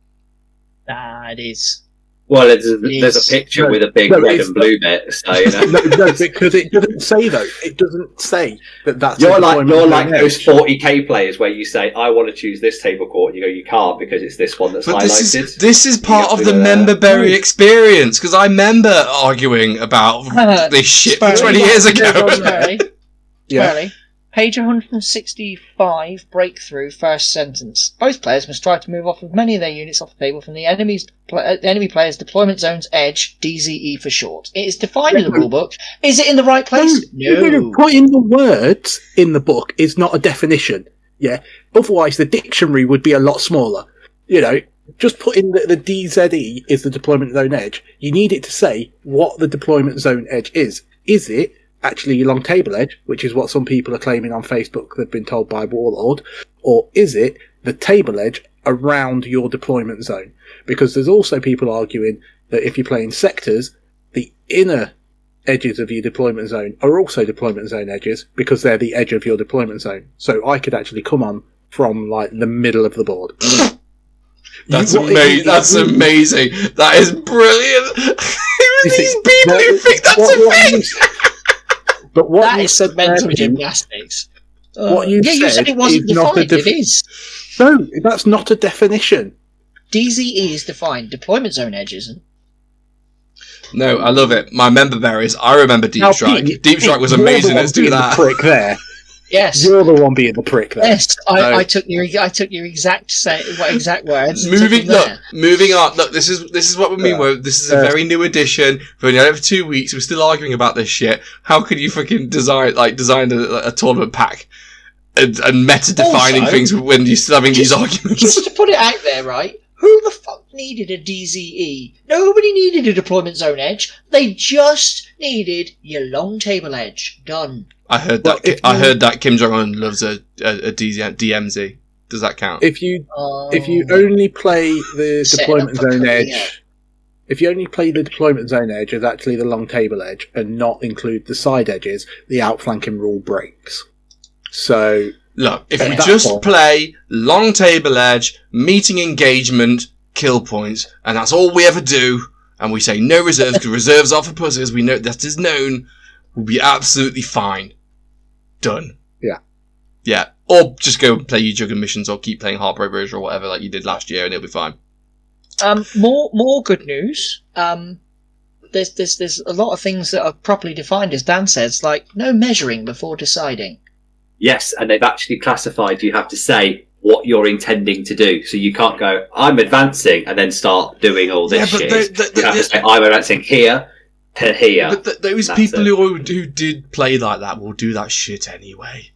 It is. Well, there's a picture with a big red and blue bit. So, no, because it doesn't say though. It doesn't say that's. You're like those 40k players where you say, "I want to choose this table court," and you go, "You can't because it's this one that's highlighted." This is part of the member berry experience because I remember arguing about this shit 20 years ago. Sparely. Page 165, breakthrough, first sentence. Both players must try to move off as many of their units off the table from the enemy player's deployment zone's edge, DZE for short. It is defined in the rulebook. Is it in the right place? No. Putting the words in the book is not a definition. Yeah. Otherwise, the dictionary would be a lot smaller. Just put in the DZE is the deployment zone edge. You need it to say what the deployment zone edge is. Is it actually along table edge, which is what some people are claiming on Facebook they've been told by Warlord, or is it the table edge around your deployment zone? Because there's also people arguing that if you're playing sectors, the inner edges of your deployment zone are also deployment zone edges because they're the edge of your deployment zone. So I could actually come on from like the middle of the board. That's amazing. That's amazing. That is brilliant. These people who think that's a thing. But what that you is said mental there, gymnastics. What you said it wasn't defined. It is. No, that's not a definition. DZE is defined. Deployment zone edge isn't. No, I love it. My member berries. I remember Deep Strike. Deep Strike was amazing. Let's do that. The prick there. Yes, you're the one being the prick there. Yes, I took your exact words. Moving on. Look, this is what we mean. This is a very new edition. We've only had it for 2 weeks. We're still arguing about this shit. How could you fucking design a tournament pack and meta defining things when you're still having these arguments? Just to put it out there, right? Who the fuck needed a DZE? Nobody needed a deployment zone edge. They just needed your long table edge. Done. I heard that Kim Jong Un loves a DMZ. Does that count? If you only play the deployment zone edge, if you only play the deployment zone edge as actually the long table edge and not include the side edges, the outflanking rule breaks. So look, if we just play long table edge, meeting engagement, kill points, and that's all we ever do, and we say no reserves because reserves are for pussies, we know that is known, we'll be absolutely fine. Done. Yeah. Or just go and play your Jugger missions or keep playing Heartbreak Ridge or whatever like you did last year and it'll be fine. More good news. There's a lot of things that are properly defined, as Dan says, like no measuring before deciding. Yes, and they've actually classified, you have to say what you're intending to do. So you can't go, I'm advancing, and then start doing all this shit. You have to say, I'm advancing here to here. But those people who did play like that will do that shit anyway.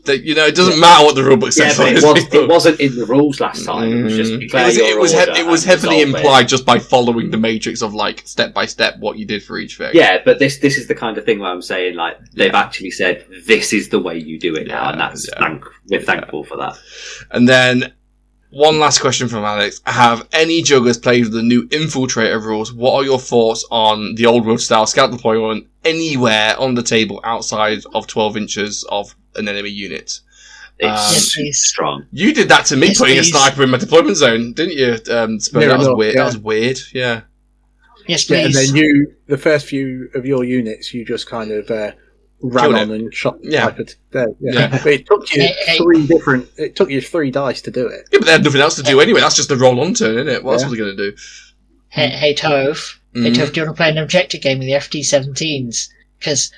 It doesn't matter what the rulebook says. Yeah, but it wasn't in the rules last time. It was just it was heavily implied just by following the matrix of like step by step what you did for each thing. Yeah, but this is the kind of thing where I'm saying like they've actually said this is the way you do it now, and that's we're thankful for that. And then one last question from Alex: have any juggers played with the new infiltrator rules? What are your thoughts on the old world style scout deployment anywhere on the table outside of 12 inches of an enemy unit? It's strong. You did that to me, putting a sniper in my deployment zone, didn't you? That was weird. Yeah. That was weird. Yeah. Yes, please. And then the first few of your units, you just kind of ran on and shot the sniper dead. Yeah. But it took you It took you 3 dice to do it. Yeah, but they had nothing else to do anyway. That's just a roll on turn, isn't it? What else was they going to do? Hey Tove. Hey Tove, do you want to play an objective game with the FT-17s? Because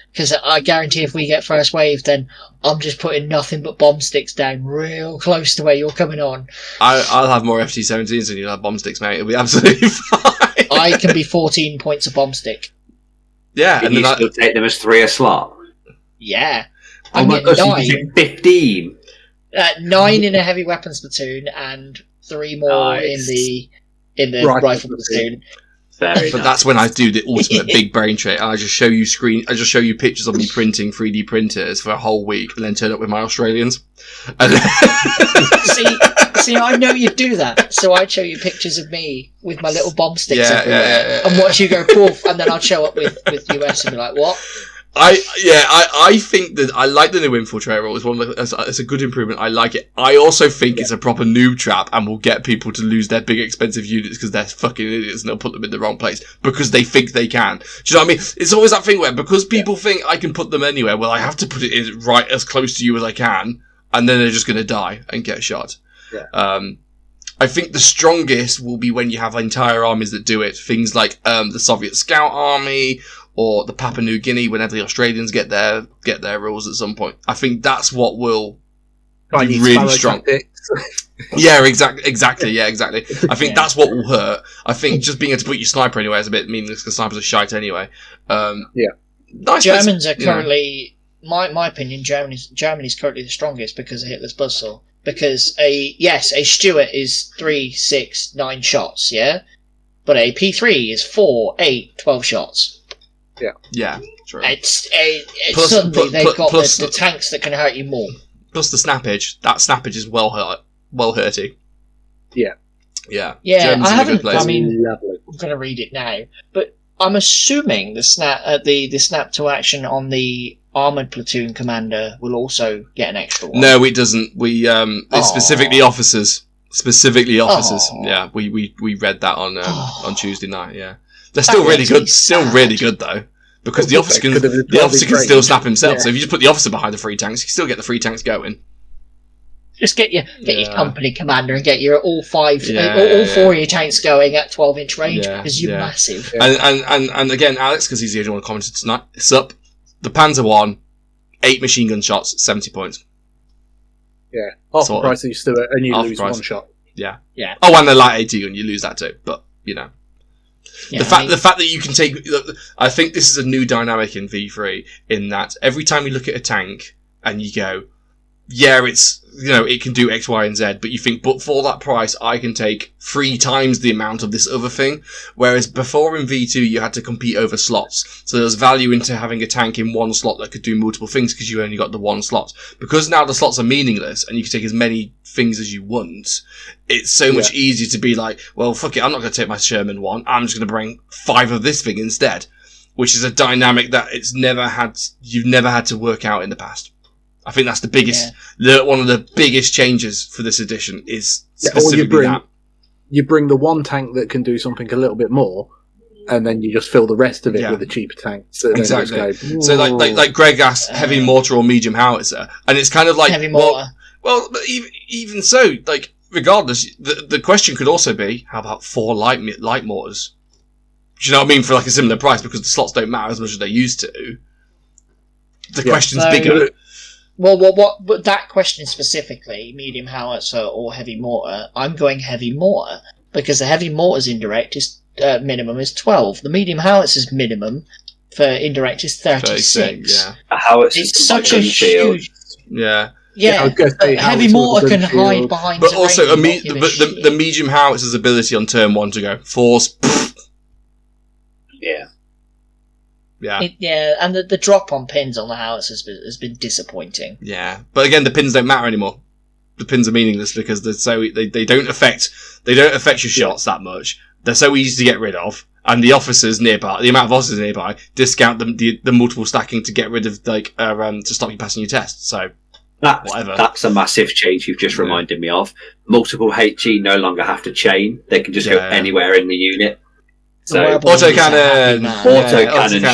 I guarantee if we get first wave, then I'm just putting nothing but bomb sticks down real close to where you're coming on. I'll have more FT-17s than you'll have bomb sticks, mate. It'll be absolutely fine. I can be 14 points a bomb stick. Yeah, and you still take them as 3 a slot. Yeah. Oh my gosh, you can do 15. 9 in a heavy weapons platoon and 3 more in the rifle platoon. But that's when I do the ultimate big brain trick. I just show you pictures of me printing 3D printers for a whole week, and then turn up with my Australians. See, I know you'd do that, so I'd show you pictures of me with my little bomb sticks everywhere, and watch you go poof, and then I'd show up with US and be like, what? I think that I like the new infiltrator rule. It's a good improvement. I like it. I also think it's a proper noob trap and will get people to lose their big expensive units because they're fucking idiots and they'll put them in the wrong place because they think they can. Do you know what I mean? It's always that thing where because people think I can put them anywhere, well, I have to put it in right as close to you as I can, and then they're just going to die and get shot. Yeah. I think the strongest will be when you have entire armies that do it. Things like the Soviet Scout Army or the Papua New Guinea whenever the Australians get their rules at some point. I think that's what will be really strong. Yeah, exactly. Yeah, exactly. I think that's what will hurt. I think just being able to put your sniper anywhere is a bit meaningless because snipers are shite anyway. Nice Germans are currently, my opinion, Germany's currently the strongest because of Hitler's buzzsaw. Because a Stuart is 3, 6, 9 shots, yeah? But a P3 is 4, 8, 12 shots. Yeah, true. Suddenly they've got the tanks that can hurt you more. Plus the snappage. That snappage is well hurty. Yeah. Yeah. Yeah, I haven't. I mean, I'm going to read it now, but I'm assuming the snap to action on the armored platoon commander will also get an extra one. No, it doesn't. It's specifically officers. Specifically officers. Aww. Yeah, we read that on Tuesday night. Yeah, they're still really good. Still really good though, because the officer can still snap himself. Yeah. So if you just put the officer behind the 3 tanks, you can still get the 3 tanks going. Just get your company commander and get your all 4 of your tanks going at 12-inch range because you're massive. Yeah. And again, Alex, because he's the only one who commented tonight. It's up. The Panzer 1, 8 machine gun shots, 70 points. Yeah, half the price used to it, and you lose 1 shot. Yeah. Yeah. Oh, and the light 80 gun, you lose that too. But the fact that you can take, I think this is a new dynamic in V3 in that every time you look at a tank and you go, yeah, it's it can do X, Y, and Z, but you think, but for that price, I can take 3 times the amount of this other thing. Whereas before in V2, you had to compete over slots. So there's value into having a tank in one slot that could do multiple things because you only got the 1 slot. Because now the slots are meaningless and you can take as many things as you want, it's so much easier to be like, well, fuck it, I'm not going to take my Sherman 1. I'm just going to bring 5 of this thing instead. Which is a dynamic that you've never had to work out in the past. I think that's the biggest, one of the biggest changes for this edition is specifically that. You bring the 1 tank that can do something a little bit more, and then you just fill the rest of it with a cheaper tank. So exactly. So like Greg asked, heavy mortar or medium howitzer, and it's kind of like heavy mortar. Well, but even so, like regardless, the question could also be, how about 4 light mortars? Do you know what I mean? For like a similar price, because the slots don't matter as much as they used to. The question's bigger. Well, but that question specifically, medium howitzer or heavy mortar, I'm going heavy mortar, because the heavy mortar's indirect is minimum is 12. The medium howitzer's minimum for indirect is 36. Yeah. A howitzer it's such a huge... Yeah. Yeah, heavy mortar can hide behind but also, the medium howitzer's ability on turn 1 to go, force... Yeah, and the drop on pins on the howitzer has been disappointing. Yeah, but again, the pins don't matter anymore. The pins are meaningless because they don't affect your shots that much. They're so easy to get rid of, and the officers nearby, the amount of officers nearby, discount the multiple stacking to get rid of to stop you passing your test. So that's a massive change you've just reminded me of. Multiple HE no longer have to chain; they can just go anywhere in the unit. So autocannon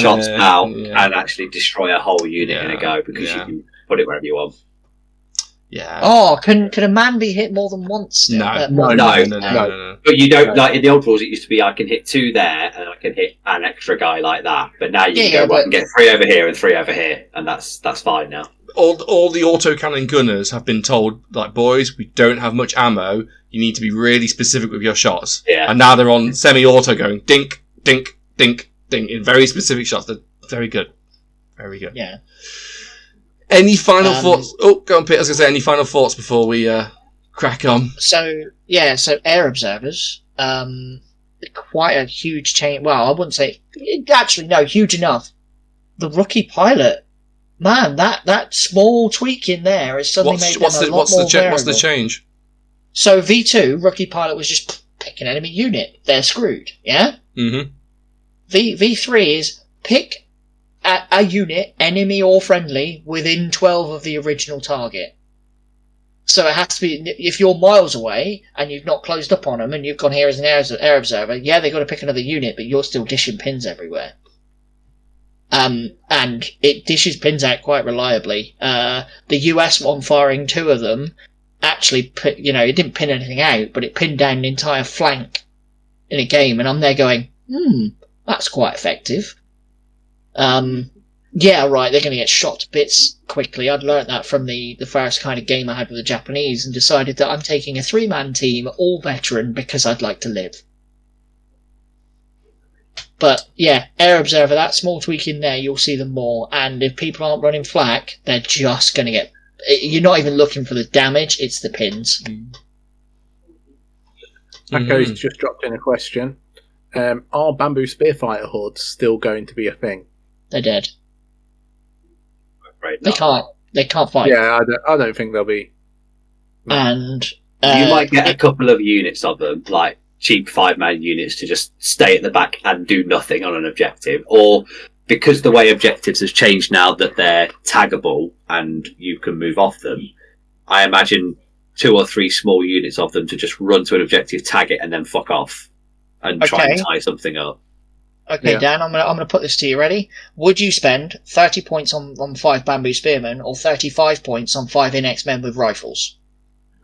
shots now and actually destroy a whole unit in a go because you can put it wherever you want. Yeah. Oh, can a man be hit more than once? No. But you don't like in the old rules. It used to be I can hit 2 there and I can hit an extra guy like that. But now you can go I can get 3 over here and 3 over here, and that's fine now. All the autocannon gunners have been told, like, boys, we don't have much ammo. You need to be really specific with your shots. Yeah. And now they're on semi-auto going dink, dink, dink, dink in very specific shots. They're very good. Very good. Yeah. Any final thoughts? Oh, go on, Pete. I was going to say, any final thoughts before we crack on? So air observers, quite a huge change. Well, I wouldn't say... Actually, no, huge enough. The rookie pilot, man, that small tweak in there has suddenly made them a lot more variable. What's the change? So V2, rookie pilot was just pick an enemy unit. They're screwed, yeah? Mm-hmm. V3 is pick a unit, enemy or friendly, within 12 of the original target. So it has to be, if you're miles away and you've not closed up on them and you've gone here as an air observer, they've got to pick another unit, but you're still dishing pins everywhere. And it dishes pins out quite reliably. The US one firing 2 of them actually it didn't pin anything out, but it pinned down an entire flank in a game, and I'm there going, that's quite effective. Yeah, right, they're going to get shot to bits quickly. I'd learnt that from the first kind of game I had with the Japanese and decided that I'm taking a 3-man team, all veteran, because I'd like to live. But, yeah, Air Observer, that small tweak in there, you'll see them more, and if people aren't running flak, they're just going to get... You're not even looking for the damage, it's the pins. Taco's just dropped in a question. Are bamboo spearfighter hoods still going to be a thing? They're dead. Right, They can't fight. Yeah, I don't think they'll be. And you might get a couple of units of them, like cheap 5-man units to just stay at the back and do nothing on an objective, or because the way objectives has changed now that they're taggable and you can move off them, I imagine 2 or 3 small units of them to just run to an objective, tag it, and then fuck off and try and tie something up. Okay, yeah. Dan, I'm gonna put this to you. Ready? Would you spend 30 points on 5 bamboo spearmen or 35 points on 5 NX men with rifles?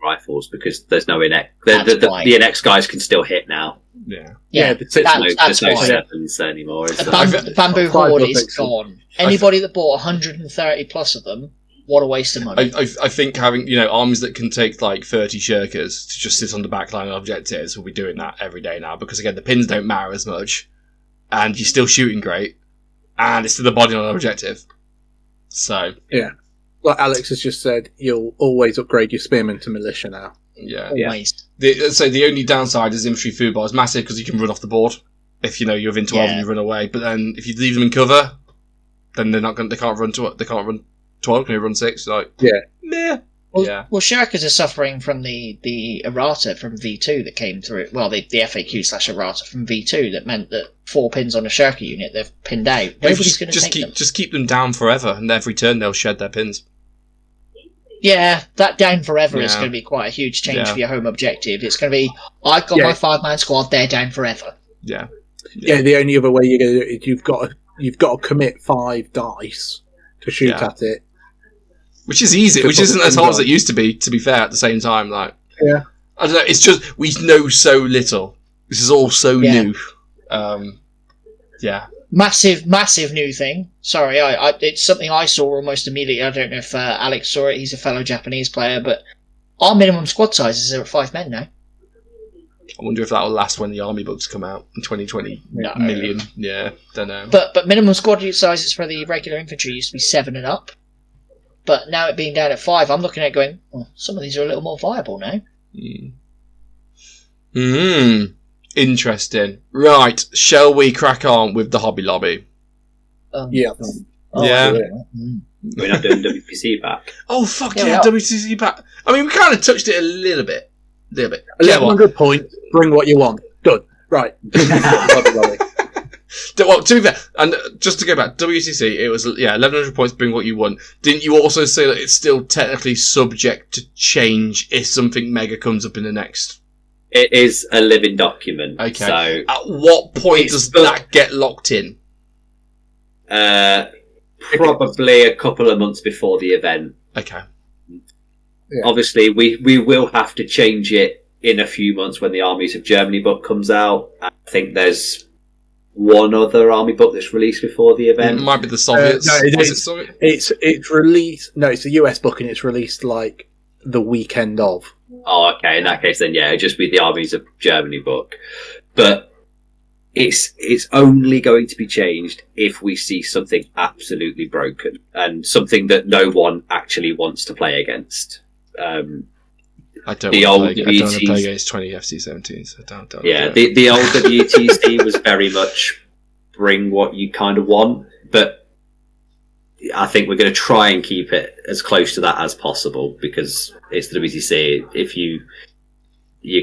Rifles, because there's no NX. The NX guys can still hit now. Yeah. There's no sevens anymore. The bamboo horde is gone. Anybody that bought 130 plus of them, what a waste of money. I think having armies that can take like 30 shirkers to just sit on the back line of objectives will be doing that every day now, because again the pins don't matter as much. And you're still shooting great, and it's still the body on an objective. So yeah, like Alex has just said, you'll always upgrade your spearmen to militia now. Yeah, always. So the only downside is infantry food bar is massive because you can run off the board if you're within 12 and you run away. But then if you leave them in cover, then they're not going. They can't run 12. Can they run 6? Like meh. Well, Shirkers are suffering from the errata from V2 that came through. Well, the FAQ/errata from V2 that meant that 4 pins on a Shirker unit, they've pinned out. Nobody's going to take them. Just keep them down forever, and every turn they'll shed their pins. Yeah, that down forever is going to be quite a huge change for your home objective. It's going to be, I've got my 5-man squad, they're down forever. Yeah. The only other way you're going to do it is you've got to commit 5 dice to shoot at it. Which is easy, which isn't as hard as it used to be fair, at the same time. I don't know, it's just, we know so little. This is all so new. Massive new thing. Sorry, it's something I saw almost immediately. I don't know if Alex saw it, he's a fellow Japanese player, but our minimum squad sizes are at 5 men now. I wonder if that will last when the army books come out in 2020 million. Yeah, don't know. But minimum squad sizes for the regular infantry used to be 7 and up. But now it being down at 5, I'm looking at it going, some of these are a little more viable now. Interesting. Right, shall we crack on with the Hobby Lobby? Yeah. We're not doing WPC back. Oh, fuck yeah, WPC back. I mean, we kind of touched it a little bit. 1100 points, bring what you want. Good. Right. Hobby Lobby. Well, to be fair, and just to go back, WCC, it was 1100 points, bring what you want. Didn't you also say that it's still technically subject to change if something mega comes up in the next? It is a living document. Okay. So at what point does that get locked in? Probably a couple of months before the event. Okay. Yeah. Obviously, we will have to change it in a few months when the Armies of Germany book comes out. I think there's one other army book that's released before the event. It might be the Soviets. It's released. No, it's a US book, and it's released like the weekend of. Oh, okay. In that case, then it'd just be the Armies of Germany book. But it's only going to be changed if we see something absolutely broken and something that no one actually wants to play against. I don't want to play against 20 FC-17s. The old WTC was very much bring what you kind of want, but I think we're going to try and keep it as close to that as possible because it's the WTC. If you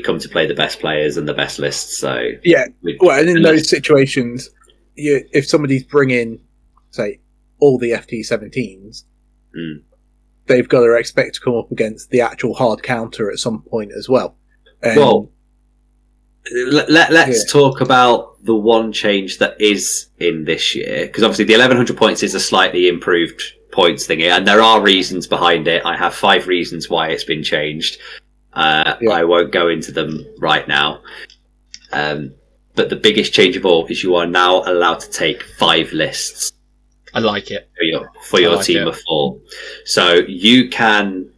come to play the best players and the best lists, so and in those situations, if somebody's bringing, say, all the FT-17s. They've got to expect to come up against the actual hard counter at some point as well. Let's talk about the one change that is in this year, because obviously the 1100 points is a slightly improved points thingy, and there are reasons behind it. I have 5 reasons why it's been changed. I won't go into them right now. But the biggest change of all is you are now allowed to take 5 lists. I like it. For your team of 4. So you can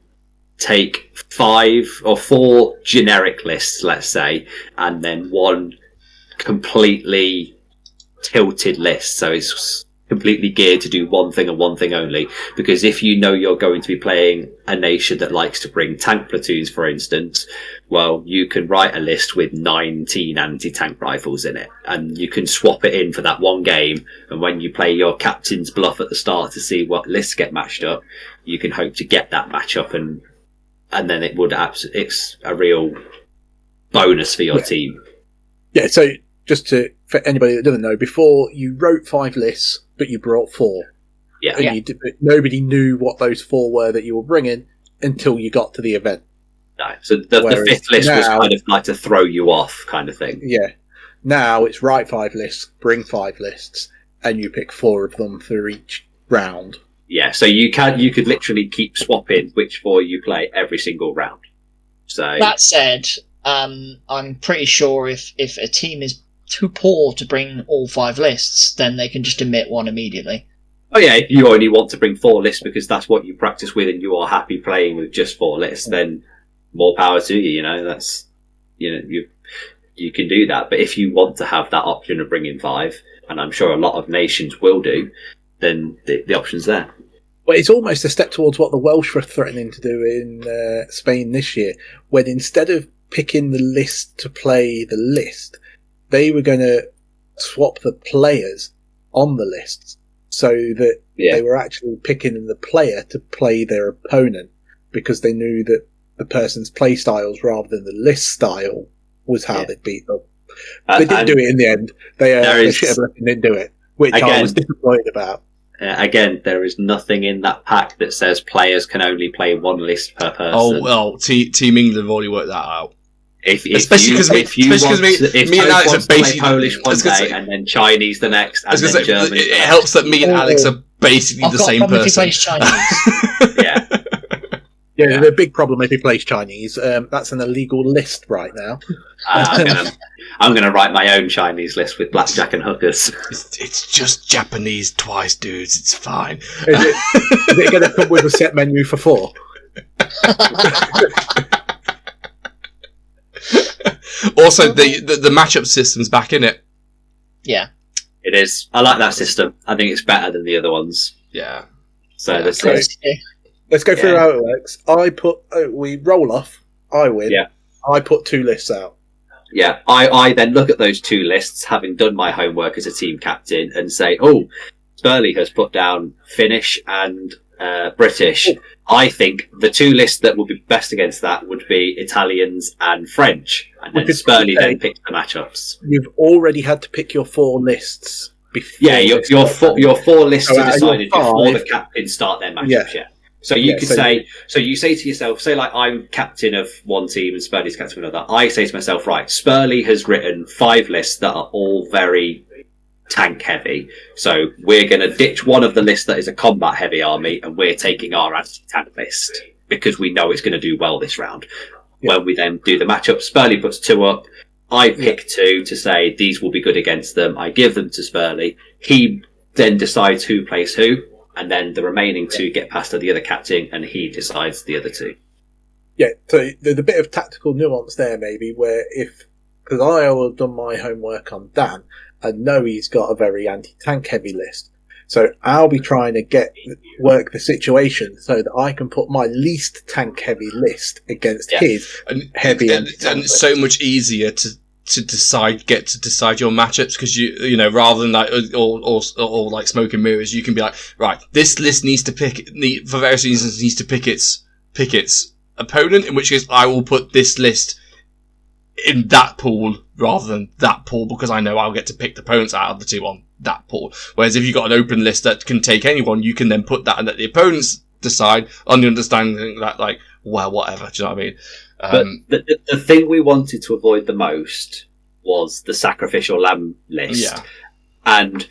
take 5 or 4 generic lists, let's say, and then 1 completely tilted list. So it's completely geared to do one thing and one thing only. Because if you know you're going to be playing a nation that likes to bring tank platoons, for instance, well, you can write a list with 19 anti-tank rifles in it, and you can swap it in for that one game. And when you play your captain's bluff at the start to see what lists get matched up, you can hope to get that matchup, and then it's a real bonus for your team. Yeah, so just for anybody that doesn't know, before you wrote 5 lists, but you brought 4. Yeah. And nobody knew what those 4 were that you were bringing until you got to the event. No, so the 5th list was kind of like to throw you off kind of thing. Yeah. Now it's write 5 lists, bring 5 lists, and you pick 4 of them for each round. Yeah, so you could literally keep swapping which 4 you play every single round. So that said, I'm pretty sure if a team is too poor to bring all 5 lists, then they can just omit one immediately. Oh yeah, if you only want to bring 4 lists because that's what you practice with and you are happy playing with just 4 lists, then more power to you, that's, you can do that. But if you want to have that option of bringing 5, and I'm sure a lot of nations will do, then the option's there. Well, it's almost a step towards what the Welsh were threatening to do in Spain this year, when instead of picking the list to play the list, they were going to swap the players on the lists so that they were actually picking the player to play their opponent, because they knew that the person's play styles rather than the list style was how they'd beat them. They didn't do it in the end. They should have didn't do it, which I was disappointed about. Again, there is nothing in that pack that says players can only play 1 list per person. Oh well, Team England have already worked that out. Especially because me and Alex are basically Polish one day and then Chinese the next, and then German. It helps that me and Alex are basically the same person. Yeah. Yeah, the big problem if he plays Chinese, that's an illegal list right now. I'm going to write my own Chinese list with blackjack and hookers. It's just Japanese twice, dudes. It's fine. Is it going to come with a set menu for 4? Also, the matchup system's back in it. Yeah. It is. I like that system. I think it's better than the other ones. Yeah. So let's go through how it works. We roll off. I win. Yeah. I put 2 lists out. Yeah. I then look at those 2 lists, having done my homework as a team captain, and say, oh, Spurley has put down Finnish and British. Oh. I think the 2 lists that would be best against that would be Italians and French. And then Spurley then picks the matchups. You've already had to pick your 4 lists before. Yeah, your 4 lists are decided before the captains start their matchups. Yeah. So you could say, so you say to yourself, say like I'm captain of one team and Spurley's captain of another. I say to myself, right, Spurley has written 5 lists that are all very tank heavy. So we're going to ditch one of the lists that is a combat heavy army, and we're taking our anti-tank list because we know it's going to do well this round. Yeah. When we then do the matchup, Spurley puts 2 up. I pick 2 to say these will be good against them. I give them to Spurley. He then decides who plays who, and then the remaining 2 get passed to the other captain, and he decides the other 2. Yeah, so there's a bit of tactical nuance there, maybe, where because I will have done my homework on Dan, and know he's got a very anti-tank heavy list. So I'll be trying to work the situation so that I can put my least tank heavy list against his heavy and it's so much easier to decide your matchups, because you know, rather than like or like smoke and mirrors, you can be like, right, this list needs to for various reasons needs to pick its opponent, in which case I will put this list in that pool rather than that pool, because I know I'll get to pick the opponents out of the 2 on that pool. Whereas if you've got an open list that can take anyone, you can then put that and let the opponents decide on the understanding that, like, well, whatever. Do you know what I mean? But the thing we wanted to avoid the most was the sacrificial lamb list. Yeah. And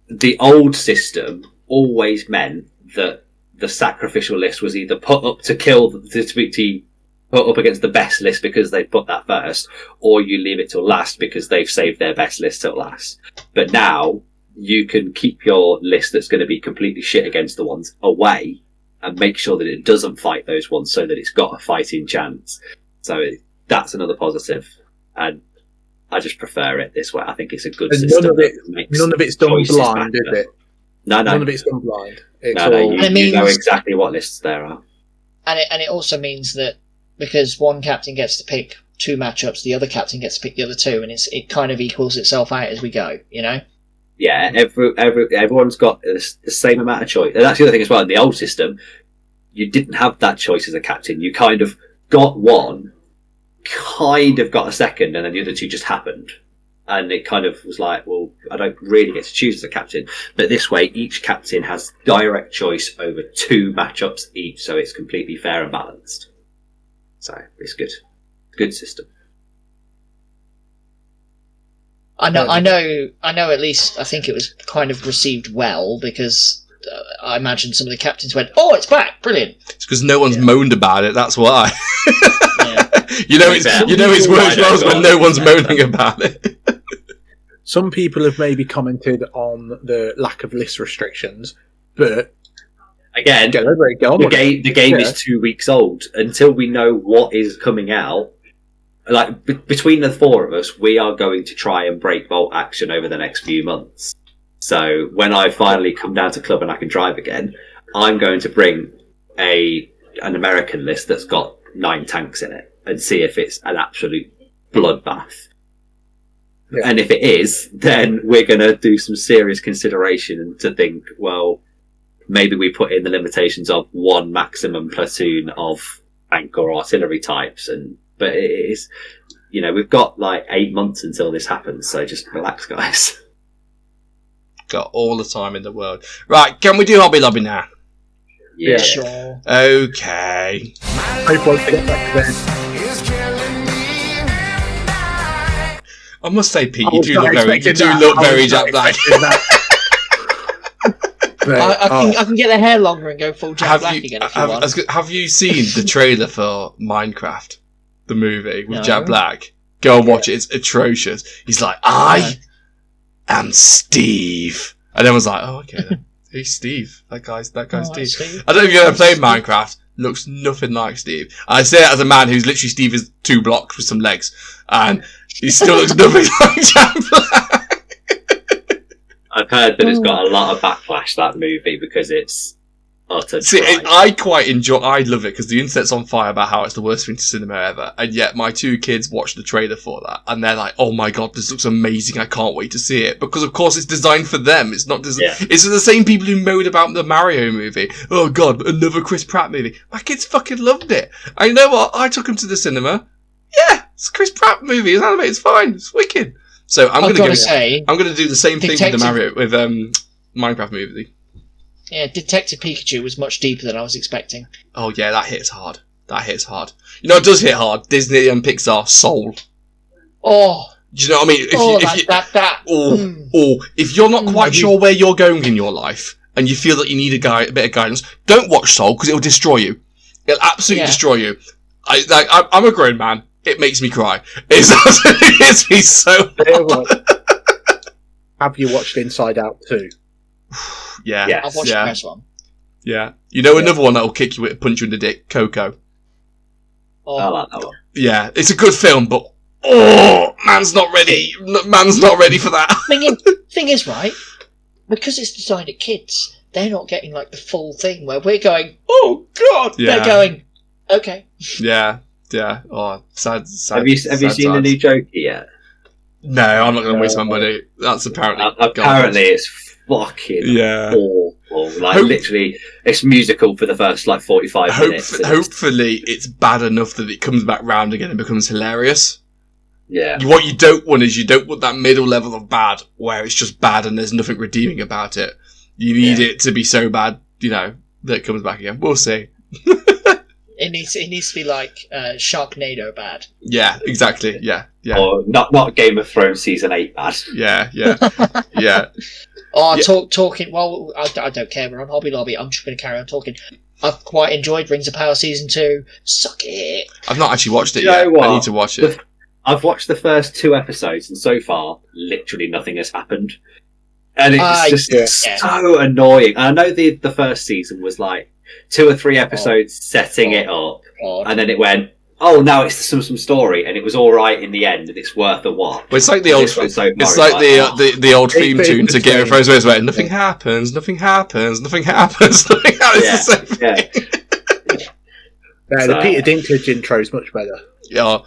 the old system always meant that the sacrificial list was either put up to kill to put up against the best list because they put that first, or you leave it till last because they've saved their best list till last. But now you can keep your list that's going to be completely shit against the ones away and make sure that it doesn't fight those ones so that it's got a fighting chance. So that's another positive. And I just prefer it this way. I think it's a good system. None of it's done blind, is it? No. None of it's done blind. You know exactly what lists there are. And it also means that because one captain gets to pick 2 matchups, the other captain gets to pick the other 2, and it kind of equals itself out as we go, you know? Yeah, everyone's got the same amount of choice. And that's the other thing as well. In the old system, you didn't have that choice as a captain. You kind of got one, kind of got a second, and then the other 2 just happened. And it kind of was like, well, I don't really get to choose as a captain. But this way, each captain has direct choice over 2 matchups each, so it's completely fair and balanced. So it's good. Good system. I know. At least I think it was kind of received well because I imagine some of the captains went, "Oh, it's back! Brilliant!" It's because no one's moaned about it. That's why. Yeah. it's worked well when no one's moaning about it. Some people have maybe commented on the lack of list restrictions, but again, the game is 2 weeks old. Until we know what is coming out, like between the 4 of us, we are going to try and break bolt action over the next few months. So when I finally come down to club and I can drive again, I'm going to bring an American list that's got 9 tanks in it and see if it's an absolute bloodbath. Yeah. And if it is, then we're going to do some serious consideration to think, well, maybe we put in the limitations of 1 maximum platoon of tank or artillery types. But it is, we've got like 8 months until this happens, so just relax, guys. Got all the time in the world. Right, can we do Hobby Lobby now? Yeah. Sure. Okay. I must say, Pete, you do look very Jack Black. I can get the hair longer and go full Jack Black again if you want. Have you seen the trailer for Minecraft, the movie with Jack Black? Go and watch it. It's atrocious. He's like, I am Steve, and everyone's like, oh, okay then. He's Steve. That guy's Steve. I don't know if you've ever played Minecraft. Looks nothing like Steve. I say it as a man who's literally Steve is 2 blocks with some legs, and he still looks nothing like Jack Black. I've heard that it's got a lot of backlash, that movie, because it's utter. See, I love it because the internet's on fire about how it's the worst thing to cinema ever, and yet my 2 kids watched the trailer for that, and they're like, "Oh my god, this looks amazing! I can't wait to see it." Because of course it's designed for them. It's not It's the same people who moaned about the Mario movie. Oh god, another Chris Pratt movie. My kids fucking loved it. And you know what? I took them to the cinema. Yeah, it's a Chris Pratt movie. It's animated. It's fine. It's wicked. So I'm going to do the same thing with the Mario Minecraft movie. Yeah, Detective Pikachu was much deeper than I was expecting. Oh yeah, that hits hard. You know, it does hit hard. Disney and Pixar, Soul. Oh. Do you know what I mean? If you're not quite sure where you're going in your life, and you feel that you need a bit of guidance, don't watch Soul because it'll destroy you. It'll absolutely destroy you. I'm a grown man. It makes me cry. It makes me so. Have you watched Inside Out 2? Yeah. Yes. I've watched the first one. Yeah. You know another one that'll kick you, punch you in the dick? Coco. Oh, I like that one. Yeah, it's a good film, but man's not ready. Man's not ready for that. Thing is, right? Because it's designed at kids, they're not getting like the full thing where we're going, oh god. Yeah. They're going, okay. Yeah. Oh, sad. Have you seen the new Joker yet? No, I'm not going to waste my money. That's apparently. Apparently, it's fucking awful. Like literally, it's musical for the first 45 minutes. Hopefully, it's bad enough that it comes back round again and becomes hilarious. Yeah. What you don't want is that middle level of bad where it's just bad and there's nothing redeeming about it. You need it to be so bad, that it comes back again. We'll see. It needs to be like Sharknado bad. Yeah, exactly. Yeah. Or not Game of Thrones season 8 bad. Yeah. Talking. Well, I don't care. We're on Hobby Lobby. I'm just going to carry on talking. I've quite enjoyed Rings of Power season 2. Suck it. I've not actually watched it yet. I need to watch it. I've watched the first 2 episodes, and so far, literally nothing has happened. And it's just so annoying. And I know the first season was like 2 or 3 episodes setting it up, and then it went, oh, now it's some story, and it was all right in the end, and it's worth a watch. Well, it's like the old, the old theme tune to Game of Thrones, where nothing happens. The Peter Dinklage intro is much better. Yeah.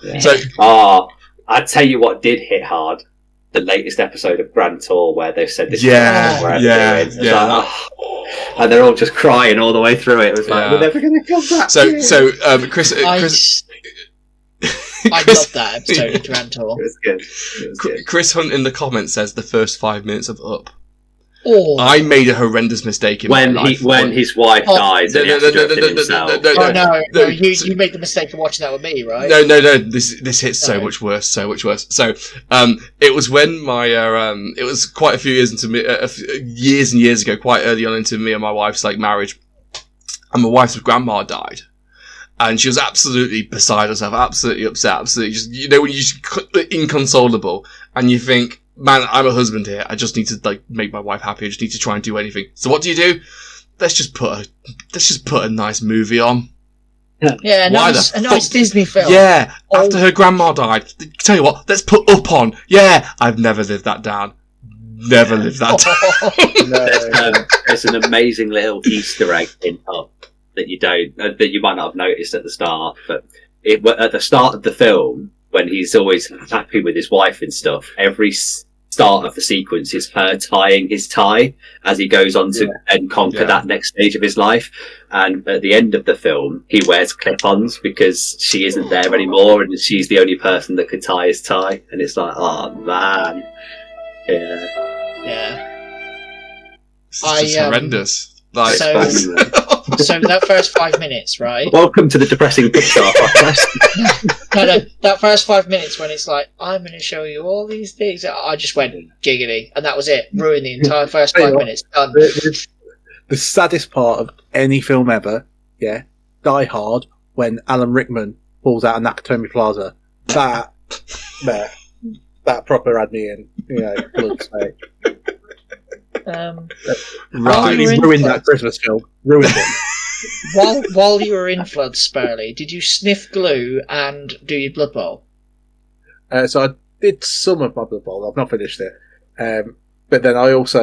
I'd tell you what did hit hard. The latest episode of Grand Tour where they've said this. And they're all just crying all the way through it. It was like, we're never going to come back. So Chris I love that episode of Duran Tour. It was good. It was good. Chris Hunt in the comments says the first 5 minutes of Up. Oh, I made a horrendous mistake in my life. When his wife dies and he has to do it himself. No, you made the mistake of watching that with me, right? No. This hits so much worse. So, it was when my it was quite a few years into me, years and years ago, quite early on into me and my wife's marriage, and my wife's grandma died. And she was absolutely beside herself, absolutely upset, absolutely just, when you're just inconsolable, and you think, man, I'm a husband here. I just need to make my wife happy. I just need to try and do anything. So what do? Let's just put a nice movie on. Yeah, a nice Disney film. Yeah, after her grandma died. Tell you what, let's put Up on. Yeah, I've never lived that down. Never lived that down. There's an amazing little Easter egg in Up that you might not have noticed at the start, but at the start of the film, when he's always happy with his wife and stuff, every start of the sequence is her tying his tie as he goes on to and conquer that next stage of his life. And at the end of the film, he wears clip-ons because she isn't there anymore, and she's the only person that could tie his tie. And it's like, oh man, This is just horrendous. So that first 5 minutes, right? Welcome to the depressing Pixar podcast. No, that first 5 minutes when it's like, I'm going to show you all these things, I just went giggity, and that was it. Ruined the entire first 5 minutes. Done. The saddest part of any film ever, Die Hard, when Alan Rickman falls out of Nakatomi Plaza. That proper had me in, blood sake. Ruined that Christmas film. Ruined it. While you were in Flood, Spurley, did you sniff glue and do your Blood Bowl? So I did some of my Blood Bowl. I've not finished it. But then I also,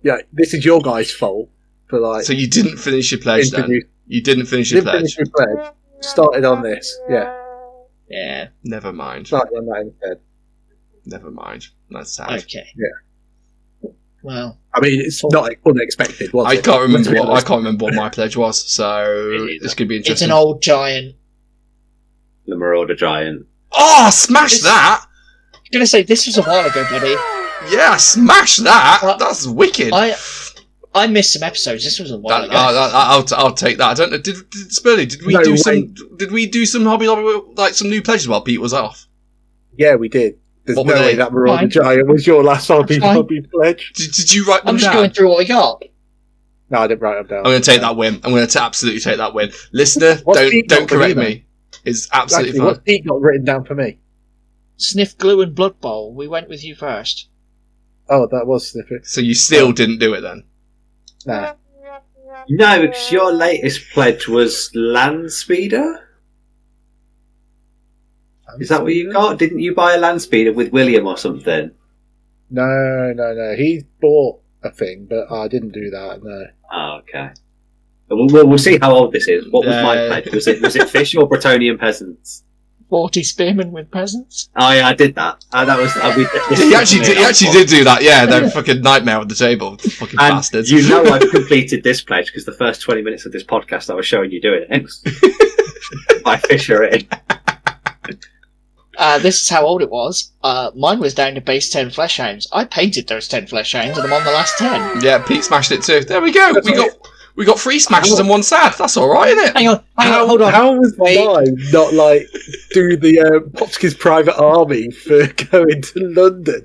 this is your guys' fault for So you didn't finish your pledge then? You didn't finish your pledge? Finish your pledge. Started on this, Yeah. Never mind. Started on that instead. Never mind. That's sad. Okay. Yeah. Well, I mean, it's not unexpected, was it? I can't remember what my pledge was, so this could be interesting. It's an old giant. The Marauder Giant. Oh, smash that! I'm gonna say this was a while ago, buddy. Yeah, smash that! That's wicked. I missed some episodes. This was a while ago. I'll take that. I don't know. Spurley, did we do some Hobby Lobby, some new pledges while Pete was off? Yeah, we did. There's no way that Marauder Giant was your last Hobby pledge. Did you write them down? I'm just going through what we got. No, I didn't write them down. I'm going to take that win. I'm going to absolutely take that win. Listener, don't correct me. It's absolutely fine. What's Pete got written down for me? Sniff Glue and Blood Bowl. We went with you first. Oh, that was Sniffer. So you still didn't do it then? Nah. No, because your latest pledge was Land Speeder? Is that what you got? Didn't you buy a Land Speeder with William or something? No. He bought a thing, but I didn't do that, no. Oh, okay. We'll see how old this is. What was my pledge? Was it fish or Bretonian peasants? 40 spearmen with peasants. Oh yeah, I did that. That was. He actually did do that. Yeah, they're fucking nightmare on the table, fucking and bastards. You know I've completed this pledge because the first 20 minutes of this podcast I was showing you doing it. By Fisher. This is how old it was. Mine was down to base 10 flesh hounds. I painted those 10 flesh hounds and I'm on the last 10. Yeah, Pete smashed it too. There we go. We got 3 smashes and 1 sad. That's alright, isn't it? Hang on, hold on. How was mine not do the Popsky's private army for going to London?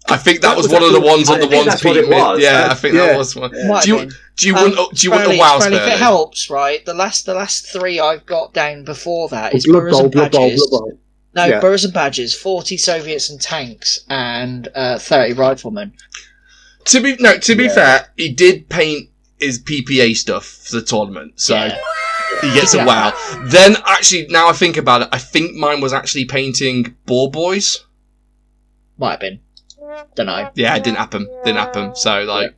I think that was one of the ones on the ones Pete made. Yeah, I think that was one. Do you want a wow spell? If it helps, right? The last 3 I've got down before that is Burrs and Badges. No, Burrs and Badges, 40 Soviets and tanks, and 30 riflemen. To be fair, he did paint his PPA stuff for the tournament, so he gets a wow. Then, actually, now I think about it, I think mine was actually painting Boar Boys. Might have been. Don't know. Yeah, it didn't happen. So,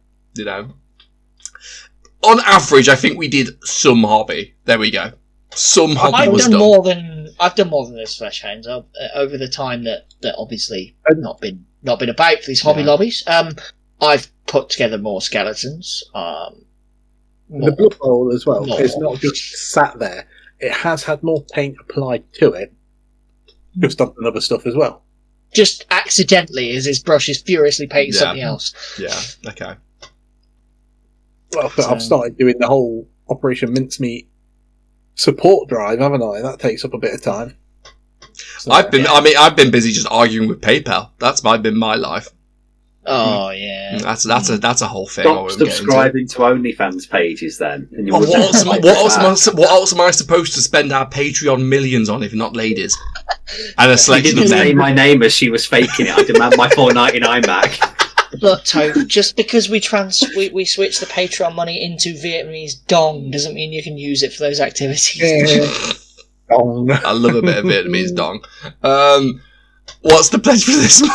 on average, I think we did some hobby. There we go. Some hobby was done. I've done more than those flesh hounds over the time that obviously not been about for these hobby lobbies. I've put together more skeletons. The Blood Bowl as well. It's not just sat there. It has had more paint applied to it. just on other stuff as well. Just accidentally, as his brush is furiously painting something else. Yeah. Okay. Well, but I've started doing the whole Operation Mincemeat support drive, haven't I? That takes up a bit of time. So, I've been busy just arguing with PayPal. That's been my life. Oh yeah, That's a whole thing. Stop subscribing to OnlyFans pages then. And what else am I supposed to spend our Patreon millions on if not ladies? And a She selection didn't of say men. my name as she was faking it. I demand my $4.99 back. Look, Toph, just because we switch the Patreon money into Vietnamese dong doesn't mean you can use it for those activities. Yeah. Dong. I love a bit of Vietnamese dong. What's the pledge for this month?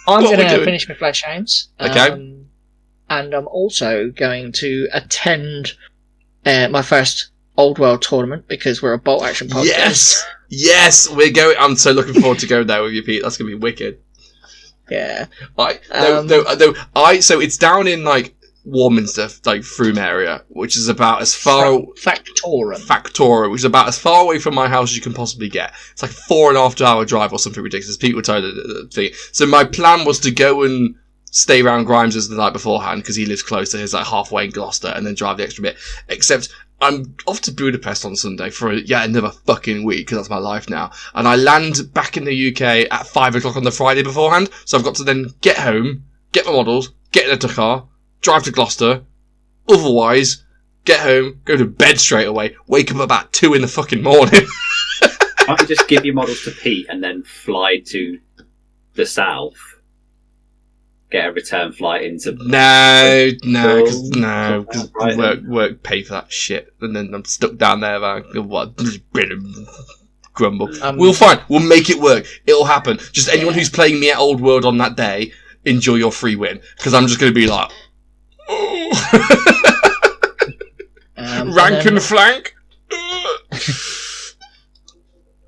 I'm going to finish my Flesh Hounds. Okay. And I'm also going to attend my first Old World tournament because we're a Bolt Action podcast. Yes, we're going. I'm so looking forward to going there with you, Pete. That's going to be wicked. Yeah. So it's down in like Warminster, like Froome area, which is about as far Factorum, which is about as far away from my house as you can possibly get. It's like a 4.5 hour drive or something ridiculous. People told the thing. So my plan was to go and stay around Grimes's the night beforehand because he lives close to his like halfway in Gloucester, and then drive the extra bit. Except I'm off to Budapest on Sunday for another fucking week because that's my life now. And I land back in the UK at 5 o'clock on the Friday beforehand. So I've got to then get home, get my models, get in a Dakar, drive to Gloucester. Otherwise, get home, go to bed straight away, wake up about 2 in the fucking morning. Why don't you just give your models to Pete and then fly to the south? Get a return flight into... No, because work pay for that shit. And then I'm stuck down there like, what, grumble. We'll find, we'll make it work. It'll happen. Just anyone who's playing me at Old World on that day, enjoy your free win. Because I'm just going to be like... rank and flank.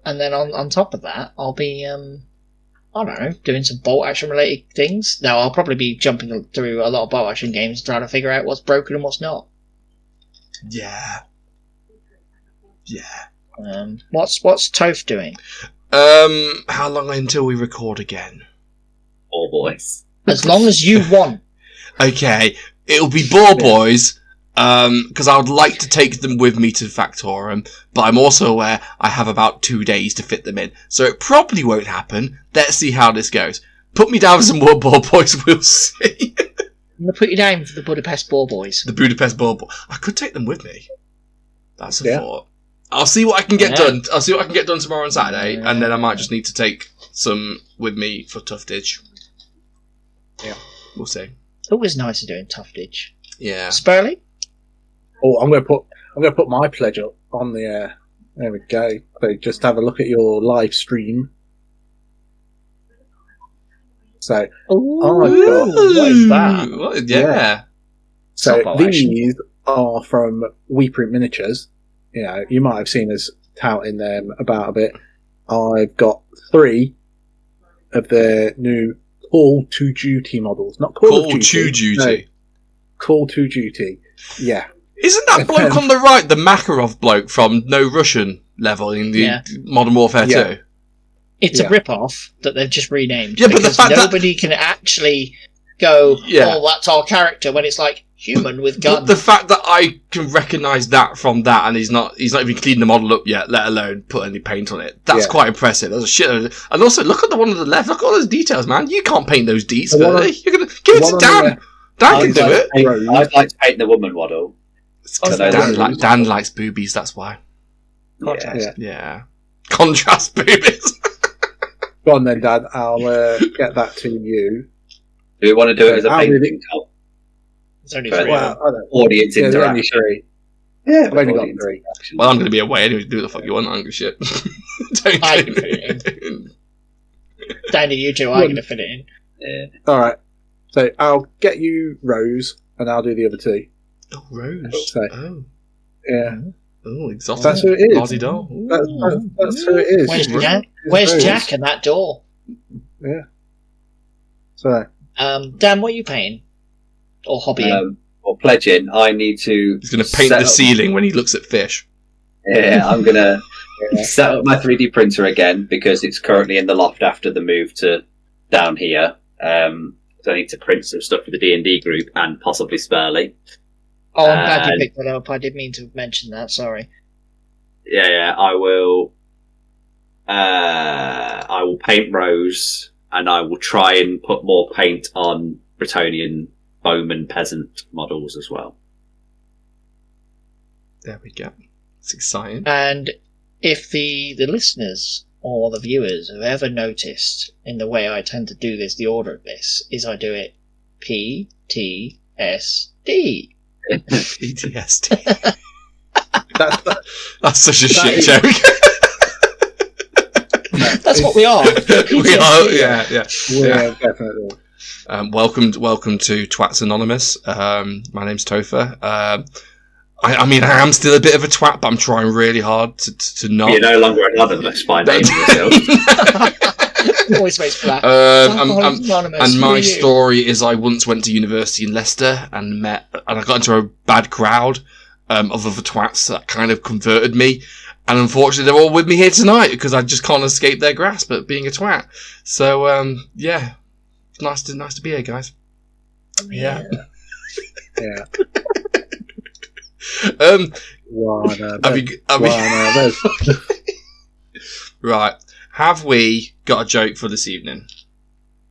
And then on top of that, I'll be... I don't know, doing some Bolt Action related things. No, I'll probably be jumping through a lot of Bolt Action games trying to figure out what's broken and what's not. Yeah. What's Toph doing? How long until we record again? All boys. As long as you want. Okay, it'll be Boar Boys, because I would like to take them with me to Factorum, but I'm also aware I have about 2 days to fit them in, so it probably won't happen. Let's see how this goes. Put me down for some more Boar Boys, we'll see. I'm going to put you down for the Budapest Boar Boys. The Budapest Boar Boys. I could take them with me. That's a thought. I'll see what I can get done. I'll see what I can get done tomorrow and Saturday, and then I might just need to take some with me for Tuftage. Yeah. We'll see. It's always nicer doing Tuftage. Yeah. Spurley? Oh, I'm going to put my pledge up on the. There we go. So just have a look at your live stream. So I've got. What is that? Yeah. So these are from WePrint Miniatures. You know, you might have seen us touting them about a bit. I've got 3 of their new Call to Duty models, not Call of Duty. No, Call to Duty. Yeah. Isn't that bloke on the right the Makarov bloke from No Russian level in the Modern Warfare 2? It's a rip-off that they've just renamed. Yeah, but the fact nobody can actually go, oh, that's our character, when it's like human with gun. But the fact that I can recognise that from that, and he's not even cleaned the model up yet, let alone put any paint on it. That's quite impressive. There's a shit. And also, look at the one on the left. Look at all those details, man. You can't paint those deets, really. You're gonna give it to Dan. Dan can do it. I'd like to paint the woman model. Dan likes boobies. That's why. Yeah. Contrast boobies. Go on then, Dad. I'll get that to you. Do we want to do it as a painting top? There's only 3. Audience interaction. Yeah, I've only got 3. Actually. Well, I'm going to be away anyway. Do what the fuck you want. I don't give a shit. Don't I can fit it in. Danny, you two are going to fit it in. Yeah. Alright. So I'll get you Rose, and I'll do the other 2. Oh, Rose. So, yeah. Oh, exotic. That's who it is. Aussie doll. That's who it is. Where's Jack and that door? Yeah. So. Dan, what are you paying? Or hobbying? Or pledging, I need to... He's going to paint the ceiling when he looks at fish. Yeah, I'm going to set up my 3D printer again because it's currently in the loft after the move to down here. So I need to print some stuff for the D&D group and possibly Spurley. Oh, I'm glad you picked that up. I did mean to mention that. Sorry. Yeah, I will. I will paint Rose, and I will try and put more paint on Bretonian bowman peasant models as well. There we go. It's exciting. And if the listeners or the viewers have ever noticed in the way I tend to do this, the order of this, is I do it PTSD. PTSD. That's such a shit joke. That's what we are. We are, yeah. Yeah, definitely. Welcome to Twats Anonymous. My name's Topher. I mean, I am still a bit of a twat, but I'm trying really hard to not. You're no longer anonymous by naming yourself. Always makes black. And my story is I once went to university in Leicester and I got into a bad crowd of other twats that kind of converted me. And unfortunately, they're all with me here tonight because I just can't escape their grasp at being a twat. So, yeah. Nice to be here, guys. Yeah. Yeah. Right. Have we got a joke for this evening?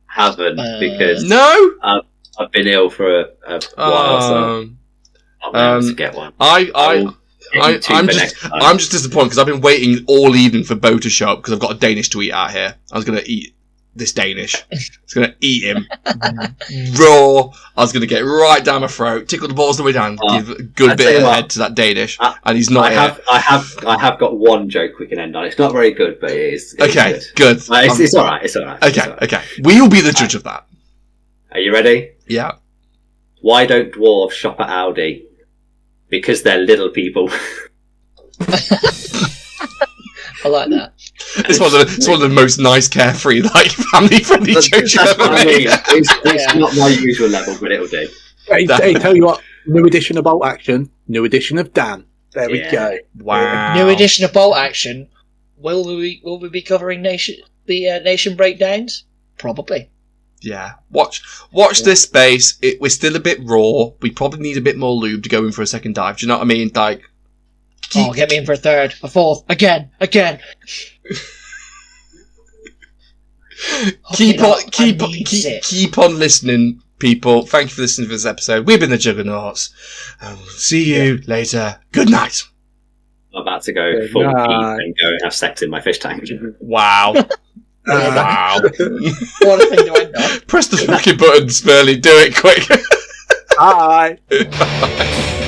Haven't, because no. I've been ill for a while, so I'll be able to get one. I'm just disappointed because I've been waiting all evening for Bo to show up because I've got a Danish to eat out here. I was going to eat this Danish. I was going to eat him raw. I was going to get right down my throat, tickle the balls the way down, give a good bit of head to that Danish, and he's not here. I have got one joke we can end on. It's not very good, but it is. Okay, good. It's all right. It's all right. Okay. We'll be the judge of that. Are you ready? Yeah. Why don't dwarves shop at Aldi? Because they're little people. I like that. It's one of the most nice, carefree, family-friendly jokes you've ever made. It's not my usual level, but it'll do. Hey, tell you what, new edition of Bolt Action, new edition of Dan. There we go. Wow. New edition of Bolt Action. Will we be covering nation breakdowns? Probably. Yeah. Watch this space. We're still a bit raw. We probably need a bit more lube to go in for a second dive. Do you know what I mean? Get me in for a third, a fourth, again. Keep on listening, people. Thank you for listening to this episode. We've been the Juggernauts. We'll see you later. Good night. I'm about to go full deep and go and have sex in my fish tank. Wow. Wow. What a thing to end on. Press the fucking button, Spurley. Do it quick. Bye. Bye.